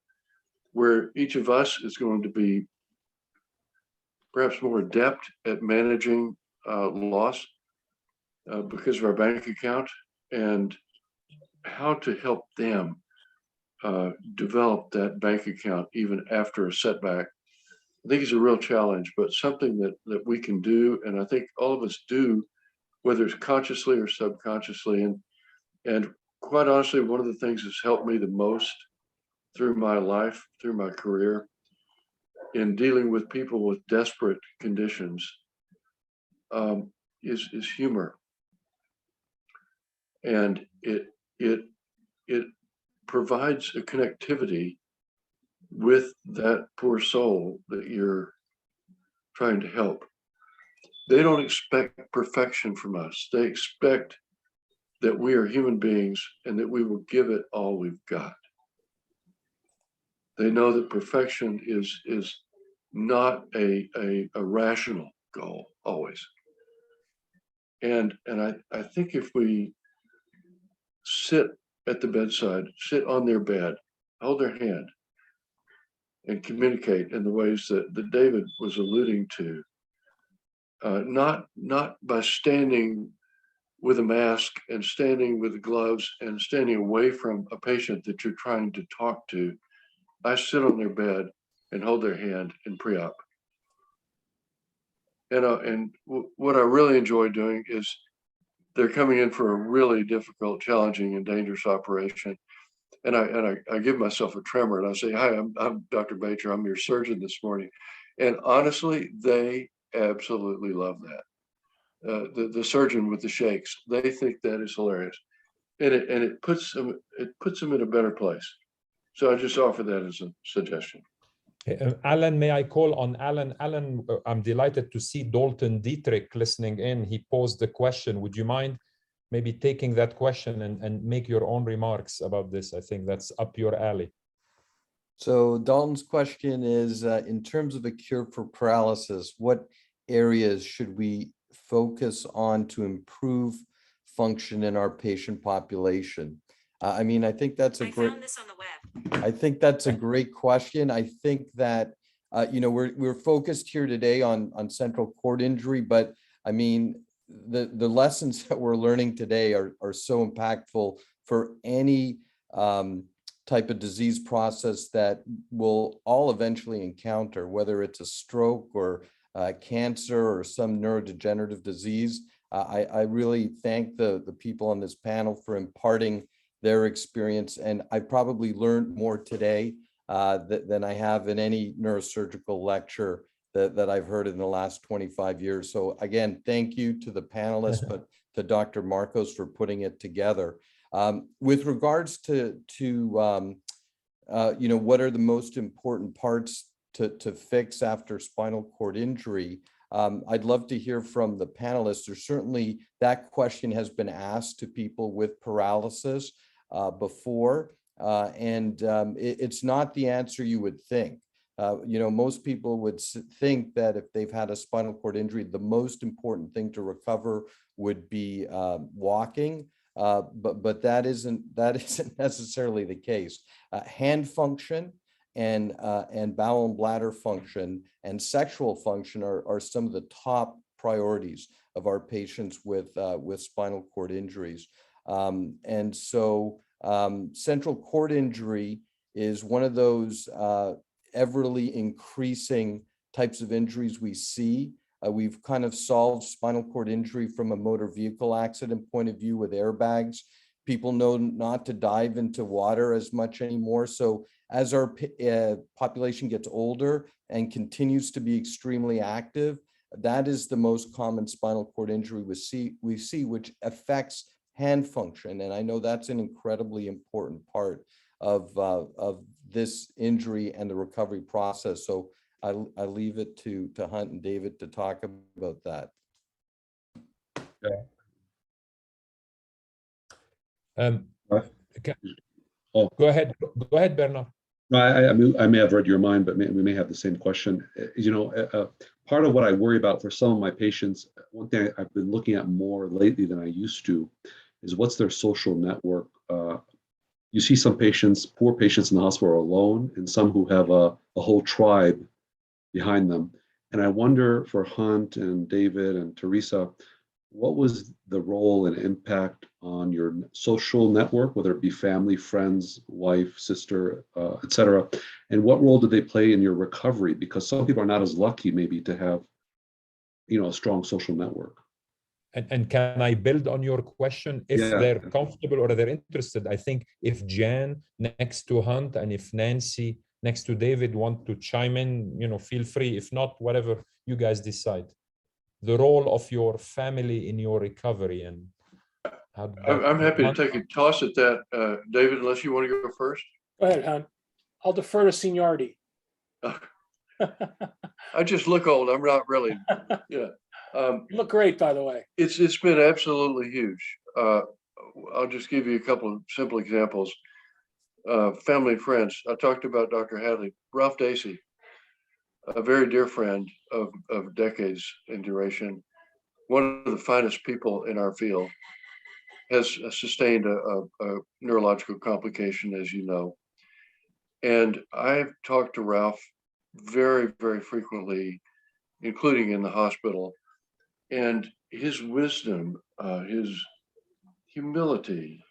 where each of us is going to be perhaps more adept at managing loss because of our bank account, and how to help them develop that bank account even after a setback. I think it's a real challenge, but something that we can do, and I think all of us do, whether it's consciously or subconsciously. And quite honestly, one of the things that's helped me the most through my life, through my career, in dealing with people with desperate conditions, is humor. And it provides a connectivity with that poor soul that you're trying to help. They don't expect perfection from us. They expect that we are human beings and that we will give it all we've got. They know that perfection is not a rational goal always. And I think if we sit at the bedside, sit on their bed, hold their hand, and communicate in the ways that David was alluding to, not by standing with a mask and standing with gloves and standing away from a patient that you're trying to talk to. I sit on their bed and hold their hand in pre-op. And what I really enjoy doing is they're coming in for a really difficult, challenging, and dangerous operation. And I give myself a tremor and I say, hi, I'm Dr. Batjer, I'm your surgeon this morning. And honestly, they absolutely love that. The surgeon with the shakes, they think that is hilarious. And it puts them in a better place. So I just offer that as a suggestion. Alan, may I call on Alan? Alan, I'm delighted to see Dalton Dietrich listening in. He posed the question. Would you mind maybe taking that question and make your own remarks about this? I think that's up your alley. So Dalton's question is, in terms of a cure for paralysis, what areas should we focus on to improve function in our patient population? I mean, I think that's a great. I found this on the web. I think that's a great question. I think that you know, we're focused here today on central cord injury, but I mean, the lessons that we're learning today are so impactful for any type of disease process that we'll all eventually encounter, whether it's a stroke or cancer or some neurodegenerative disease. I really thank the people on this panel for imparting their experience, and I probably learned more today than I have in any neurosurgical lecture that I've heard in the last 25 years. So again, thank you to the panelists, but to Dr. Morcos for putting it together. With regards to you know, what are the most important parts to fix after spinal cord injury? I'd love to hear from the panelists. There's certainly, that question has been asked to people with paralysis before, and it's not the answer you would think. You know, most people would think that if they've had a spinal cord injury, the most important thing to recover would be walking, but that isn't necessarily the case. Hand function and bowel and bladder function and sexual function are some of the top priorities of our patients with spinal cord injuries. And so central cord injury is one of those everly increasing types of injuries we see. We've kind of solved spinal cord injury from a motor vehicle accident point of view with airbags. People know not to dive into water as much anymore. So as our population gets older and continues to be extremely active, that is the most common spinal cord injury we see, which affects hand function. And I know that's an incredibly important part of this injury and the recovery process. So I leave it to Hunt and David to talk about that. Yeah. Okay. Oh, Go ahead, Bernard. no, I may have read your mind, but we may have the same question. Part of what I worry about for some of my patients, one thing I've been looking at more lately than I used to, is what's their social network. You see some patients, poor patients in the hospital are alone, and some who have a whole tribe behind them. And I wonder for Hunt and David and Teresa, what was the role and impact on your social network, whether it be family, friends, wife, sister, etc., and what role did they play in your recovery? Because some people are not as lucky maybe to have, a strong social network. And can I build on your question? If they're comfortable or they're interested, I think if Jan next to Hunt and if Nancy next to David want to chime in, feel free. If not, whatever you guys decide. The role of your family in your recovery and how I'm happy to take a toss at that, David, unless you want to go first. Go ahead, Hunt. I'll defer to seniority. I just look old. I'm not really. Yeah. You look great, by the way. It's been absolutely huge. I'll just give you a couple of simple examples. Family and friends. I talked about Dr. Hadley. Ralph Dacey, a very dear friend of decades in duration, one of the finest people in our field, has sustained a neurological complication, as you know. And I've talked to Ralph very, very frequently, including in the hospital. And his wisdom, his humility,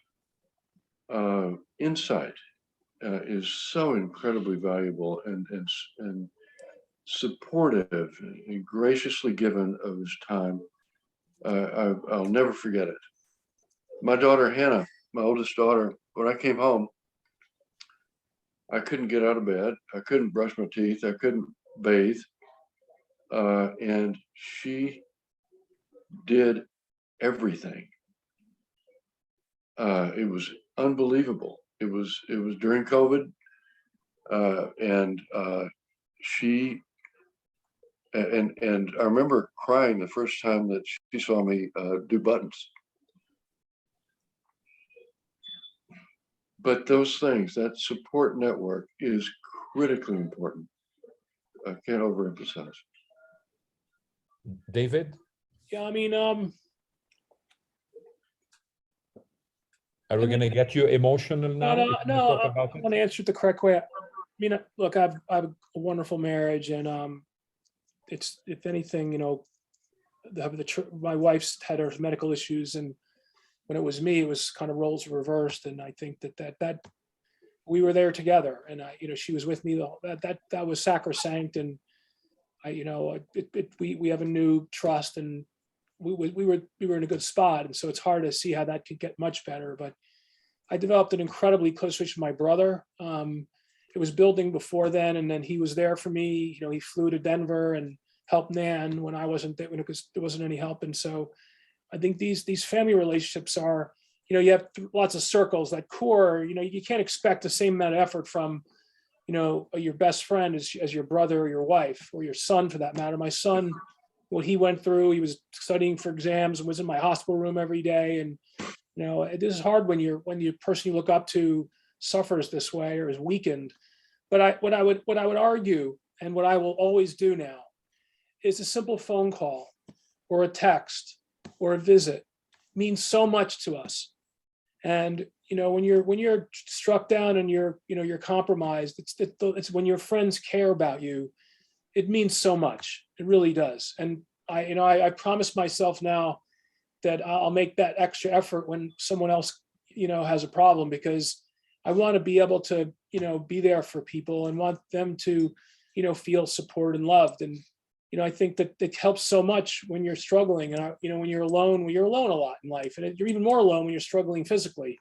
insight is so incredibly valuable and supportive and graciously given of his time. I'll never forget it. My daughter, Hannah, my oldest daughter, when I came home, I couldn't get out of bed. I couldn't brush my teeth. I couldn't bathe. And she did everything. It was unbelievable. It was during COVID, and she and I remember crying the first time that she saw me do buttons. But those things, that support network, is critically important. I can't overemphasize. David? Yeah, I mean, are we going to get you emotional now? No, I want to answer it the correct way. I mean, look, I have a wonderful marriage, and it's, if anything, my wife's had her medical issues, and when it was me, it was kind of roles reversed, and I think that we were there together, and she was with me. That was sacrosanct, and we have a new trust, and we were in a good spot, and so it's hard to see how that could get much better. But I developed an incredibly close relationship with my brother. It was building before then, and then he was there for me. He flew to Denver and helped Nan when I wasn't there, because there wasn't any help, and so I think these family relationships are, you have lots of circles. That core, you can't expect the same amount of effort from, your best friend as your brother or your wife or your son, for that matter. My son, what he went through, he was studying for exams and was in my hospital room every day. And, this is hard when the person you look up to suffers this way or is weakened. But what I would argue, and what I will always do now, is a simple phone call or a text or a visit means so much to us. And when you're struck down and you're compromised, it's when your friends care about you, it means so much. It really does. And I promise myself now that I'll make that extra effort when someone else has a problem, because I want to be able to be there for people and want them to feel supported and loved. And I think that it helps so much when you're struggling, and when you're alone a lot in life, and you're even more alone when you're struggling physically.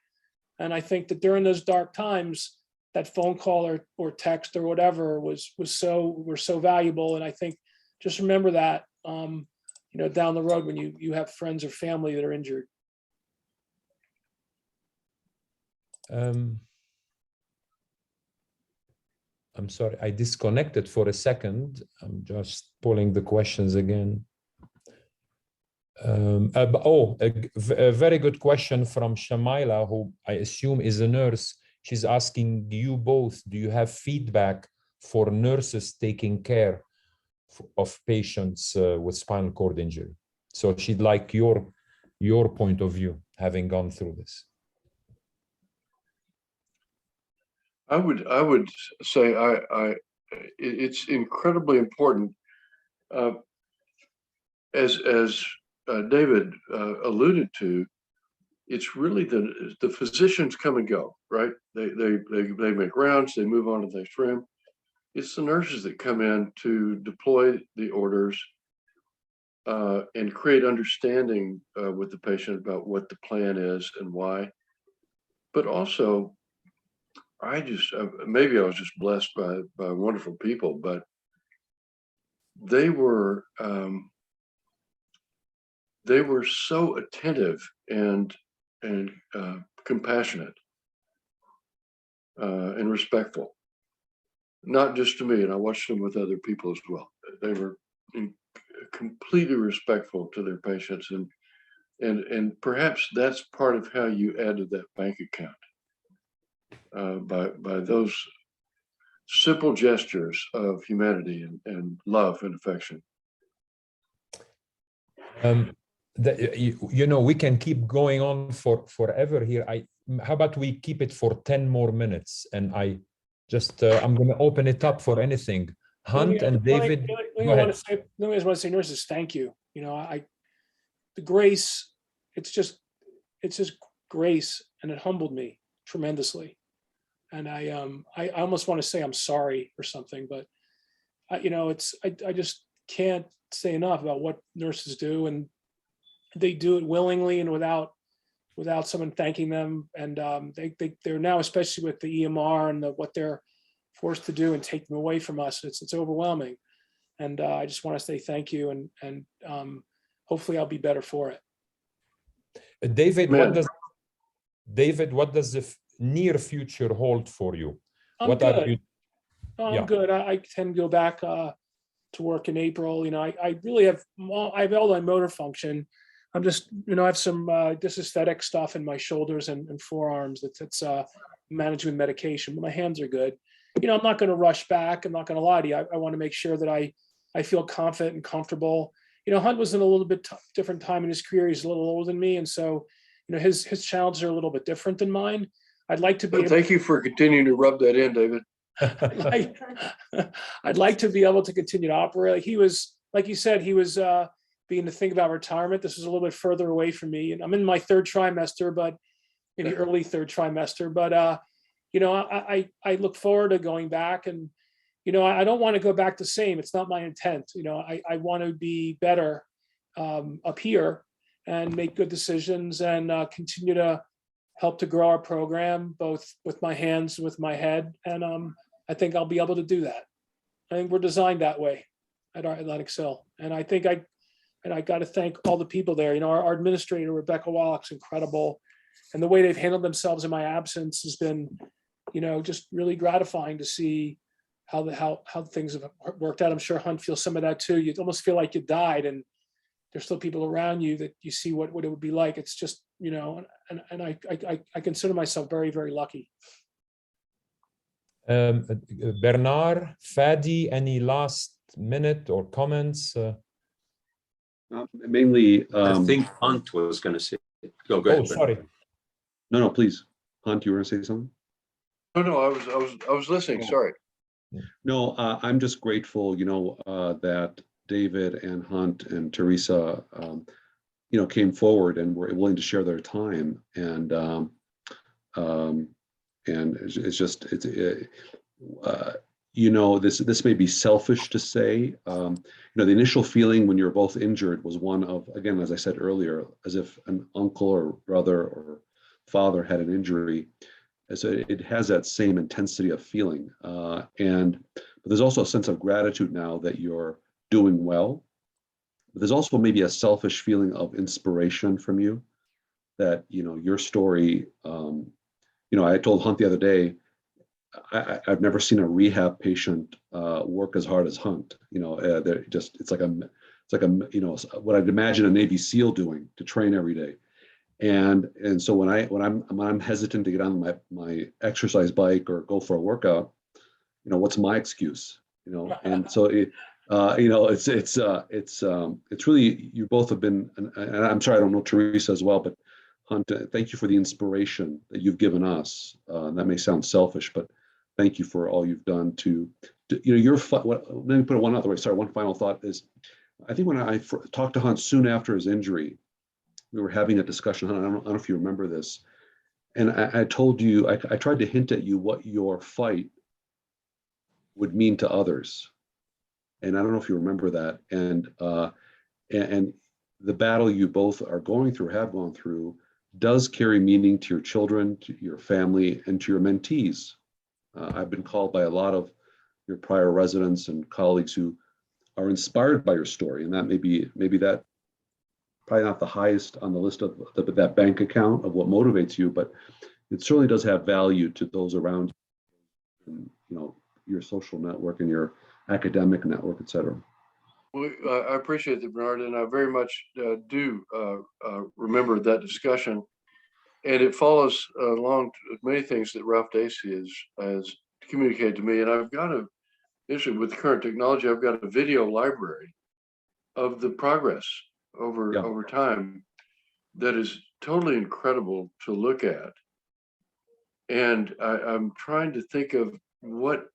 And I think that during those dark times, that phone call or text or whatever were so valuable. And I think just remember that down the road when you have friends or family that are injured. I'm sorry, I disconnected for a second. I'm just pulling the questions again. A very good question from Shamaila, who I assume is a nurse. She's asking you both, do you have feedback for nurses taking care of patients with spinal cord injury? So she'd like your point of view, having gone through this. I would say it's incredibly important. As David alluded to, it's really the physicians come and go, right? They make rounds, they move on to the next room. It's the nurses that come in to deploy the orders and create understanding with the patient about what the plan is and why. But also, maybe I was just blessed by wonderful people, but they were so attentive and compassionate and respectful, not just to me. And I watched them with other people as well. They were completely respectful to their patients, and perhaps that's part of how you added that bank account. By those simple gestures of humanity and love and affection. We can keep going on for forever here. How about we keep it for 10 more minutes? And I'm going to open it up for anything. Hunt and David. I want to say, nurses, thank you. The grace, it's just grace, and it humbled me tremendously. And I almost want to say I'm sorry or something, but I just can't say enough about what nurses do, and they do it willingly and without someone thanking them. And they're now, especially with the EMR and what they're forced to do and take them away from us, it's overwhelming. And I just want to say thank you, and hopefully I'll be better for it. David, what does the near future hold for you? I'm good. I'm good. I tend to go back to work in April. I really have all my motor function. I'm just, I have some dysesthetic stuff in my shoulders and forearms that's managed with medication, but my hands are good. I'm not going to rush back. I'm not going to lie to you. I want to make sure that I feel confident and comfortable. Hunt was in a little bit different time in his career. He's a little older than me, and so his challenges are a little bit different than mine. I'd like to be. Thank you for continuing to rub that in, David. I'd like to be able to continue to operate. He was, like you said, he was beginning to think about retirement. This is a little bit further away from me, and I'm in my third trimester, but maybe early third trimester. But I look forward to going back, and I don't want to go back the same. It's not my intent. I want to be better up here and make good decisions and continue to help to grow our program, both with my hands, with my head. And I think I'll be able to do that. I think we're designed that way at our Atlantic Cell. And I think I got to thank all the people there. Our administrator, Rebecca Wallach's incredible. And the way they've handled themselves in my absence has been, just really gratifying to see how things have worked out. I'm sure Hunt feels some of that too. You almost feel like you died, and there's still people around you that you see what it would be like. It's just, and I consider myself very, very lucky. Bernard, Fadi, any last minute or comments? Mainly, I think Hunt was going to say. Go ahead. Oh, sorry. No, please. Hunt, you were going to say something? No, I was listening. Sorry. No, I'm just grateful, that David and Hunt and Teresa, came forward and were willing to share their time. And it's just, this may be selfish to say. The initial feeling when you're both injured was one of, again, as I said earlier, as if an uncle or brother or father had an injury. So it has that same intensity of feeling. But there's also a sense of gratitude now that you're doing well. But there's also maybe a selfish feeling of inspiration from you that, your story, I told Hunt the other day, I've never seen a rehab patient work as hard as Hunt. They're just, it's like it's like what I'd imagine a Navy SEAL doing to train every day. And so when I'm hesitant to get on my exercise bike or go for a workout, what's my excuse? And so it's really, you both have been, and I'm sorry, I don't know Teresa as well, but Hunt, thank you for the inspiration that you've given us. That may sound selfish, but thank you for all you've done to let me put it one other way. Sorry, one final thought is, I think when I talked to Hunt soon after his injury, we were having a discussion. Hunt, I don't know if you remember this, and I told you, I tried to hint at you what your fight would mean to others, and I don't know if you remember that. And the battle you both are going through, have gone through, does carry meaning to your children, to your family, and to your mentees. I've been called by a lot of your prior residents and colleagues who are inspired by your story, and that maybe that probably not the highest on the list of that bank account of what motivates you, but it certainly does have value to those around you, your social network and your academic network, et cetera. Well, I appreciate that, Bernard, and I very much do remember that discussion. And it follows along many things that Ralph Dacey has communicated to me. And I've got with current technology, I've got a video library of the progress over time that is totally incredible to look at. And I'm trying to think of what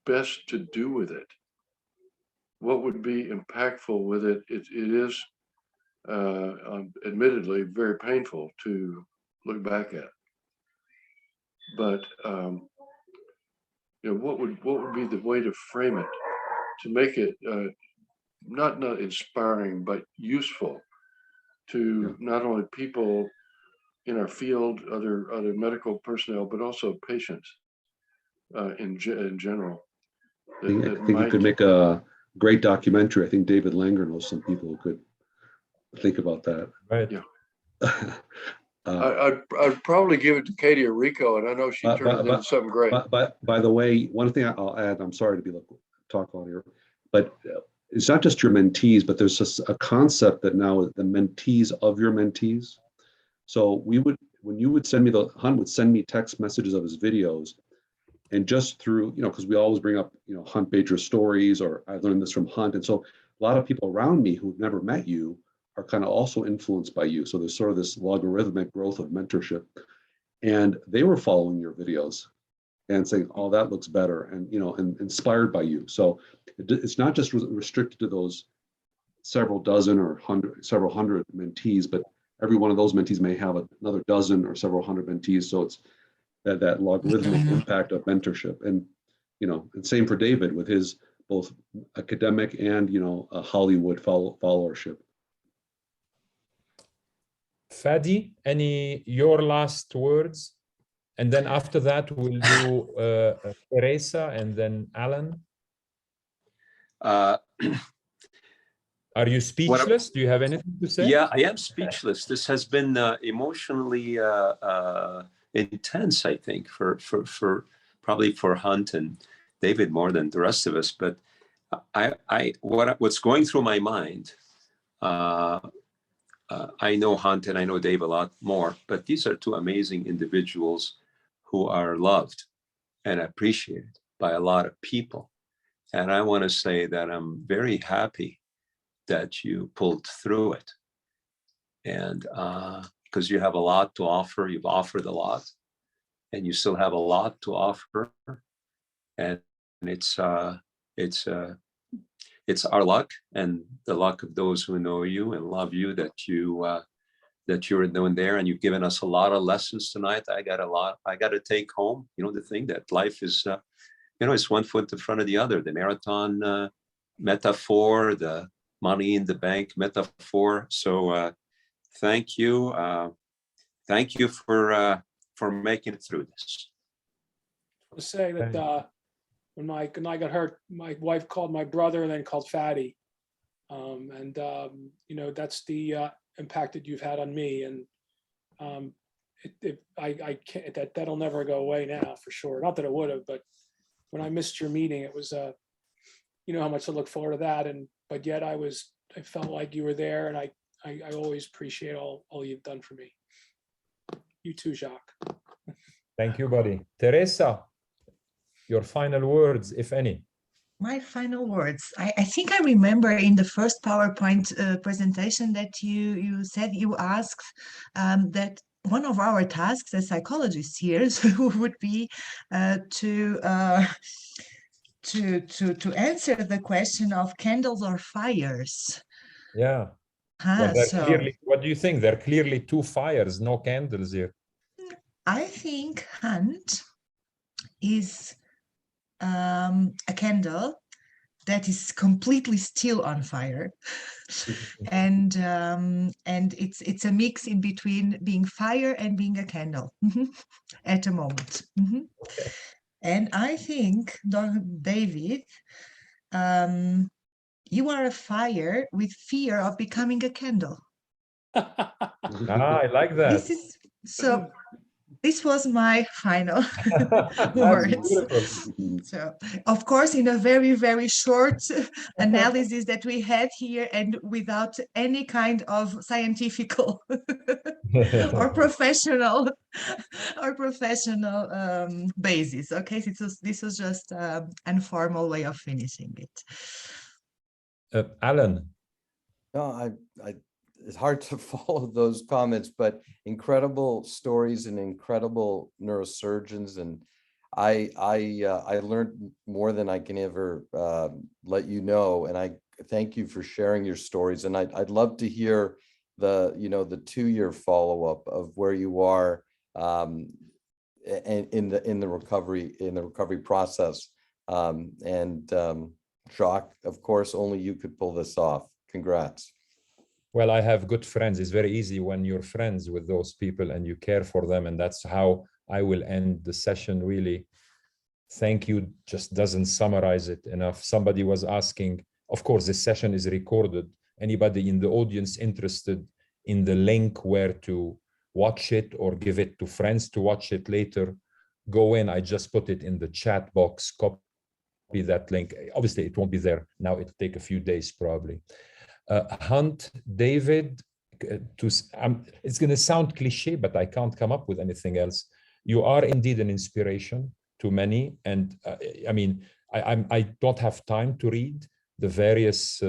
best to do with it. What would be impactful with it? It is admittedly very painful to look back at. But what would be the way to frame it, to make it not inspiring but useful to not only people in our field, other medical personnel, but also patients in general. I think you could make a great documentary. I think David Langer knows some people who could think about that. Right. Yeah. I'd probably give it to Katie or Rico, and I know she turns into something great. But by the way, one thing I'll add, I'm sorry to be talk on here, but it's not just your mentees, but there's just a concept that now the mentees of your mentees. So when you would send me Hunt would send me text messages of his videos, and just through, because we always bring up, Hunt Batjer stories, or I learned this from Hunt. And so a lot of people around me who've never met you are kind of also influenced by you. So there's sort of this logarithmic growth of mentorship. And they were following your videos and saying, oh, that looks better, and, and inspired by you. So it's not just restricted to those several dozen or several hundred mentees, but every one of those mentees may have another dozen or several hundred mentees. So it's that logarithmic impact of mentorship. And, and same for David with his both academic and, a Hollywood followership. Fadi, your last words? And then after that, we'll do Teresa and then Alan. Are you speechless? Do you have anything to say? Yeah, I am speechless. This has been emotionally intense, I think, for probably for Hunt and David more than the rest of us. But what's going through my mind, I know Hunt and I know Dave a lot more, but these are two amazing individuals who are loved and appreciated by a lot of people. And I want to say that I'm very happy that you pulled through it. And because you have a lot to offer, you've offered a lot, and you still have a lot to offer. And it's our luck and the luck of those who know you and love you that you're doing there, and you've given us a lot of lessons tonight. I got to take home. The thing that life is, it's one foot in front of the other. The marathon metaphor, the money in the bank metaphor. So thank you for making it through this. To say that when I got hurt, my wife called my brother and then called Fatty, that's the impact that you've had on me, and I can't, that'll never go away now for sure. Not that it would have, but when I missed your meeting, it was how much I look forward to that, but yet I was I felt like you were there, and I always appreciate all you've done for me. You too, Jacques. Thank you, buddy. Teresa, your final words, if any. My final words. I think I remember in the first PowerPoint presentation that you said you asked that one of our tasks as psychologists here would be to answer the question of candles or fires. Yeah. Well, So clearly, what do you think? There are clearly two fires, no candles here. I think Hunt is a candle that is completely still on fire, and it's a mix in between being fire and being a candle at the moment. Okay. And I think, David, you are a fire with fear of becoming a candle. I like that. This was my final That's words. beautiful. So, of course, in a very, very short analysis that we had here and without any kind of scientific or professional basis. Okay, this was just an informal way of finishing it. Alan. No, it's hard to follow those comments, but incredible stories and incredible neurosurgeons, and I learned more than I can ever let you know, and I thank you for sharing your stories. And I'd love to hear the 2-year follow-up of where you are in the recovery process. Jacques, of course, only you could pull this off. Congrats. Well, I have good friends. It's very easy when you're friends with those people and you care for them. And that's how I will end the session, really. Thank you just doesn't summarize it enough. Somebody was asking, of course, this session is recorded. Anybody in the audience interested in the link where to watch it or give it to friends to watch it later, go in. I just put it in the chat box, copy that link. Obviously, it won't be there now. It'll take a few days probably. Hunt, David, it's going to sound cliche, but I can't come up with anything else. You are indeed an inspiration to many. And I mean, I don't have time to read the various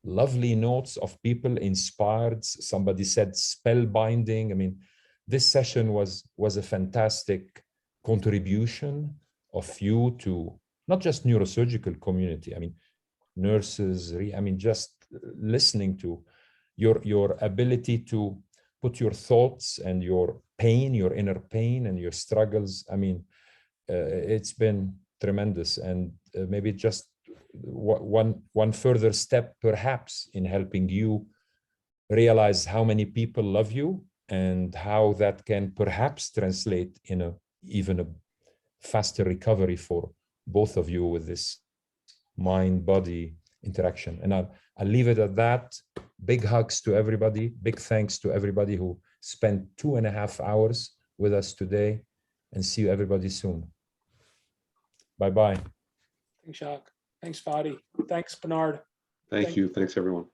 lovely notes of people inspired. Somebody said spellbinding. I mean, this session was a fantastic contribution of you to not just neurosurgical community. I mean, nurses, just listening to your ability to put your thoughts and your pain, your inner pain and your struggles. I mean, it's been tremendous, and maybe just one further step perhaps in helping you realize how many people love you and how that can perhaps translate in even a faster recovery for both of you with this mind-body interaction. And I'll leave it at that. Big hugs to everybody. Big thanks to everybody who spent 2.5 hours with us today, and see you everybody soon. Bye-bye. Thanks, Jacques. Thanks, Fadi. Thanks, Bernard. Thank you. Thanks, everyone.